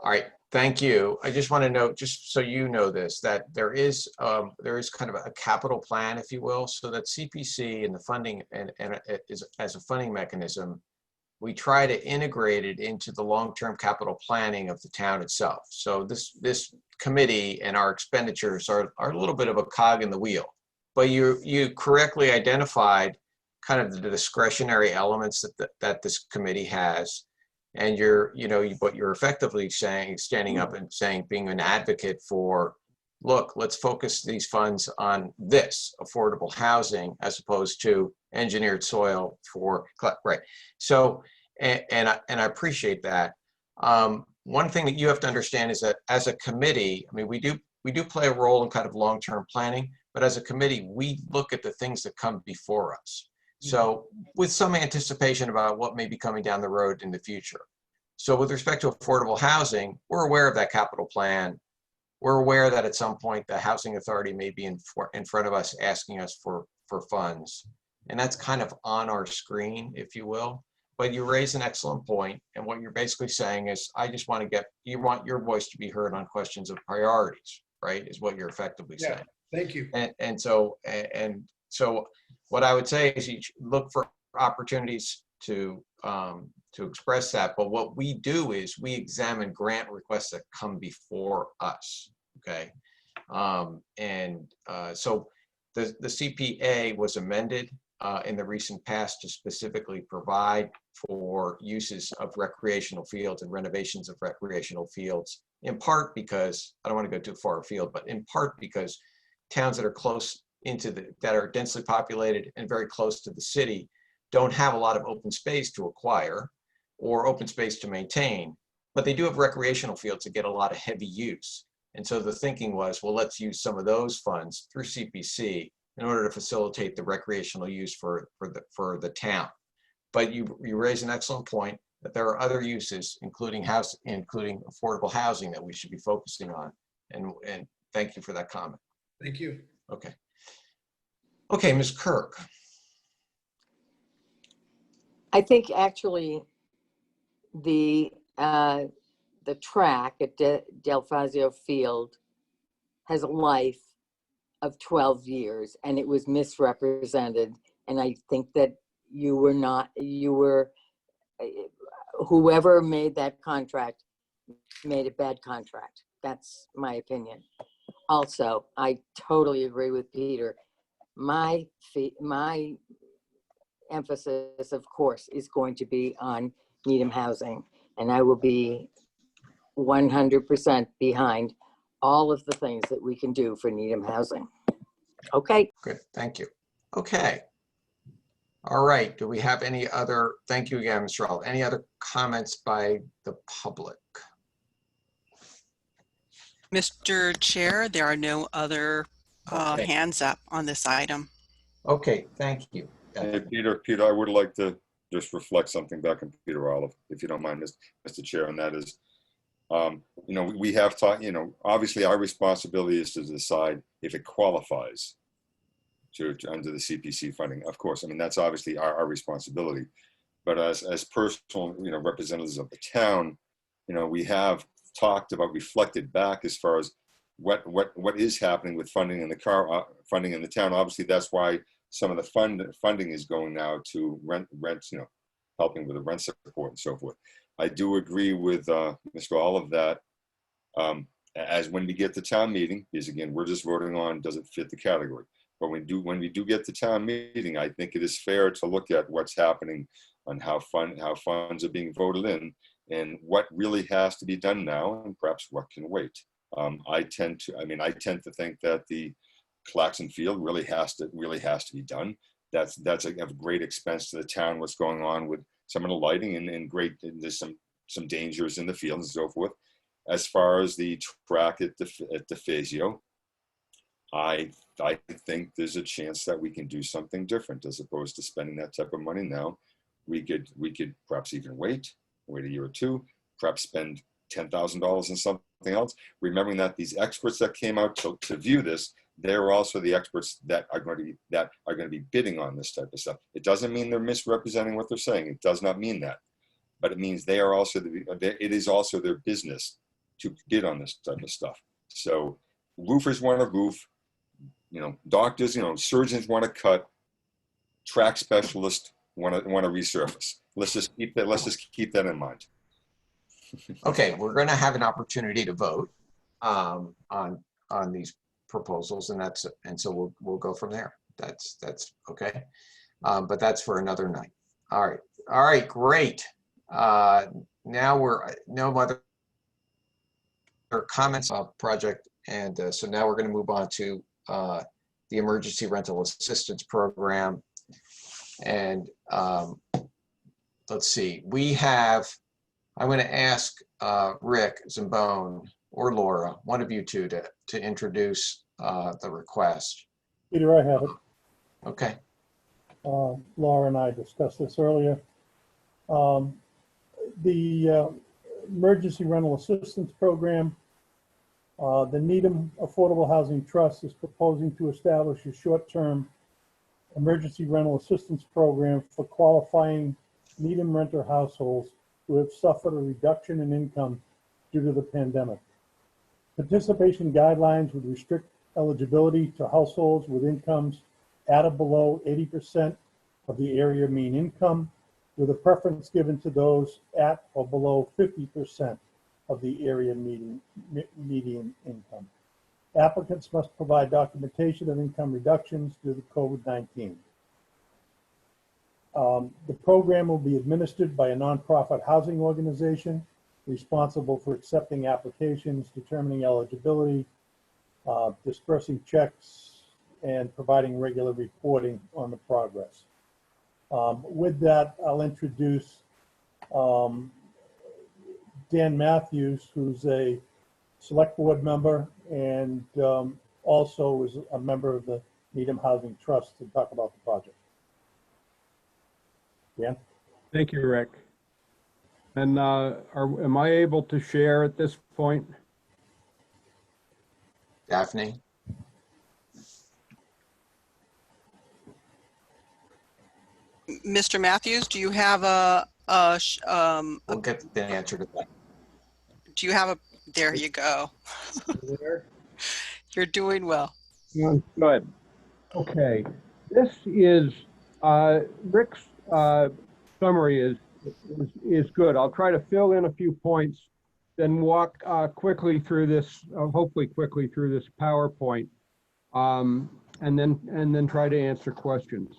All right. Thank you. I just want to note, just so you know this, that there is kind of a capital plan, if you will, so that CPC and the funding and as a funding mechanism, we try to integrate it into the long-term capital planning of the town itself. So this committee and our expenditures are a little bit of a cog in the wheel, but you correctly identified kind of the discretionary elements that this committee has. And what you're effectively saying, standing up and saying, being an advocate for, look, let's focus these funds on this affordable housing as opposed to engineered soil for, right. So, and I appreciate that. One thing that you have to understand is that as a committee, I mean, we do play a role in kind of long-term planning, but as a committee, we look at the things that come before us. So with some anticipation about what may be coming down the road in the future. So with respect to affordable housing, we're aware of that capital plan. We're aware that at some point the housing authority may be in front of us asking us for funds. And that's kind of on our screen, if you will. But you raise an excellent point. And what you're basically saying is, you want your voice to be heard on questions of priorities, right? Is what you're effectively saying. Thank you. And so what I would say is you look for opportunities to express that. But what we do is we examine grant requests that come before us. Okay. So the CPA was amended in the recent past to specifically provide for uses of recreational fields and renovations of recreational fields, in part because, I don't want to go too far afield, but in part because towns that are close that are densely populated and very close to the city don't have a lot of open space to acquire or open space to maintain, but they do have recreational fields that get a lot of heavy use. And so the thinking was, well, let's use some of those funds through CPC in order to facilitate the recreational use for the town. But you raise an excellent point that there are other uses, including affordable housing, that we should be focusing on. And thank you for that comment. Thank you. Okay. Okay, Ms. Kirk. I think actually the track at Del Fazio Field has a life of 12 years and it was misrepresented. And I think that whoever made that contract made a bad contract. That's my opinion. Also, I totally agree with Peter. My emphasis, of course, is going to be on Needham housing, and I will be 100% behind all of the things that we can do for Needham housing. Okay. Good, thank you. Okay. All right, do we have any other, thank you again, Mr. Olive. Any other comments by the public? Mr. Chair, there are no other Okay. hands up on this item. Okay, thank you. Hey, Peter, I would like to just reflect something back on Peter Olive, if you don't mind, Mr. Chair, and that is, you know, we have talked, you know, obviously our responsibility is to decide if it qualifies to under the CPC funding. Of course, I mean, that's obviously our responsibility. But as personal, you know, representatives of the town, you know, we have talked about, reflected back as far as what is happening with funding in the funding in the town. Obviously, that's why some of the funding is going now to rent, you know, helping with the rent support and so forth. I do agree with Mr. Olive that as when we get to town meeting, because again, we're just voting on, does it fit the category? But when we do get to town meeting, I think it is fair to look at what's happening on how funds are being voted in and what really has to be done now and perhaps what can wait. I tend to think that the Claxon Field really has to be done. That's of great expense to the town, what's going on with some of the lighting and there's some dangers in the field and so forth. As far as the track at DeFazio, I think there's a chance that we can do something different as opposed to spending that type of money now. We could perhaps even wait a year or two, perhaps spend $10,000 on something else. Remembering that these experts that came out to view this, they're also the experts that are going to be bidding on this type of stuff. It doesn't mean they're misrepresenting what they're saying. It does not mean that, but it means they are also it is also their business to bid on this type of stuff. So roofers want to roof, you know, doctors, you know, surgeons want to cut, track specialists want to resurface. Let's just keep that in mind. Okay, we're going to have an opportunity to vote on these proposals, and so we'll go from there. That's okay, but that's for another night. All right, great. Now we're no other comments on project, and so now we're going to move on to the Emergency Rental Assistance Program, and let's see. I'm going to ask Rick Zambone or Laura, one of you two, to introduce the request. Peter, I have it. Okay. Laura and I discussed this earlier. The Emergency Rental Assistance Program, the Needham Affordable Housing Trust is proposing to establish a short-term emergency rental assistance program for qualifying Needham renter households who have suffered a reduction in income due to the pandemic. Participation guidelines would restrict eligibility to households with incomes at or below 80% of the area mean income, with a preference given to those at or below 50% of the area median income. Applicants must provide documentation of income reductions due to COVID-19. The program will be administered by a nonprofit housing organization responsible for accepting applications, determining eligibility, dispersing checks, and providing regular reporting on the progress. With that, I'll introduce Dan Matthews, who's a select board member and also is a member of the Needham Housing Trust, to talk about the project. Dan? Thank you, Rick. And am I able to share at this point? Daphne? Mr. Matthews, do you have we'll get the answer to that. Do you have a, there you go. You're doing well. Good. Okay. This is, Rick's summary is good. I'll try to fill in a few points, then walk quickly through this, hopefully quickly through this PowerPoint, and then try to answer questions.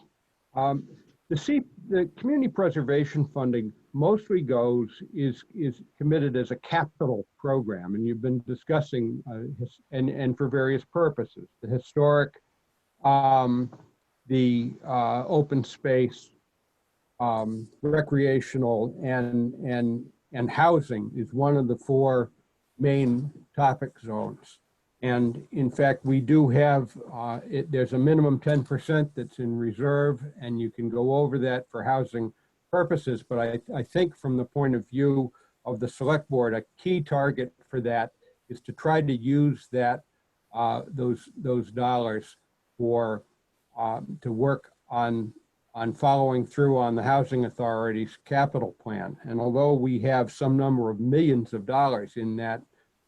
The community preservation funding mostly is committed as a capital program, and you've been discussing and for various purposes, the historic, the open space, recreational, and housing is one of the four main topic zones. And in fact, we do have, there's a minimum 10% that's in reserve, and you can go over that for housing purposes. But I think from the point of view of the select board, a key target for that is to try to use that, those dollars for, to work on following through on the Housing Authority's capital plan. And although we have some number of millions of dollars in that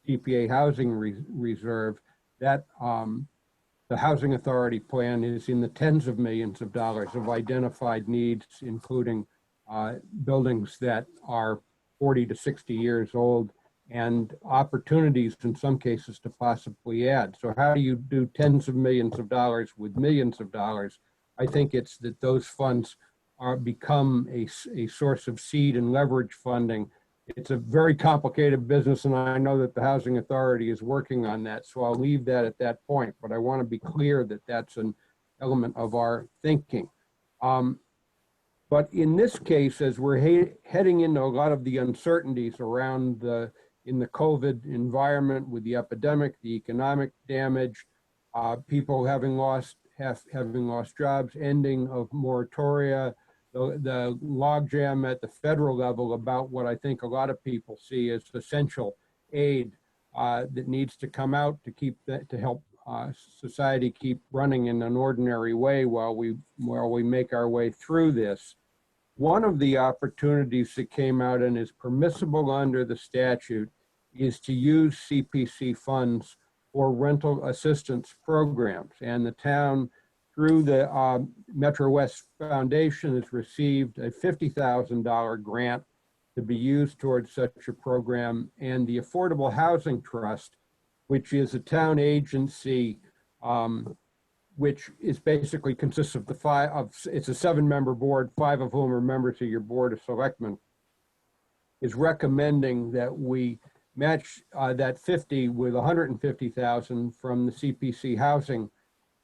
CPA housing reserve, that the Housing Authority plan is in the tens of millions of dollars of identified needs, including buildings that are 40 to 60 years old and opportunities in some cases to possibly add. So how do you do tens of millions of dollars with millions of dollars? I think it's that those funds become a source of seed and leverage funding. It's a very complicated business, and I know that the Housing Authority is working on that, so I'll leave that at that point. But I want to be clear that that's an element of our thinking. But in this case, as we're heading into a lot of the uncertainties around in the COVID environment with the epidemic, the economic damage, people having lost jobs, ending of moratoria, the logjam at the federal level about what I think a lot of people see as essential aid that needs to come out to help society keep running in an ordinary way while we make our way through this. One of the opportunities that came out and is permissible under the statute is to use CPC funds for rental assistance programs, and the town, through the Metro West Foundation, has received a $50,000 grant to be used towards such a program. And the Affordable Housing Trust, which is a town agency, which is basically consists of it's a 7-member board, 5 of whom are members of your Board of Selectmen, is recommending that we match that 50 with 150,000 from the CPC housing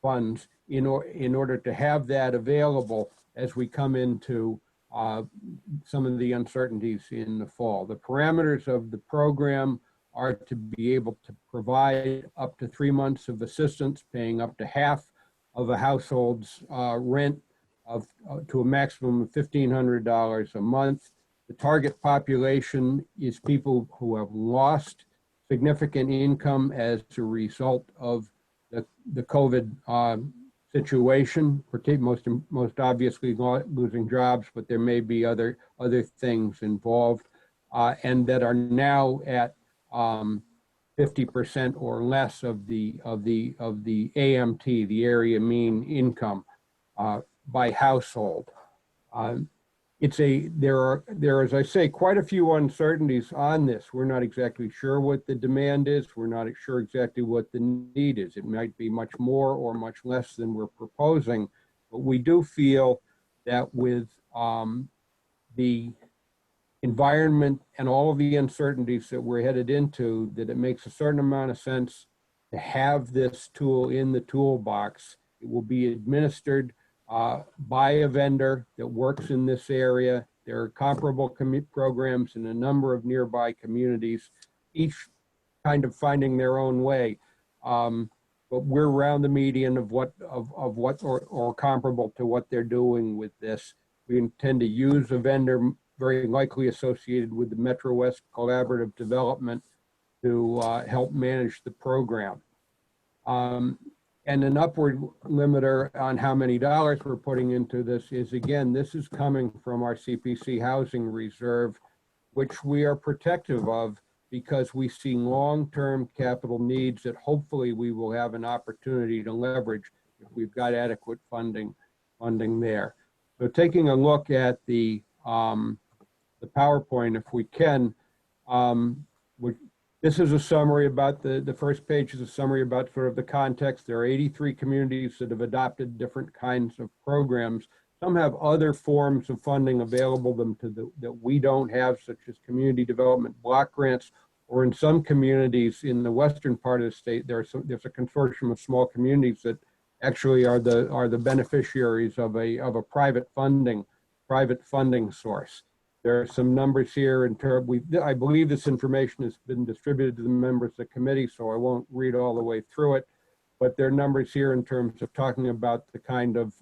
funds in order to have that available as we come into some of the uncertainties in the fall. The parameters of the program are to be able to provide up to 3 months of assistance, paying up to half of a household's rent to a maximum of $1,500 a month. The target population is people who have lost significant income as a result of the COVID situation, most obviously losing jobs, but there may be other things involved, and that are now at 50% or less of the AMT, the area mean income, by household. There are, as I say, quite a few uncertainties on this. We're not exactly sure what the demand is. We're not sure exactly what the need is. It might be much more or much less than we're proposing, but we do feel that with the environment and all of the uncertainties that we're headed into, that it makes a certain amount of sense to have this tool in the toolbox. It will be administered by a vendor that works in this area. There are comparable programs in a number of nearby communities, each kind of finding their own way. But we're around the median of what or comparable to what they're doing with this. We intend to use a vendor very likely associated with the Metro West Collaborative Development to help manage the program. And an upward limiter on how many dollars we're putting into this is, again, this is coming from our CPC housing reserve, which we are protective of because we see long-term capital needs that hopefully we will have an opportunity to leverage if we've got adequate funding there. So taking a look at the PowerPoint if we can. This is a summary about the first page is a summary about sort of the context. There are 83 communities that have adopted different kinds of programs. Some have other forms of funding available them that we don't have, such as community development block grants, or in some communities in the western part of the state, there's a consortium of small communities that actually are the beneficiaries of a private funding source. There are some numbers here in terms, I believe this information has been distributed to the members of the committee, so I won't read all the way through it, but there are numbers here in terms of talking about the kind of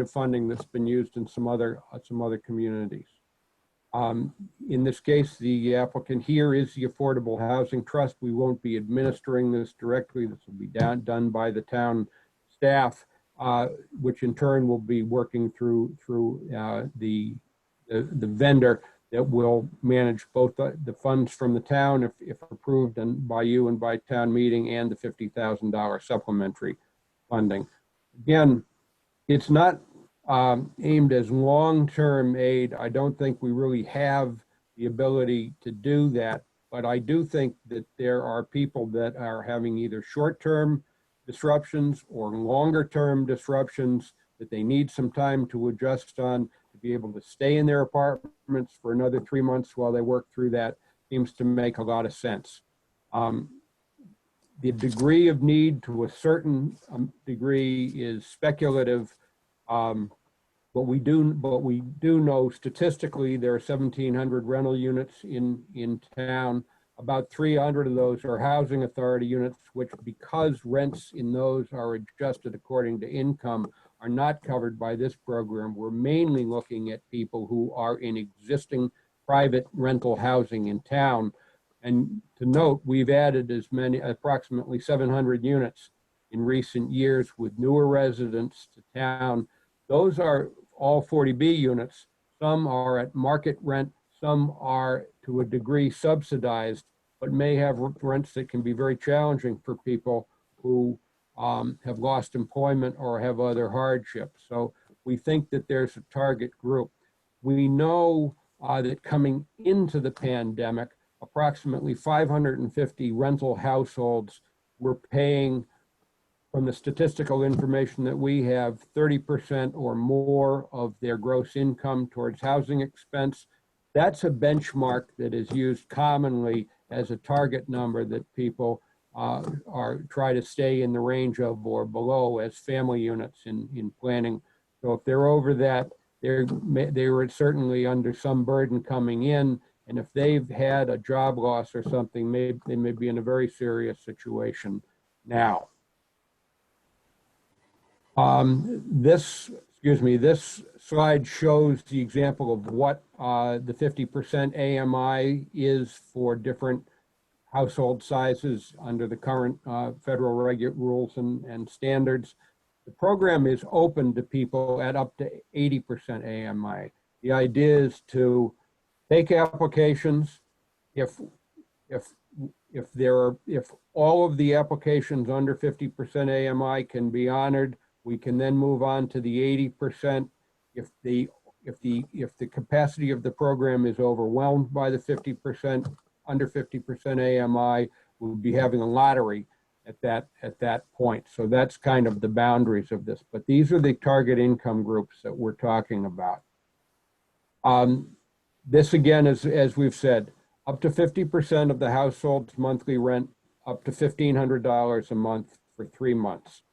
funding that's been used in some other communities. In this case, the applicant here is the Affordable Housing Trust. We won't be administering this directly. This will be done by the town staff, which in turn will be working through the vendor that will manage both the funds from the town, if approved and by you and by town meeting, and the $50,000 supplementary funding. Again, it's not aimed as long-term aid. I don't think we really have the ability to do that, but I do think that there are people that are having either short-term disruptions or longer-term disruptions that they need some time to adjust on, to be able to stay in their apartments for another 3 months while they work through that. Seems to make a lot of sense. The degree of need to a certain degree is speculative, but we do know statistically there are 1,700 rental units in town. About 300 of those are housing authority units, which, because rents in those are adjusted according to income, are not covered by this program. We're mainly looking at people who are in existing private rental housing in town. And to note, we've added approximately 700 units in recent years with newer residents to town. Those are all 40B units. Some are at market rent, some are to a degree subsidized, but may have rents that can be very challenging for people who have lost employment or have other hardships. So we think that there's a target group. We know that coming into the pandemic, approximately 550 rental households were paying, from the statistical information that we have, 30% or more of their gross income towards housing expense. That's a benchmark that is used commonly as a target number that people try to stay in the range of or below as family units in planning. So if they're over that, they were certainly under some burden coming in, and if they've had a job loss or something, they may be in a very serious situation now. This slide shows the example of what the 50% AMI is for different household sizes under the current federal rules and standards. The program is open to people at up to 80% AMI. The idea is to take applications. If all of the applications under 50% AMI can be honored, we can then move on to the 80%. If the capacity of the program is overwhelmed by the 50%, under 50% AMI, we'll be having a lottery at that point. So that's kind of the boundaries of this. But these are the target income groups that we're talking about. This again is, as we've said, up to 50% of the household's monthly rent, up to $1,500 a month for 3 months.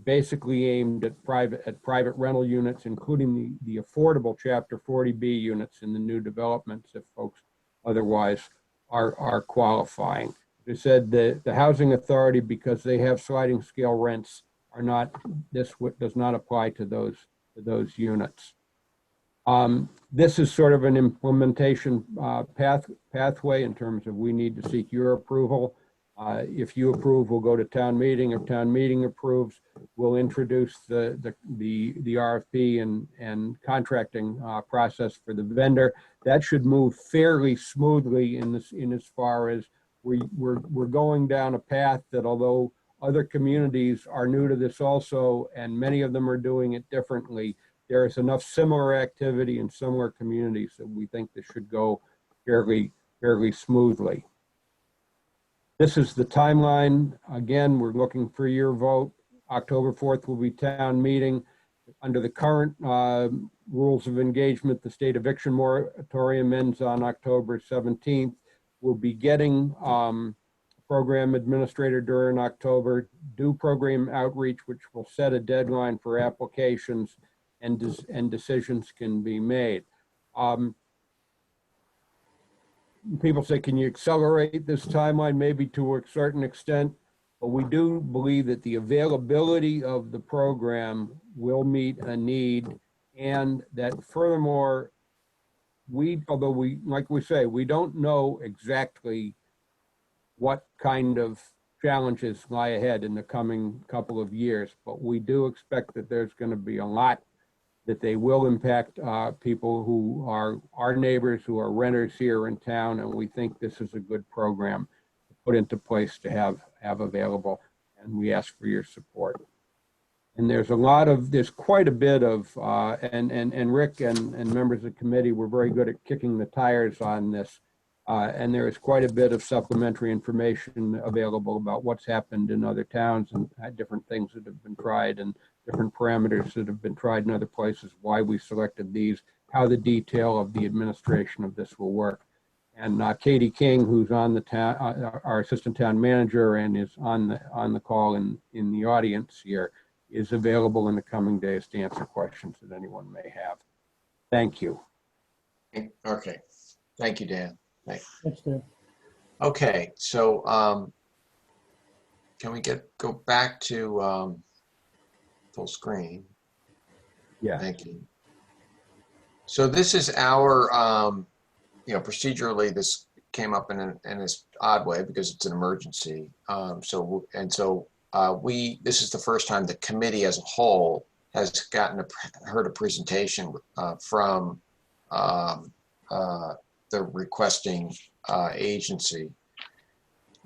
Basically aimed at private rental units, including the affordable Chapter 40B units in the new developments if folks otherwise are qualifying. They said the housing authority, because they have sliding scale rents, are not, this does not apply to those units. This is sort of an implementation pathway in terms of we need to seek your approval. If you approve, we'll go to town meeting. If town meeting approves, we'll introduce the RFP and contracting process for the vendor. That should move fairly smoothly in as far as we're going down a path that, although other communities are new to this also, and many of them are doing it differently, there is enough similar activity in similar communities that we think this should go fairly smoothly. This is the timeline. Again, we're looking for your vote. October 4th will be town meeting. Under the current rules of engagement, the state eviction moratorium ends on October 17th. We'll be getting program administrator during October, do program outreach, which will set a deadline for applications and decisions can be made. People say, can you accelerate this timeline? Maybe to a certain extent, but we do believe that the availability of the program will meet a need, and that furthermore, although we, like we say, we don't know exactly what kind of challenges lie ahead in the coming couple of years, but we do expect that there's going to be a lot that they will impact people who are our neighbors, who are renters here in town, and we think this is a good program to put into place to have available, and we ask for your support. And there's quite a bit of, and Rick and members of the committee were very good at kicking the tires on this, and there is quite a bit of supplementary information available about what's happened in other towns and different things that have been tried and different parameters that have been tried in other places, why we selected these, how the detail of the administration of this will work. And Katie King, who's on the town, our assistant town manager, and is on the call in the audience here, is available in the coming days to answer questions that anyone may have. Thank you. Okay, thank you, Dan. Thanks, Dan. Okay, so can we go back to full screen? Yeah. Thank you. So this is our, procedurally, this came up in this odd way because it's an emergency. This is the first time the committee as a whole has heard a presentation from the requesting agency.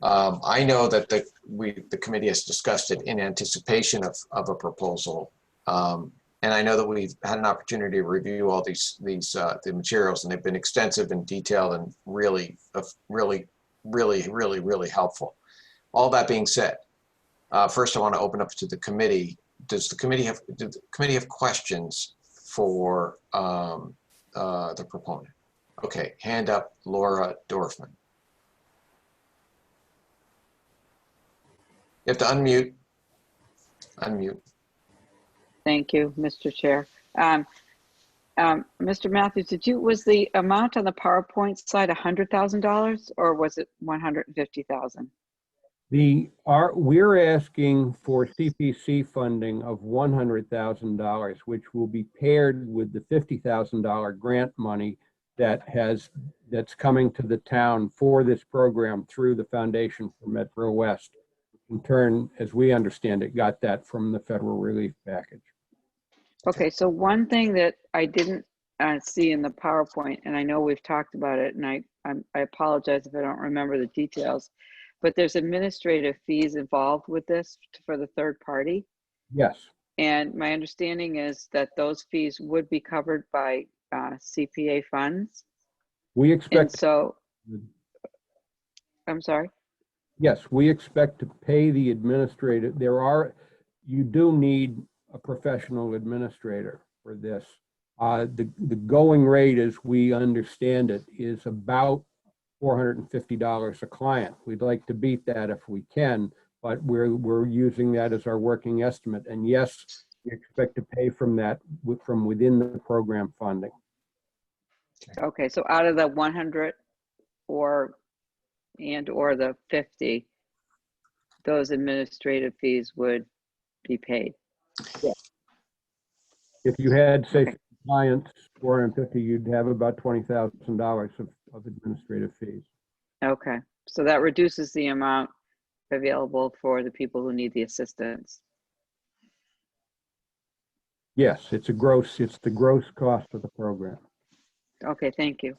I know that the committee has discussed it in anticipation of a proposal, and I know that we've had an opportunity to review all the materials, and they've been extensive and detailed and really helpful. All that being said, first I want to open up to the committee. Did the committee have questions for the proponent? Okay, hand up, Laura Dorfman. You have to unmute. Unmute. Thank you, Mr. Chair. Mr. Matthews, was the amount on the PowerPoint slide $100,000 or was it $150,000? We're asking for CPC funding of $100,000, which will be paired with the $50,000 grant money that's coming to the town for this program through the Foundation for Metro West. In turn, as we understand it, got that from the federal relief package. Okay, so one thing that I didn't see in the PowerPoint, and I know we've talked about it, and I apologize if I don't remember the details, but there's administrative fees involved with this for the third party. Yes. And my understanding is that those fees would be covered by CPA funds. We expect. And so, I'm sorry? Yes, we expect to pay the administrator. You do need a professional administrator for this. The going rate, as we understand it, is about $450 a client. We'd like to beat that if we can, but we're using that as our working estimate. And yes, we expect to pay from within the program funding. Okay, so out of the 100 or the 50, those administrative fees would be paid. Yeah. If you had, say, clients, 450, you'd have about $20,000 of administrative fees. Okay, so that reduces the amount available for the people who need the assistance. Yes, it's the gross cost of the program. Okay, thank you.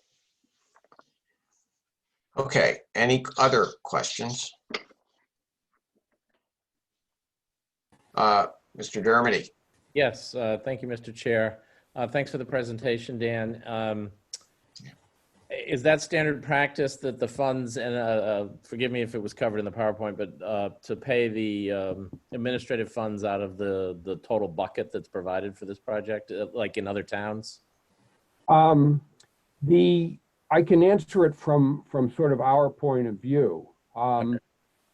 Okay, any other questions? Mr. Dermody. Yes, thank you, Mr. Chair. Thanks for the presentation, Dan. Is that standard practice that the funds, and forgive me if it was covered in the PowerPoint, but to pay the administrative funds out of the total bucket that's provided for this project, like in other towns? I can answer it from sort of our point of view.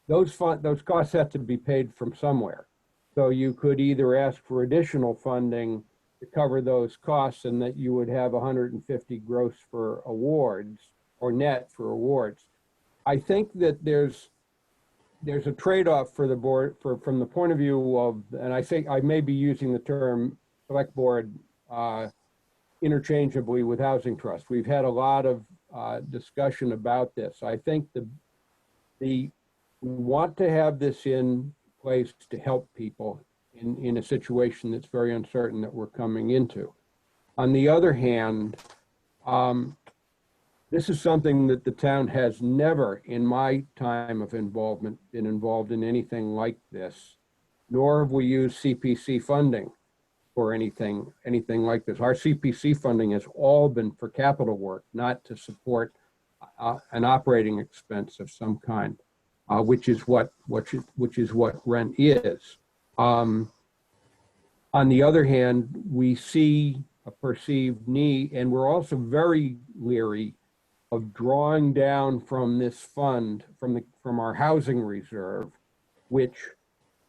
Those costs have to be paid from somewhere. So you could either ask for additional funding to cover those costs, and that you would have 150 gross for awards or net for awards. I think that there's a trade-off for the board from the point of view of, and I think I may be using the term select board interchangeably with Housing Trust. We've had a lot of discussion about this. I think we want to have this in place to help people in a situation that's very uncertain that we're coming into. On the other hand, this is something that the town has never, in my time of involvement, been involved in anything like this, nor have we used CPC funding for anything like this. Our CPC funding has all been for capital work, not to support an operating expense of some kind, which is what rent is. On the other hand, we see a perceived need, and we're also very leery of drawing down from this fund, from our housing reserve, which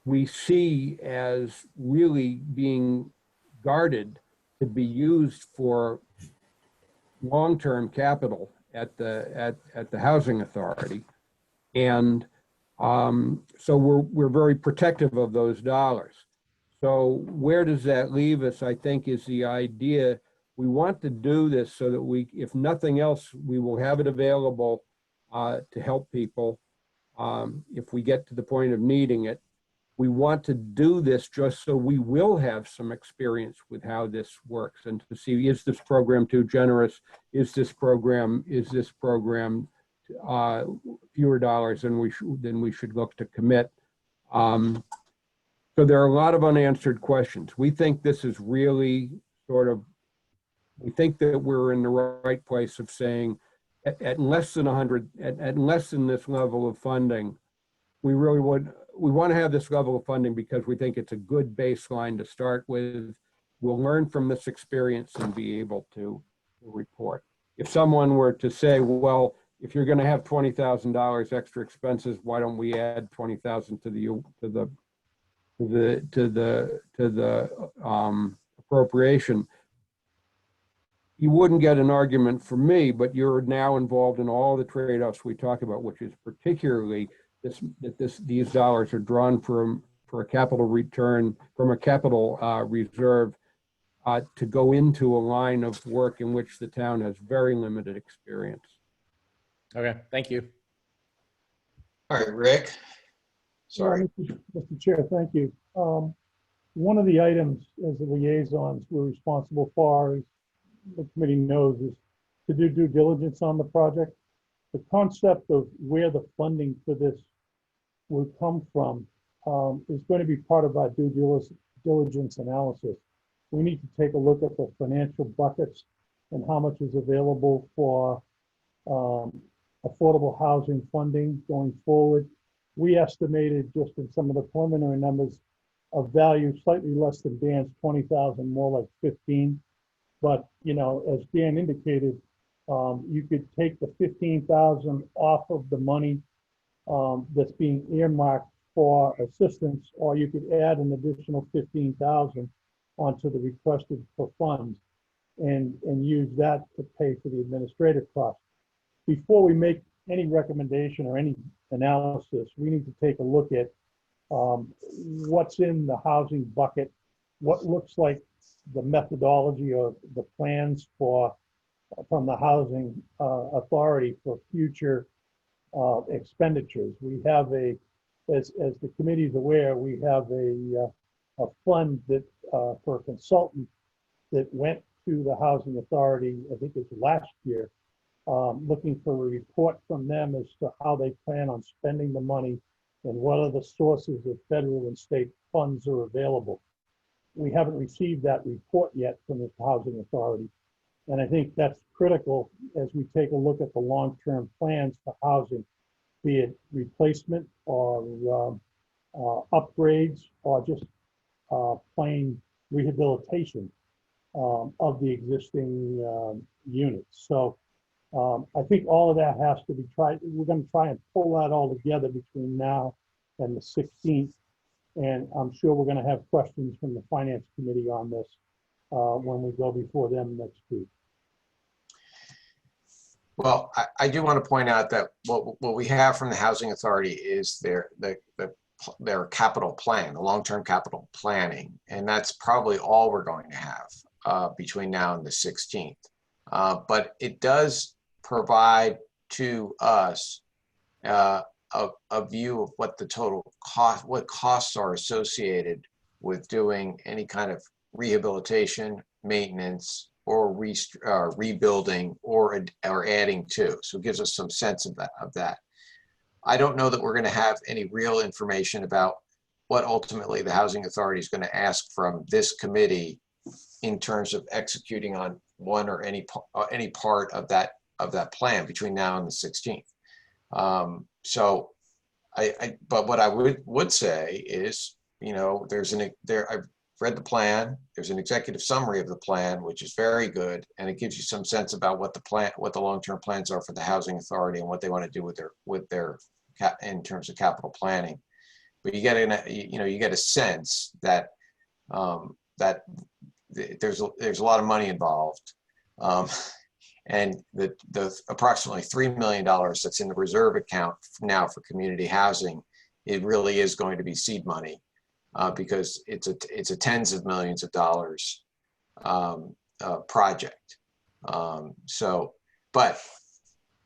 we see as really being guarded to be used for long-term capital at the housing authority. And so we're very protective of those dollars. So where does that leave us, I think, is the idea. We want to do this so that if nothing else, we will have it available to help people if we get to the point of needing it. We want to do this just so we will have some experience with how this works, and to see, is this program too generous? Is this program fewer dollars than we should look to commit? So there are a lot of unanswered questions. We think this is really we think that we're in the right place of saying at less than 100, at less than this level of funding, we want to have this level of funding because we think it's a good baseline to start with. We'll learn from this experience and be able to report. If someone were to say, well, if you're going to have $20,000 extra expenses, why don't we add 20,000 to the appropriation? You wouldn't get an argument from me, but you're now involved in all the trade-offs we talk about, which is particularly these dollars are drawn for a capital return from a capital reserve to go into a line of work in which the town has very limited experience. Okay, thank you. All right, Rick. Sorry. Mr. Chair, thank you. One of the items as the liaisons we're responsible for, as the committee knows, is to do due diligence on the project. The concept of where the funding for this will come from is going to be part of our due diligence analysis. We need to take a look at the financial buckets and how much is available for affordable housing funding going forward. We estimated, just in some of the preliminary numbers, a value slightly less than Dan's 20,000, more like 15. But, you know, as Dan indicated, you could take the 15,000 off of the money that's being earmarked for assistance, or you could add an additional 15,000 onto the requested for funds and use that to pay for the administrative costs. Before we make any recommendation or any analysis, we need to take a look at what's in the housing bucket, what looks like the methodology or the plans from the housing authority for future expenditures. We have as the committee is aware, we have a fund that for a consultant that went to the housing authority, I think it was last year, looking for a report from them as to how they plan on spending the money and what are the sources of federal and state funds are available. we haven't received that report yet from the Housing Authority. And I think that's critical as we take a look at the long-term plans for housing, be it replacement or upgrades or just plain rehabilitation of the existing units. So I think all of that has to be tried. We're going to try and pull that all together between now and the 16th. And I'm sure we're going to have questions from the Finance Committee on this when we go before them next week. Well, I do want to point out that what we have from the Housing Authority is their capital plan, the long-term capital planning, and that's probably all we're going to have between now and the 16th. But it does provide to us a view of what the total cost, what costs are associated with doing any kind of rehabilitation, maintenance, or rebuilding, or adding to. So it gives us some sense of that. I don't know that we're going to have any real information about what ultimately the Housing Authority is going to ask from this committee in terms of executing on one or any part of that plan between now and the 16th. So but what I would say is, you know, I've read the plan. There's an executive summary of the plan, which is very good, and it gives you some sense about what the long-term plans are for the Housing Authority and what they want to do with their in terms of capital planning. But you get a sense that that there's a lot of money involved, and the approximately $3 million that's in the reserve account now for community housing, it really is going to be seed money. Because it's a tens of millions of dollars project. But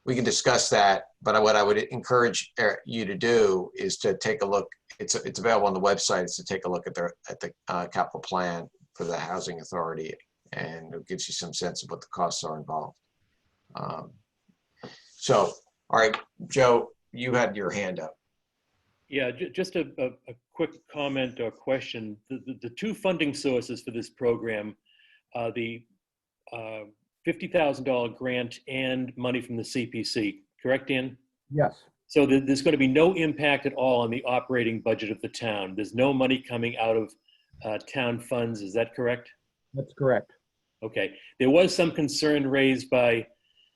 we can discuss that. But what I would encourage you to do is to take a look. It's available on the website. Is to take a look at the capital plan for the Housing Authority, and it gives you some sense of what the costs are involved. So, all right, Joe, you had your hand up. Yeah, just a quick comment or question. The two funding sources for this program, the $50,000 grant and money from the CPC, correct, Dan? Yes. So there's going to be no impact at all on the operating budget of the town. There's no money coming out of town funds. Is that correct? That's correct. Okay. There was some concern raised by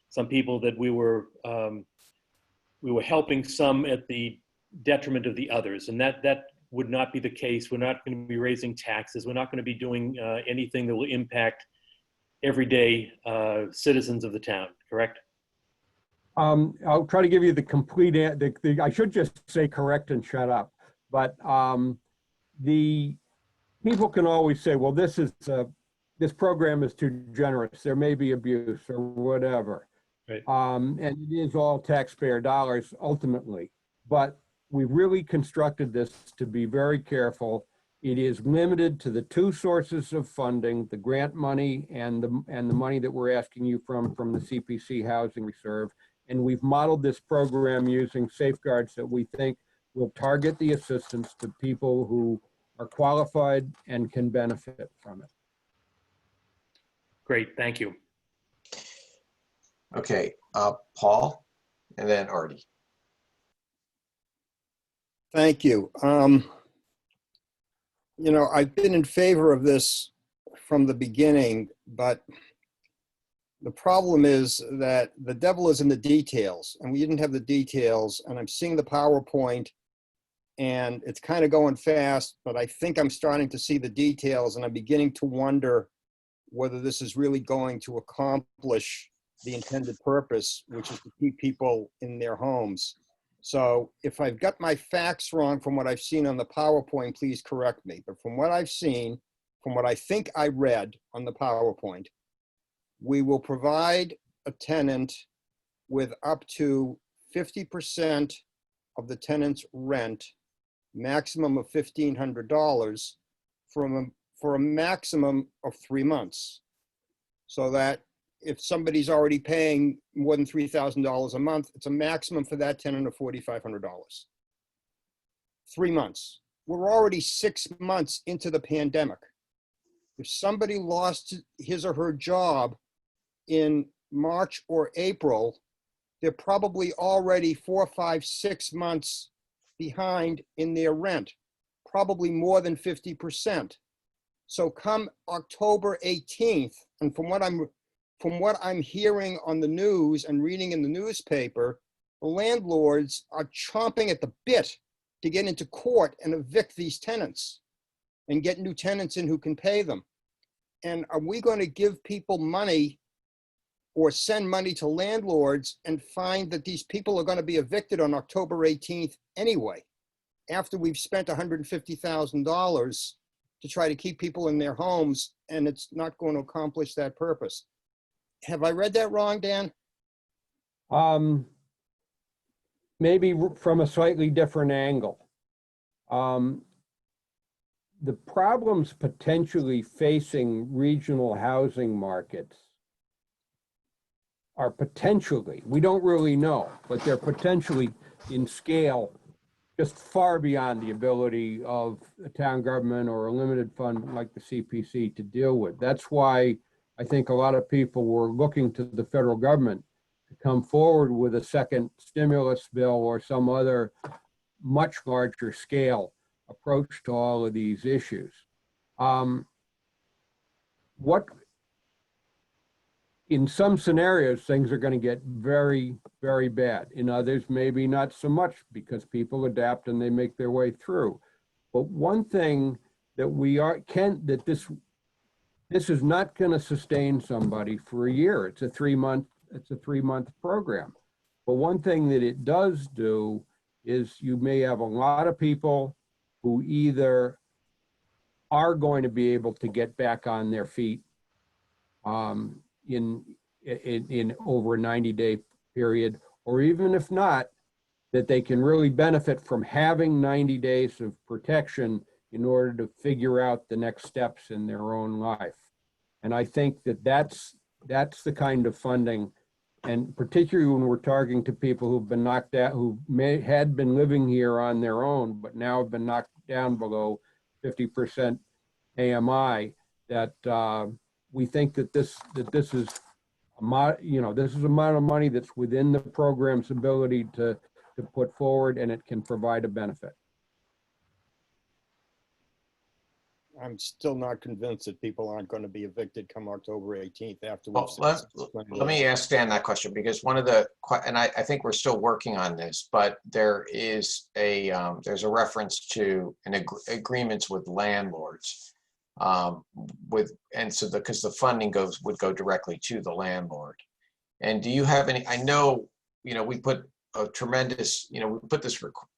some people that we were helping some at the detriment of the others, and that would not be the case. We're not going to be raising taxes. We're not going to be doing anything that will impact everyday citizens of the town, correct? I'll try to give you the complete, I should just say correct and shut up, but the people can always say, well, this program is too generous. There may be abuse or whatever. Right. And it is all taxpayer dollars ultimately, but we really constructed this to be very careful. It is limited to the two sources of funding, the grant money and the money that we're asking you from the CPC Housing Reserve. And we've modeled this program using safeguards that we think will target the assistance to people who are qualified and can benefit from it. Great, thank you. Okay, Paul, and then Artie. Thank you. You know, I've been in favor of this from the beginning, but the problem is that the devil is in the details, and we didn't have the details, and I'm seeing the PowerPoint, and it's kind of going fast, but I think I'm starting to see the details, and I'm beginning to wonder whether this is really going to accomplish the intended purpose, which is to keep people in their homes. So if I've got my facts wrong from what I've seen on the PowerPoint, please correct me. But from what I've seen, from what I think I read on the PowerPoint, we will provide a tenant with up to 50% of the tenant's rent, maximum of $1,500 for a maximum of 3 months. So that if somebody's already paying more than $3,000 a month, it's a maximum for that tenant of $4,500. 3 months. We're already 6 months into the pandemic. If somebody lost his or her job in March or April, they're probably already 4, 5, 6 months behind in their rent, probably more than 50%. So come October 18th, and from what I'm hearing on the news and reading in the newspaper, the landlords are chomping at the bit to get into court and evict these tenants and get new tenants in who can pay them. And are we going to give people money or send money to landlords and find that these people are going to be evicted on October 18th anyway, after we've spent $150,000 to try to keep people in their homes, and it's not going to accomplish that purpose? Have I read that wrong, Dan? Maybe from a slightly different angle. The problems potentially facing regional housing markets are potentially, we don't really know, but they're potentially in scale just far beyond the ability of a town government or a limited fund like the CPC to deal with. That's why I think a lot of people were looking to the federal government to come forward with a second stimulus bill or some other much larger scale approach to all of these issues. In some scenarios, things are going to get very, very bad. In others, maybe not so much, because people adapt and they make their way through. But one thing that this is not going to sustain somebody for a year. It's a 3-month program. But one thing that it does do is you may have a lot of people who either are going to be able to get back on their feet in over a 90-day period, or even if not, that they can really benefit from having 90 days of protection in order to figure out the next steps in their own life. And I think that that's the kind of funding, and particularly when we're talking to people who've been knocked out, who had been living here on their own, but now have been knocked down below 50% AMI, that we think that this is this is amount of money that's within the program's ability to put forward, and it can provide a benefit. I'm still not convinced that people aren't going to be evicted come October 18th after Well, let me ask Dan that question, because one of the, and I think we're still working on this, but there is there's a reference to agreements with landlords, because the funding would go directly to the landlord. And do you have any? I know, we put a tremendous, we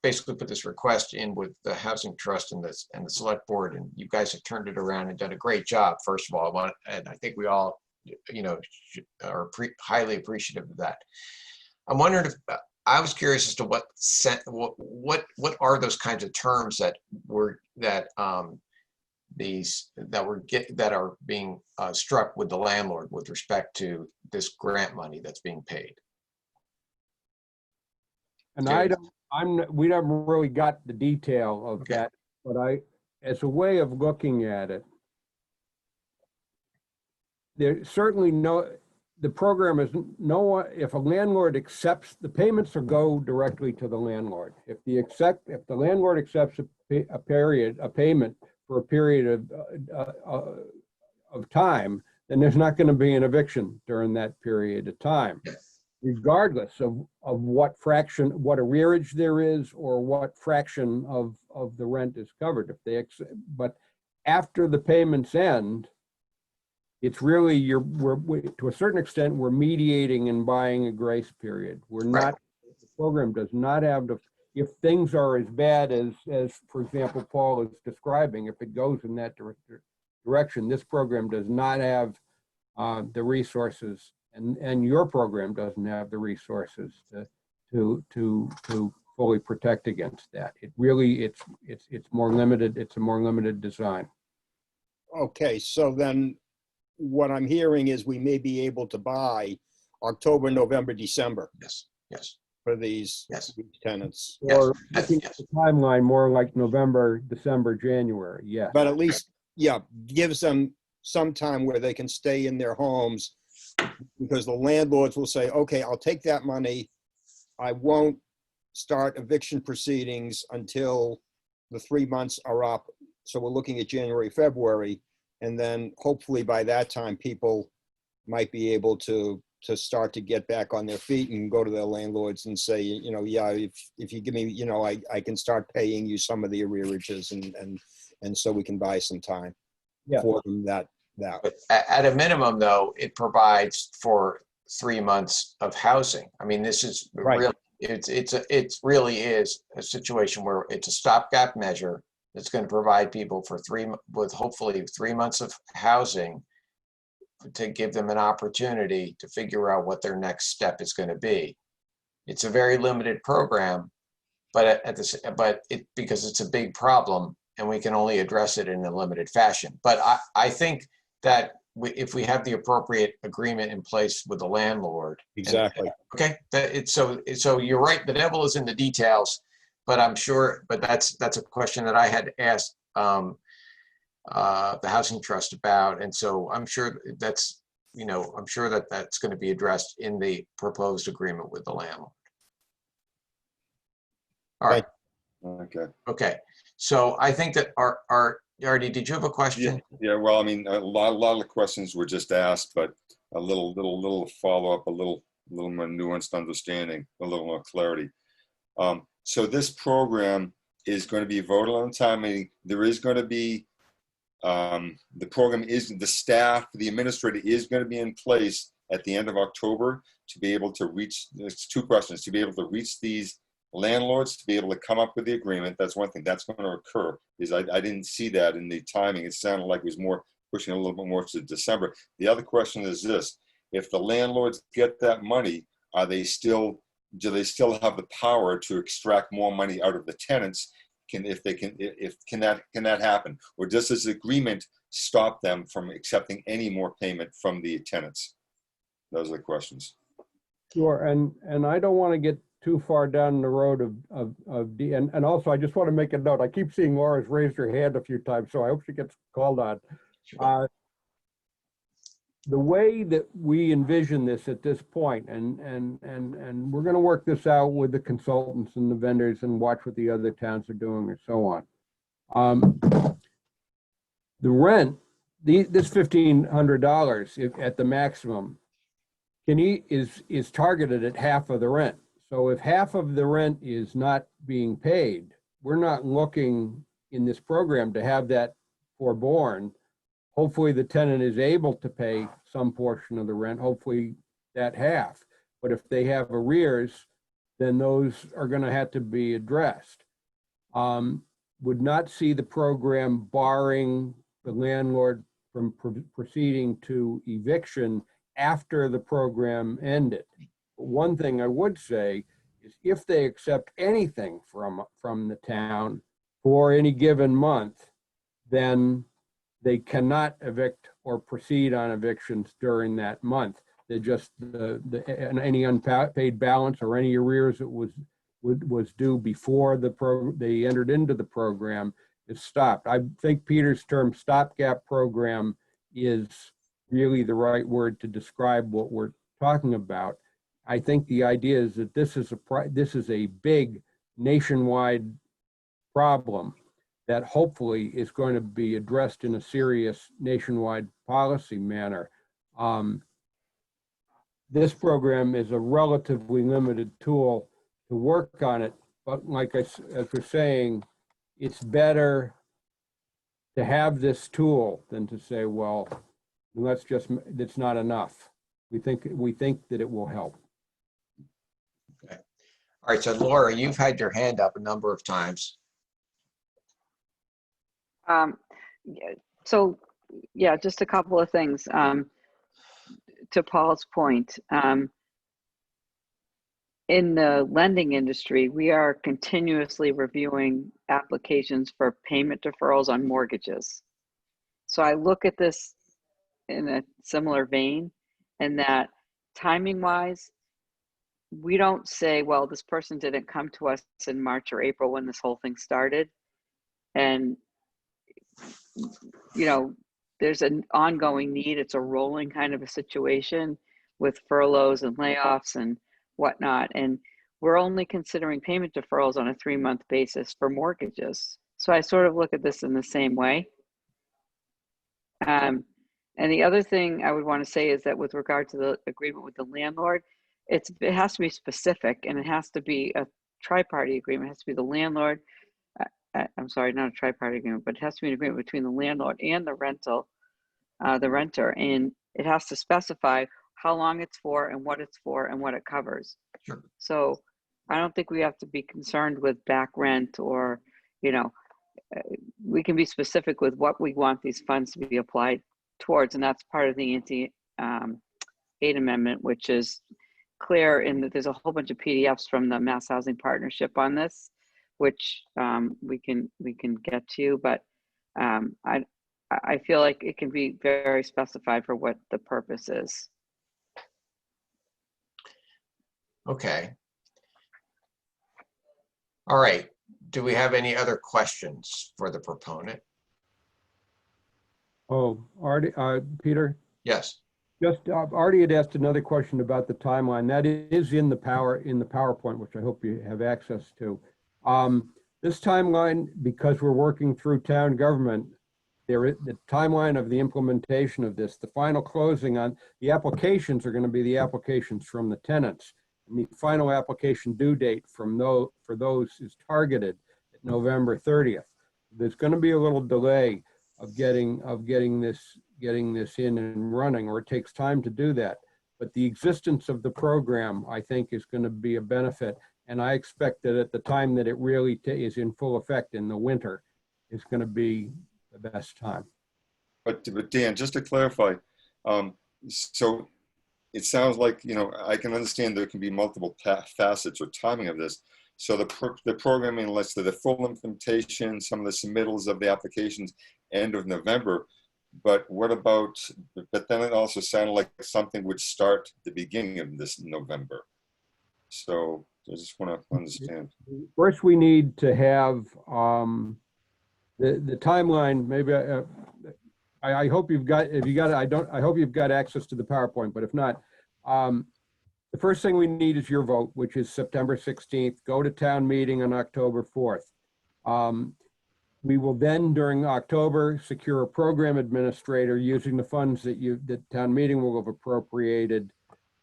basically put this request in with the Housing Trust and the Select Board, and you guys have turned it around and done a great job. First of all, and I think we all, are highly appreciative of that. I'm wondering if I was curious as to what are those kinds of terms that are being struck with the landlord with respect to this grant money that's being paid. And we haven't really got the detail of that, but as a way of looking at it, there's certainly the program is if a landlord accepts, the payments will go directly to the landlord. If the landlord accepts a payment for a period of time, then there's not going to be an eviction during that period of time, regardless of what arrearage there is or what fraction of the rent is covered. But after the payments end, it's really to a certain extent, we're mediating and buying a grace period. We're not, the program does not have if things are as bad as for example, Paul is describing, if it goes in that direction, this program does not have the resources, and your program doesn't have the resources to fully protect against that. It really, it's more limited. It's a more limited design. Okay, so then what I'm hearing is we may be able to buy October, November, December. Yes. For these tenants. Or looking at the timeline more like November, December, January. Yeah. But at least, gives them some time where they can stay in their homes, because the landlords will say, okay, I'll take that money. I won't start eviction proceedings until the 3 months are up. So we're looking at January, February, and then hopefully by that time, people might be able to start to get back on their feet and go to their landlords and say, you know, yeah, if you give me, you know, I can start paying you some of the arrearages, and so we can buy some time for them that. But at a minimum, though, it provides for 3 months of housing. I mean, this is really, it really is a situation where it's a stopgap measure that's going to provide people for with hopefully 3 months of housing, to give them an opportunity to figure out what their next step is going to be. It's a very limited program, but because it's a big problem and we can only address it in a limited fashion. But I think that if we have the appropriate agreement in place with the landlord. Exactly. Okay, so you're right, the devil is in the details, but I'm sure, but that's a question that I had asked the Housing Trust about, and so I'm sure that's, you know, I'm sure that that's going to be addressed in the proposed agreement with the landlord. All right. Okay. So I think that Artie, did you have a question? Yeah. Well, I mean, a lot of questions were just asked, but a little follow up, a little more nuanced understanding, a little more clarity. So this program is going to be voted on time. I mean, there is going to be the program is, the staff, the administrator is going to be in place at the end of October to be able to reach. There's two questions: to be able to reach these landlords, to be able to come up with the agreement. That's one thing that's going to occur. Is I didn't see that in the timing. It sounded like it was more pushing a little bit more to December. The other question is this: if the landlords get that money, do they still have the power to extract more money out of the tenants? Can that happen, or does this agreement stop them from accepting any more payment from the tenants? Those are the questions. Sure, and I don't want to get too far down the road and also I just want to make a note. I keep seeing Laura's raised her hand a few times, so I hope she gets called on. The way that we envision this at this point, and we're going to work this out with the consultants and the vendors and watch what the other towns are doing and so on. The rent, this $1,500 at the maximum is targeted at half of the rent. So if half of the rent is not being paid, we're not looking in this program to have that forborne. Hopefully the tenant is able to pay some portion of the rent, hopefully that half. But if they have arrears, then those are going to have to be addressed. Would not see the program barring the landlord from proceeding to eviction after the program ended. One thing I would say is if they accept anything from the town for any given month, then they cannot evict or proceed on evictions during that month. They're just any unpaid balance or any arrears that was due before they entered into the program is stopped. I think Peter's term stopgap program is really the right word to describe what we're talking about. I think the idea is that this is a big nationwide problem that hopefully is going to be addressed in a serious nationwide policy manner. This program is a relatively limited tool to work on it, but like as we're saying, it's better to have this tool than to say, well, that's not enough. We think that it will help. Okay. All right, so Laura, you've had your hand up a number of times. So yeah, just a couple of things. To Paul's point, in the lending industry, we are continuously reviewing applications for payment deferrals on mortgages. So I look at this in a similar vein, in that timing wise, we don't say, well, this person didn't come to us in March or April when this whole thing started, and you know, there's an ongoing need. It's a rolling kind of a situation with furloughs and layoffs and whatnot. And we're only considering payment deferrals on a 3-month basis for mortgages. So I sort of look at this in the same way. And the other thing I would want to say is that with regard to the agreement with the landlord, it has to be specific, and it has to be a tri-party agreement. It has to be the landlord. I'm sorry, not a tri-party agreement, but it has to be an agreement between the landlord and the renter, and it has to specify how long it's for and what it's for and what it covers. Sure. So I don't think we have to be concerned with back rent or, you know, we can be specific with what we want these funds to be applied towards, and that's part of the anti-aid amendment, which is clear in that there's a whole bunch of PDFs from the Mass Housing Partnership on this, which we can get to, but I feel like it can be very specified for what the purpose is. Okay. All right. Do we have any other questions for the proponent? Oh, Artie, Peter? Yes. Just, Artie had asked another question about the timeline. That is in the PowerPoint, which I hope you have access to. This timeline, because we're working through town government, the timeline of the implementation of this, the final closing on the applications are going to be the applications from the tenants. And the final application due date for those is targeted at November 30th. There's going to be a little delay of getting this in and running, or it takes time to do that. But the existence of the program, I think, is going to be a benefit. And I expect that at the time that it really is in full effect in the winter, is going to be the best time. But Dan, just to clarify, so it sounds like, you know, I can understand there can be multiple facets or timing of this. So the programming, let's say the full implementation, some of the submittals of the applications, end of November. But what about, but then it also sounded like something would start the beginning of this November. So I just want to understand. First, we need to have the timeline. Maybe I hope you've got, if you got it, I hope you've got access to the PowerPoint, but if not, the first thing we need is your vote, which is September 16th. Go to town meeting on October 4th. We will then, during October, secure a program administrator using the funds that town meeting will have appropriated.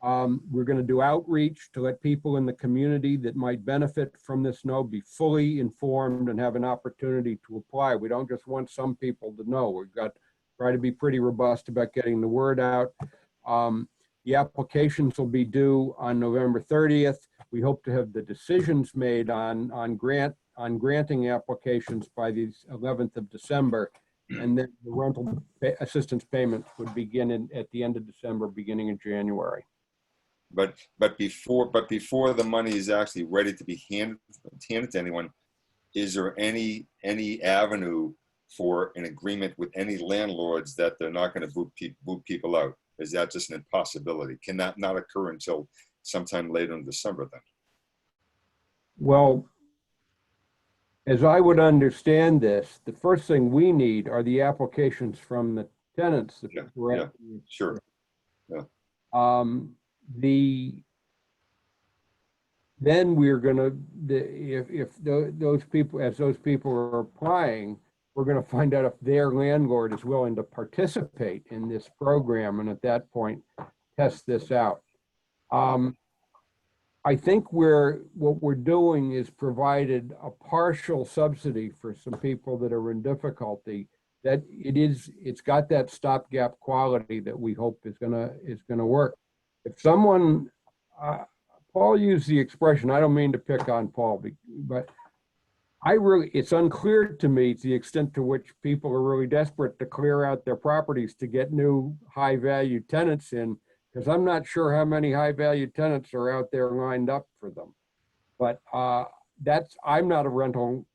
We're going to do outreach to let people in the community that might benefit from this be fully informed and have an opportunity to apply. We don't just want some people to know. We've got to try to be pretty robust about getting the word out. The applications will be due on November 30th. We hope to have the decisions made on granting applications by the 11th of December, and then the rental assistance payments would begin at the end of December, beginning of January. But before the money is actually ready to be handed to anyone, is there any avenue for an agreement with any landlords that they're not going to boot people out? Is that just an impossibility? Can that not occur until sometime later in December then? Well, as I would understand this, the first thing we need are the applications from the tenants. Yeah, sure. Yeah. Then we're going to, if those people are applying, we're going to find out if their landlord is willing to participate in this program, and at that point, test this out. I think what we're doing is provided a partial subsidy for some people that are in difficulty. That it's got that stopgap quality that we hope is gonna work. If someone, Paul used the expression, I don't mean to pick on Paul, but it's unclear to me the extent to which people are really desperate to clear out their properties to get new high-value tenants in, because I'm not sure how many high-value tenants are out there lined up for them. But I'm not a landlord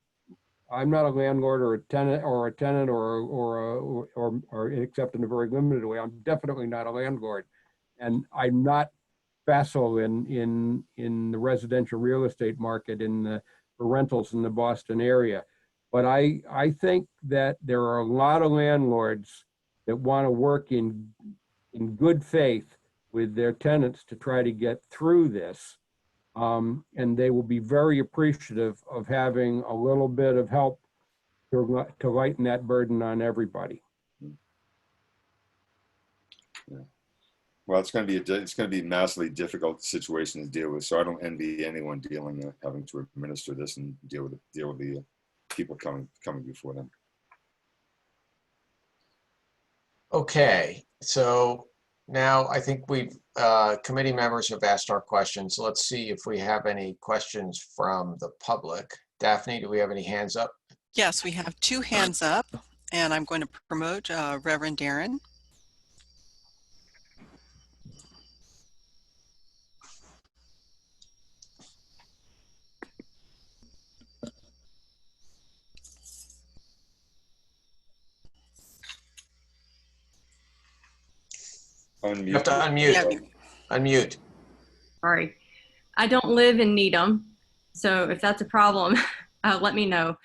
or a tenant or except in a very limited way. I'm definitely not a landlord, and I'm not facile in the residential real estate market for rentals in the Boston area. But I think that there are a lot of landlords that want to work in good faith with their tenants to try to get through this. And they will be very appreciative of having a little bit of help to lighten that burden on everybody. Yeah. Well, it's going to be a massively difficult situation to deal with. So I don't envy anyone having to administer this and deal with the people coming before them. Okay, so now I think we've committee members have asked our questions. Let's see if we have any questions from the public. Daphne, do we have any hands up? Yes, we have 2 hands up, and I'm going to promote Reverend Darren. Unmute. You have to unmute. Unmute. Sorry. I don't live in Needham, so if that's a problem, let me know.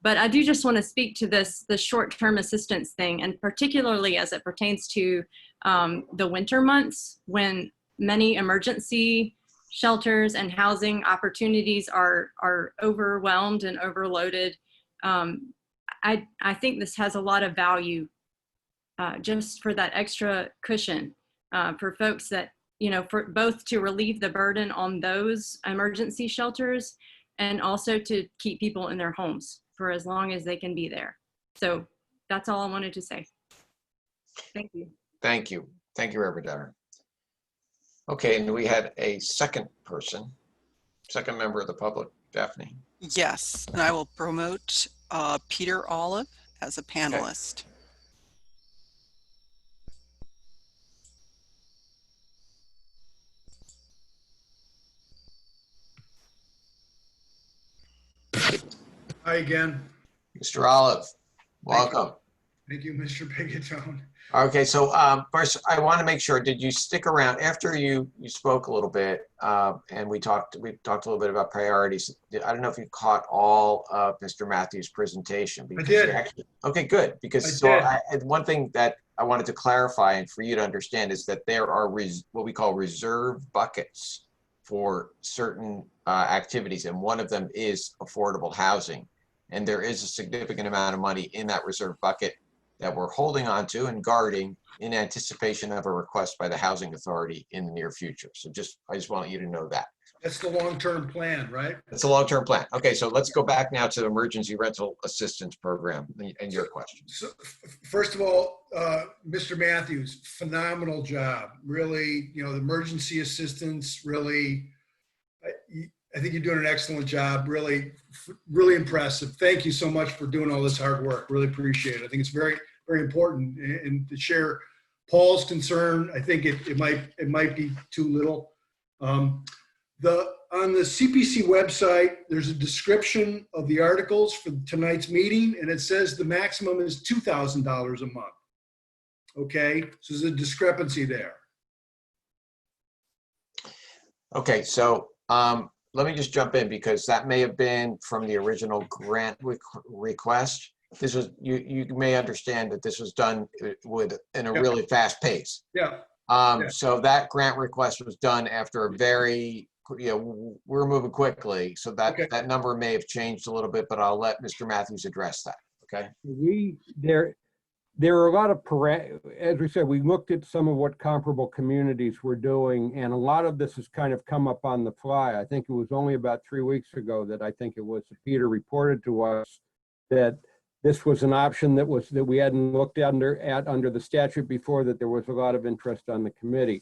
But I do just want to speak to the short-term assistance thing, and particularly as it pertains to the winter months when many emergency shelters and housing opportunities are overwhelmed and overloaded. I think this has a lot of value just for that extra cushion for folks that, for both to relieve the burden on those emergency shelters and also to keep people in their homes for as long as they can be there. So that's all I wanted to say. Thank you. Thank you. Thank you, Reverend Darren. Okay, and we had a second member of the public, Daphne. Yes, and I will promote Peter Olive as a panelist. Hi again. Mr. Olive, welcome. Thank you, Mr. Bigatone. Okay, so first I want to make sure, did you stick around after you spoke a little bit and we talked a little bit about priorities. I don't know if you caught all of Mr. Matthews' presentation. I did. Okay, good. Because one thing that I wanted to clarify and for you to understand is that there are what we call reserve buckets for certain activities, and one of them is affordable housing. And there is a significant amount of money in that reserve bucket that we're holding on to and guarding in anticipation of a request by the Housing Authority in the near future. So I just want you to know that. That's the long-term plan, right? It's a long-term plan. Okay, so let's go back now to the Emergency Rental Assistance Program and your question. So, first of all, Mr. Matthews, phenomenal job. Really, the emergency assistance, really, I think you're doing an excellent job. Really, really impressive. Thank you so much for doing all this hard work. Really appreciate it. I think it's very, very important. And to share Paul's concern, I think it might be too little. On the CPC website, there's a description of the articles for tonight's meeting, and it says the maximum is $2,000 a month. Okay, so there's a discrepancy there. Okay, so let me just jump in because that may have been from the original grant request. This was, you may understand that this was done in a really fast pace. Yeah. So that grant request was done after a very, we're moving quickly. So that number may have changed a little bit, but I'll let Mr. Matthews address that, okay? There are a lot of, as we said, we looked at some of what comparable communities were doing, and a lot of this has kind of come up on the fly. I think it was only about 3 weeks ago that Peter reported to us that this was an option that we hadn't looked at under the statute before, that there was a lot of interest on the committee.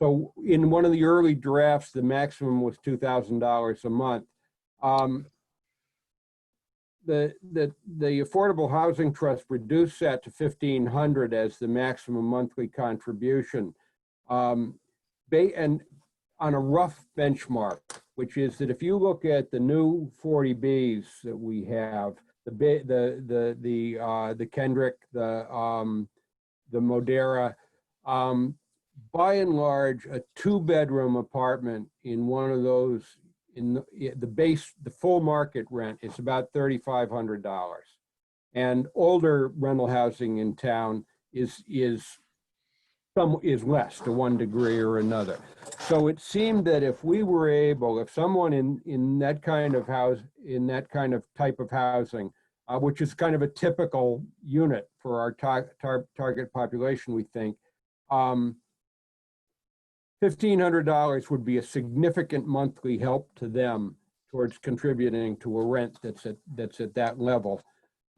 So in one of the early drafts, the maximum was $2,000 a month. The Affordable Housing Trust reduced that to $1,500 as the maximum monthly contribution, and on a rough benchmark, which is that if you look at the new 40Bs that we have, the Kendrick, the Modera, by and large, a 2-bedroom apartment in one of those, the full market rent is about $3,500, and older rental housing in town is less to one degree or another. So it seemed that if we were able, if someone in that kind of type of housing, which is kind of a typical unit for our target population, we think, $1,500 would be a significant monthly help to them towards contributing to a rent that's at that level.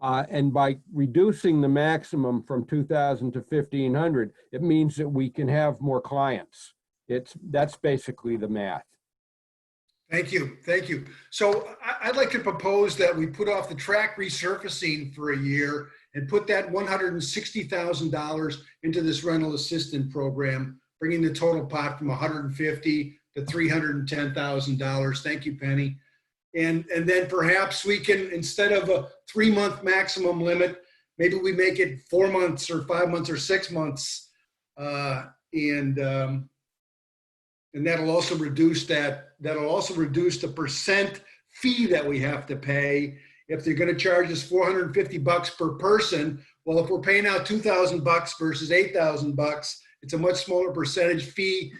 And by reducing the maximum from 2,000 to 1,500, it means that we can have more clients. That's basically the math. Thank you. Thank you. So I'd like to propose that we put off the track resurfacing for a year and put that $160,000 into this rental assistance program, bringing the total pot from $150,000 to $310,000. Thank you, Penny. And then perhaps we can, instead of a 3-month maximum limit, maybe we make it 4 months or 5 months or 6 months. And that'll also reduce the percent fee that we have to pay. If they're going to charge us $450 per person, well, if we're paying out $2,000 versus $8,000, it's a much smaller percentage fee.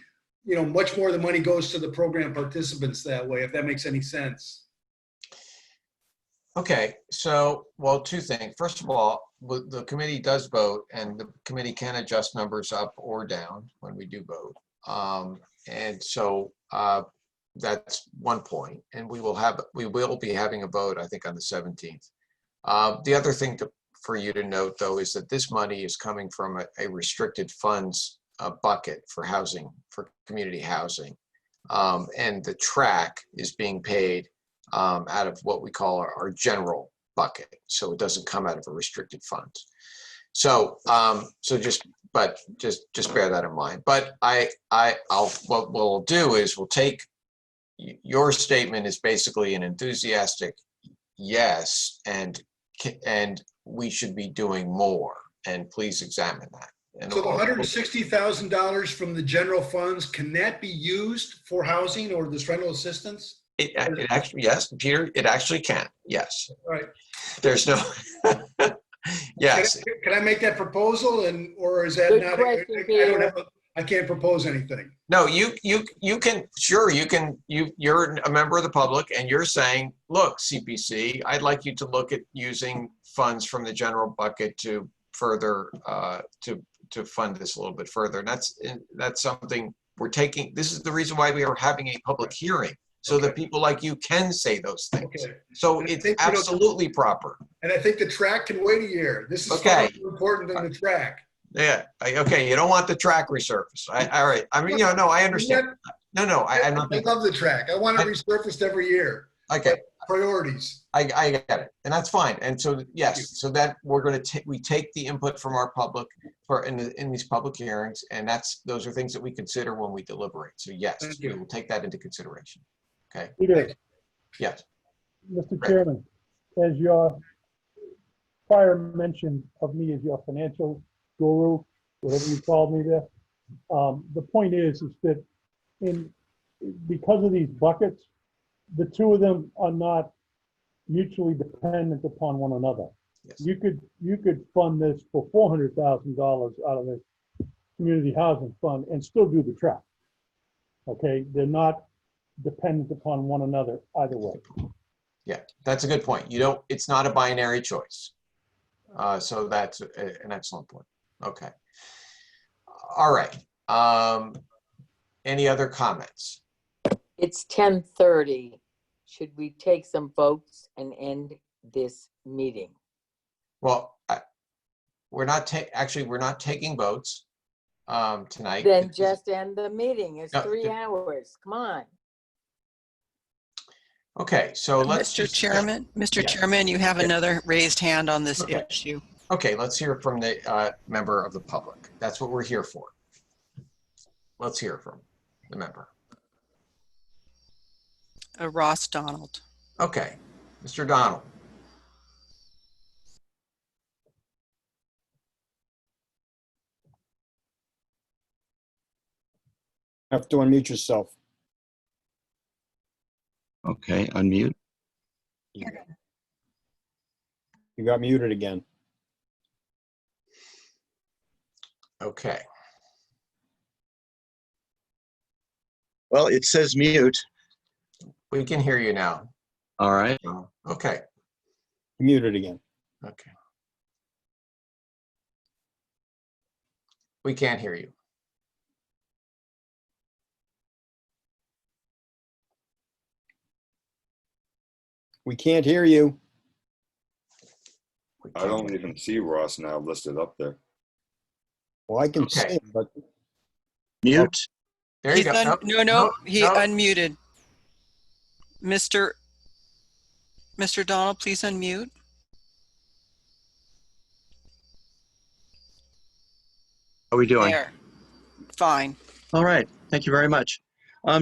You know, much more of the money goes to the program participants that way, if that makes any sense. Okay, so, well, 2 things. First of all, the committee does vote, and the committee can adjust numbers up or down when we do vote. And so that's one point. And we will be having a vote, I think, on the 17th. The other thing for you to note, though, is that this money is coming from a restricted funds bucket for housing, for community housing. And the track is being paid out of what we call our general bucket. So it doesn't come out of a restricted funds. So just bear that in mind. But what we'll do is we'll take your statement is basically an enthusiastic yes, and we should be doing more, and please examine that. And so the $160,000 from the general funds, can that be used for housing or this rental assistance? It actually, yes, Peter, it actually can. Yes. All right. There's no, yes. Can I make that proposal, or is that Good not? question, I can't propose anything. No, you can, sure, you're a member of the public and you're saying, look, CPC, I'd like you to look at using funds from the general bucket to further, to fund this a little bit further. And that's something we're taking. This is the reason why we are having a public hearing, so that people like you can say those things. Okay. So it's absolutely proper. And I think the track can wait a year. This is far more important than the track. Yeah. Okay. You don't want the track resurfaced. All right. I mean, no, I understand. No, I'm not. I love the track. I want it resurfaced every year. Okay. Priorities. I get it, and that's fine. And so yes, so that we're going to we take the input from our public in these public hearings, and those are things that we consider when we deliberate. So yes, we will take that into consideration. Okay. Peter. Yes. Mr. Chairman, as your prior mention of me as your financial guru, whatever you called me there, the point is that because of these buckets, the two of them are not mutually dependent upon one another. Yes. You could fund this for $400,000 out of this community housing fund and still do the track. Okay, they're not dependent upon one another either way. Yeah, that's a good point. It's not a binary choice. So that's an excellent point. Okay. All right. Any other comments? It's 10:30. Should we take some votes and end this meeting? Well, we're not taking votes tonight. Then just end the meeting. It's 3 hours. Come on. Okay, so let's. Mr. Chairman, you have another raised hand on this issue. Okay, let's hear from the member of the public. That's what we're here for. Let's hear from the member. Ross Donald. Okay, Mr. Donald. You have to unmute yourself. Okay, unmute. You got muted again. Okay. Well, it says mute. We can hear you now. All right. Okay. Muted again. Okay. We can't hear you. We can't hear you. I don't even see Ross now listed up there. Well, I can Okay. see him, but Mute. There you He's go. Nope. no, Nope. he Nope. unmuted. Mr. Donald, please unmute. How are we doing? There. Fine. All right. Thank you very much.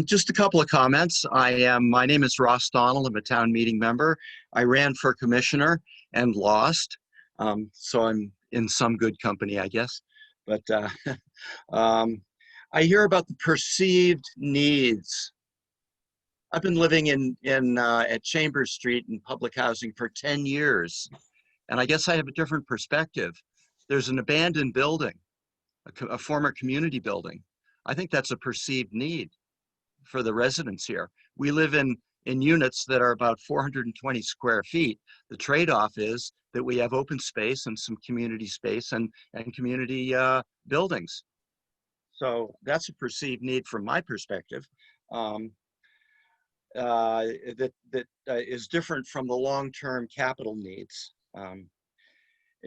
Just a couple of comments. My name is Ross Donald. I'm a town meeting member. I ran for commissioner and lost. So I'm in some good company, I guess. But I hear about the perceived needs. I've been living at Chambers Street in public housing for 10 years. And I guess I have a different perspective. There's an abandoned building, a former community building. I think that's a perceived need for the residents here. We live in units that are about 420 square feet. The trade-off is that we have open space and some community space and community buildings. So that's a perceived need from my perspective. That is different from the long-term capital needs. And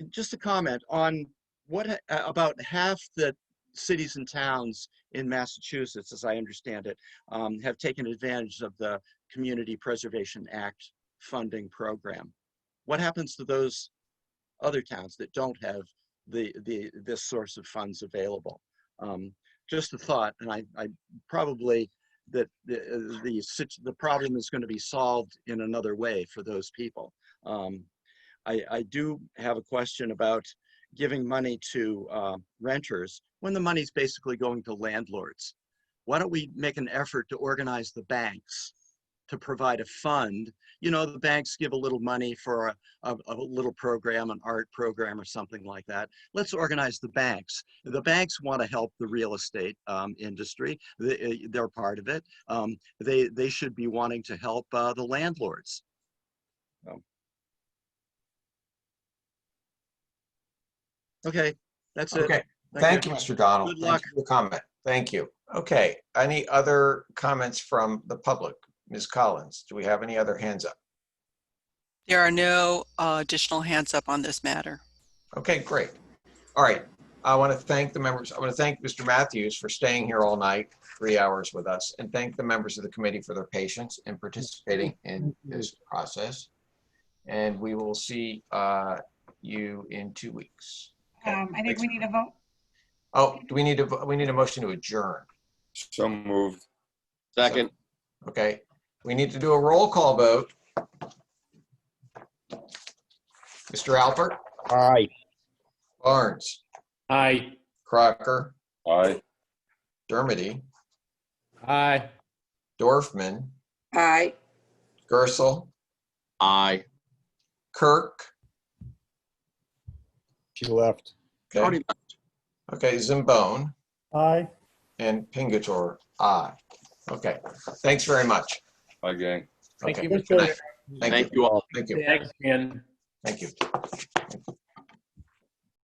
just a comment on what about half the cities and towns in Massachusetts, as I understand it, have taken advantage of the Community Preservation Act funding program. What happens to those other towns that don't have this source of funds available? Just a thought, and I probably that the problem is going to be solved in another way for those people. I do have a question about giving money to renters when the money's basically going to landlords. Why don't we make an effort to organize the banks to provide a fund? You know, the banks give a little money for a little program, an art program or something like that. Let's organize the banks. The banks want to help the real estate industry. They're part of it. They should be wanting to help the landlords. Okay, that's it. Okay. Thank you, Mr. Donald. Good luck. Thank you for the comment. Thank you. Okay. Any other comments from the public? Ms. Collins, do we have any other hands up? There are no additional hands up on this matter. Okay, great. All right. I want to thank the members. I want to thank Mr. Matthews for staying here all night, 3 hours with us, and thank the members of the committee for their patience in participating in this process. And we will see you in 2 weeks. I think we need a vote. Oh, do we need a motion to adjourn? So moved. Second. Okay. We need to do a roll call vote. Mr. Alpert? Aye. Barnes? Aye. Crocker? Aye. Dermody? Aye. Dorfman? Aye. Gersel? Aye. Kirk? She left. Okay. Okay, Zimbone? Aye. And Pingator? Aye. Okay. Thanks very much. Bye, gang. Thank Okay. you, Good Mr. night. Thank Thank you. you all. Thank you. Thanks, Ian. Thank you.